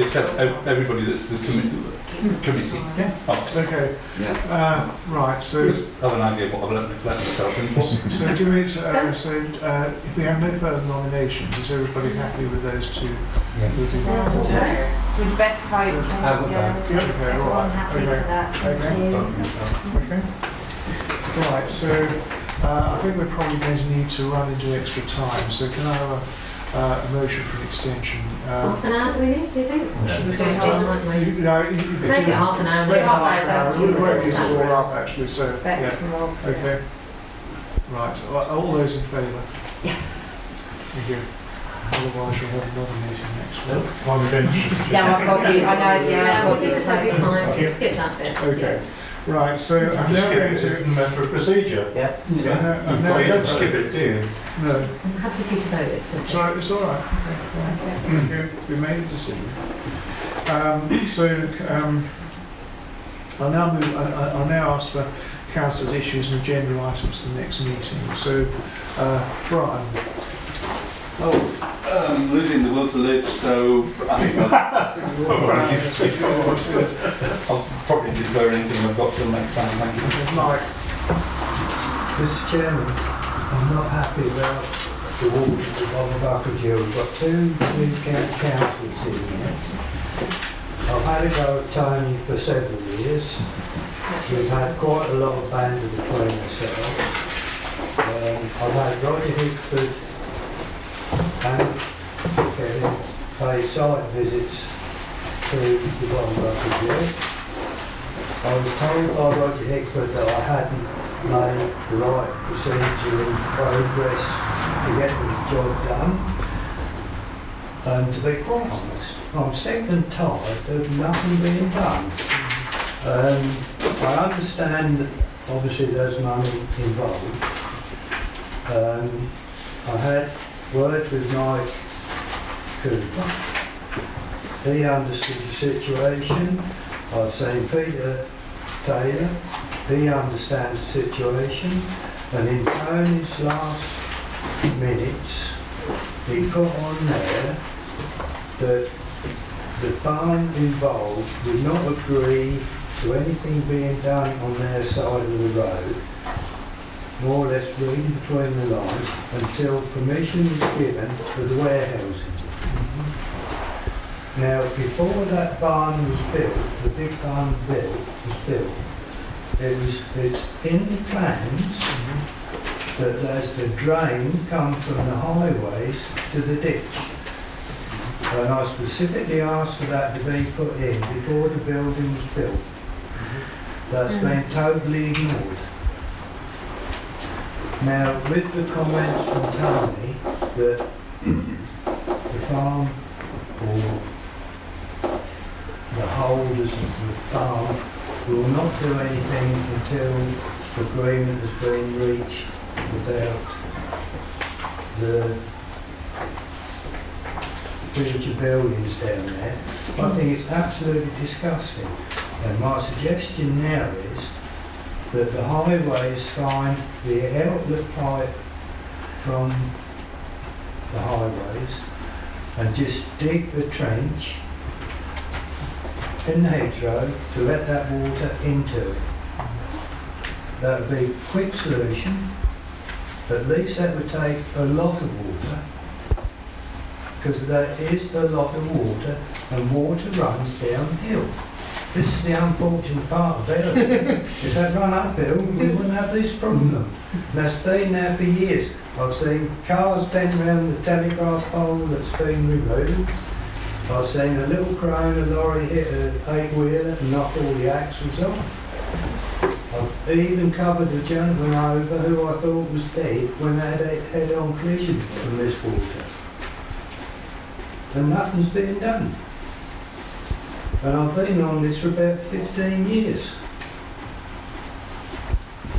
everybody that's the committee. Yeah. Oh. Okay. Right, so... Just have an idea of what I've let myself in for. So do we, if we have no further nominations, is everybody happy with those two? We'd better vote. Okay, all I'm right. happy for that. Thank you. Okay. Right, so I think we're probably going to need to run into extra time, so can I have a motion for an extension? Half an hour, do we need, do you think? Should we do it all night? Make Make it half an hour. Make it half half an hour. We won't use it all hour. up actually, so, yeah. Okay. Right, all those in favour? Yeah. Thank you. Otherwise you'll have another meeting next week. Yeah, I've got you, I know, yeah, I've got Give us every you. time, skip that bit. Okay. Right, so I'm now going to... Member procedure. Yeah. I'm now You going don't skip it, do you? No. I'm happy for you to vote. It's all right, it's all right. Okay. We made a decision. I'll now ask for councillors' issues and agenda items for the next meeting. So, Brian. Losing the will to live, so I think I'll probably defer anything I've got till next time. Thank you. Mike. Mr. Chairman, I'm not happy about the water of Buckinghamshire. We've got two new councillors here. I've had a go at Tony for several years. We've had quite a lot of banter between ourselves. I've had Roger Hickford and Kevin pay site visits to the Buckinghamshire. I was told by Roger Hickford that I hadn't made the right procedure and progress to get the job done. And to be quite honest, I'm sick and tired of nothing being done. I understand that obviously there's money involved. I had words with Mike Cooper. He understood the situation. I've seen Peter Taylor. He understands the situation. And in Tony's last minutes, he put on there that the farm involved would not agree to anything being done on their side of the road, more or less reading between the lines, until permission was given for the warehousing. Now, before that barn was built, the big barn was built, it's in the plans that as the drain comes from the highways to the ditch. And I specifically asked for that to be put in before the building was built. That's been totally ignored. Now, with the comments from Tony that the farm or the holders of the farm will not do anything until agreement has been reached about the future buildings down there, I think it's absolutely disgusting. And my suggestion now is that the highways find the outlet pipe from the highways and just dig the trench in the hedgerow to let that water into it. That would be a quick solution. At least that would take a lot of water, because there is a lot of water, and water runs downhill. This is the unfortunate part of it. If that run uphill, we wouldn't have this problem. And that's been there for years. I've seen cars bend around the telegraph pole that's been removed. I've seen a little crane, a lorry hit an 8-wheeler and knock all the axles off. I've even covered a gentleman over who I thought was dead when they had a head-on collision from this water. And nothing's being done. And I've been on this for about 15 years.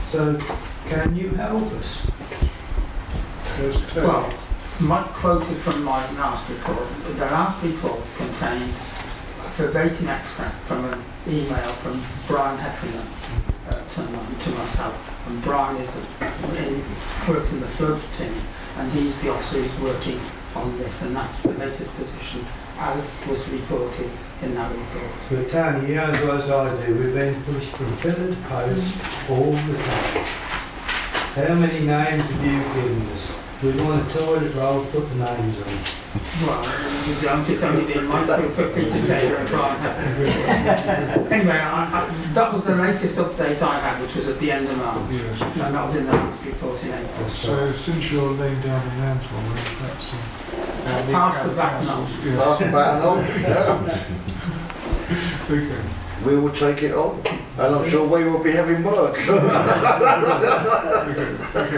So, can you help us? Well, quoted from my last report, the last report contained a verbatim extract from an email from Brian Heffernan to myself. And Brian works in the floods team, and he's the officer who's working on this, and that's the latest position as was reported in that report. But Tony, you know as well as I do, we've been pushed from pillar to post all the time. How many names have you given us? We want a toilet roll, put the names on. Well, it's only been my for Peter Taylor and Brian Heffernan. Anyway, that was the latest update I had, which was at the end of March. Yes. And that was in the last report in April. So since you're laying down the mantle, perhaps pass the baton on. Pass the baton on. Okay. We will take it on, and I'm sure we will be having work. Okay.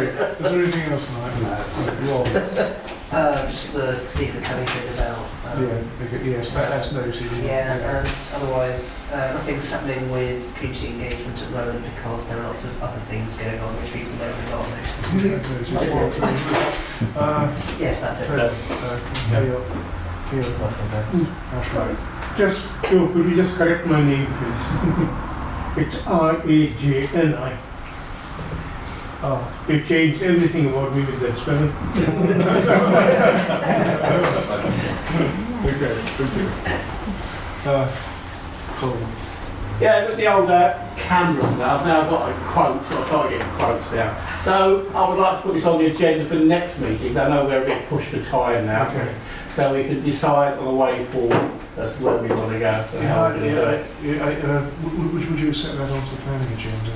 Is there anything else, Mike? No. Just the secret coming through the bell. Yes, that's noted. Yeah, and otherwise nothing's happening with community engagement at the moment because there are lots of other things going on which people don't regard. Yes, that's it. Just could you just correct my name, please? It's Rajni. You changed everything about me with that spelling. Okay, thank you. Colin. Yeah, but the old cameras now. I've now got a quote, so I start getting quotes now. So I would like to put this on the agenda for the next meeting. I know we're a bit pushed for time now. Okay. So we can decide on the way forward as to where we want to go. So how we're going to do it. Would you accept that onto the planning agenda?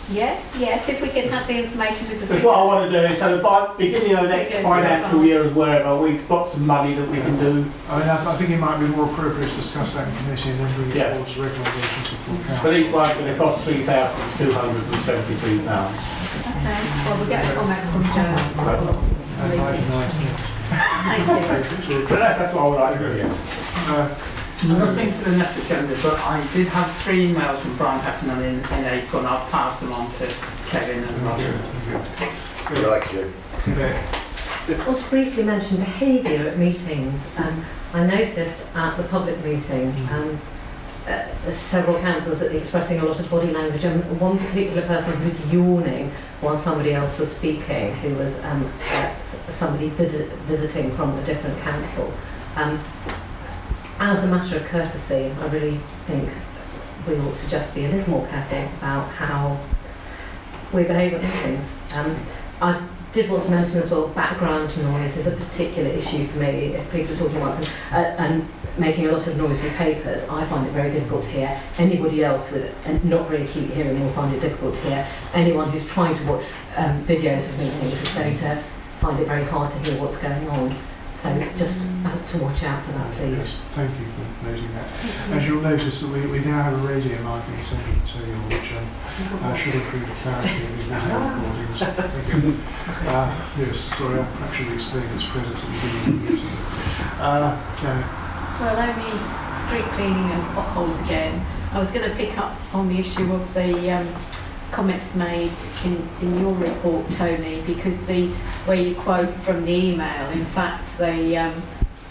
Yes, if we can have the information with the Because what I want to do is, so by beginning of the next financial year or wherever, we've got some money that we can do. I think it might be more appropriate to discuss that in committee and then bring it forward to recommendations before council. But each one's going to cost £3,273. Okay, well we'll get a comment from Joe. Thank you. But that's what I would like to do, yeah. Nothing for the next agenda, but I did have 3 emails from Brian Heffernan in April, and I'll pass them on to Kevin and Roger. We like you. Well, to briefly mention behaviour at meetings, I noticed at the public meeting several councillors expressing a lot of body language, and one particular person who was yawning while somebody else was speaking, who was somebody visiting from a different council. As a matter of courtesy, I really think we ought to just be a little more careful about how we behave at meetings. I did want to mention as well, background noise is a particular issue for me. If people are talking once and making a lot of noise with papers, I find it very difficult to hear. Anybody else with not very acute hearing will find it difficult to hear. Anyone who's trying to watch videos of meetings is going to find it very hard to hear what's going on. So just to watch out for that, please. Yes, thank you for noting that. As you'll notice, that we now have a radio mic in the centre material, which should improve the clarity of the video recordings. Thank you. Yes, sorry, I should explain its presence at the beginning of the meeting. Well, only street cleaning and potholes again. I was going to pick up on the issue of the comments made in your report, Tony, because where you quote from the email, in fact,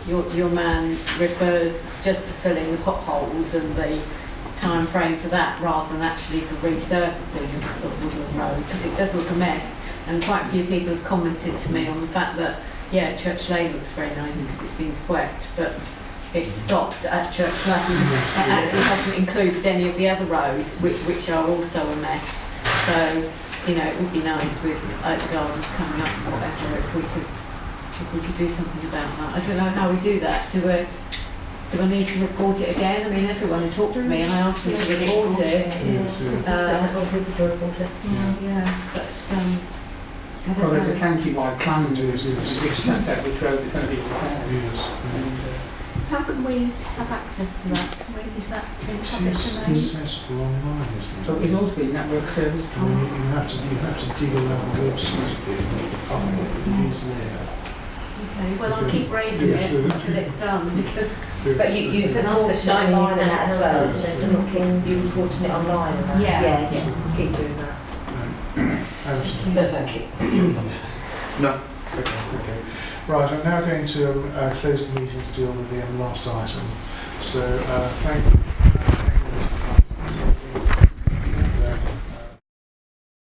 your man refers just to filling the potholes and the time frame for that, rather than actually for resurfacing of Woodland Road, because it does look a mess. And quite a few people have commented to me on the fact that, yeah, Church Lane looks very nice because it's been swept, but it stopped at Church Lane. It actually hasn't included any of the other roads, which are also a mess. So, you know, it would be nice with oak gardens coming up and whatever if we could do something about that. I don't know how we do that. Do I need to report it again? I mean, everyone who talks to me and I ask them to report it. Yeah, but well, there's a county-wide plan which sets out which roads are going to be repaired. how can we have access to that? Can we use that in public domain? It's accessible online, isn't it? So it also be network service. I mean, you have to dig around the website a bit to find what is there. Okay, well, I'll keep raising it until it's done because. But you can also shine online and that as well, isn't it? You reporting it online and that. Yeah. Keep doing that. No, thank you. No. Okay. Right, I'm now going to close the meeting to deal with the last item. So, thank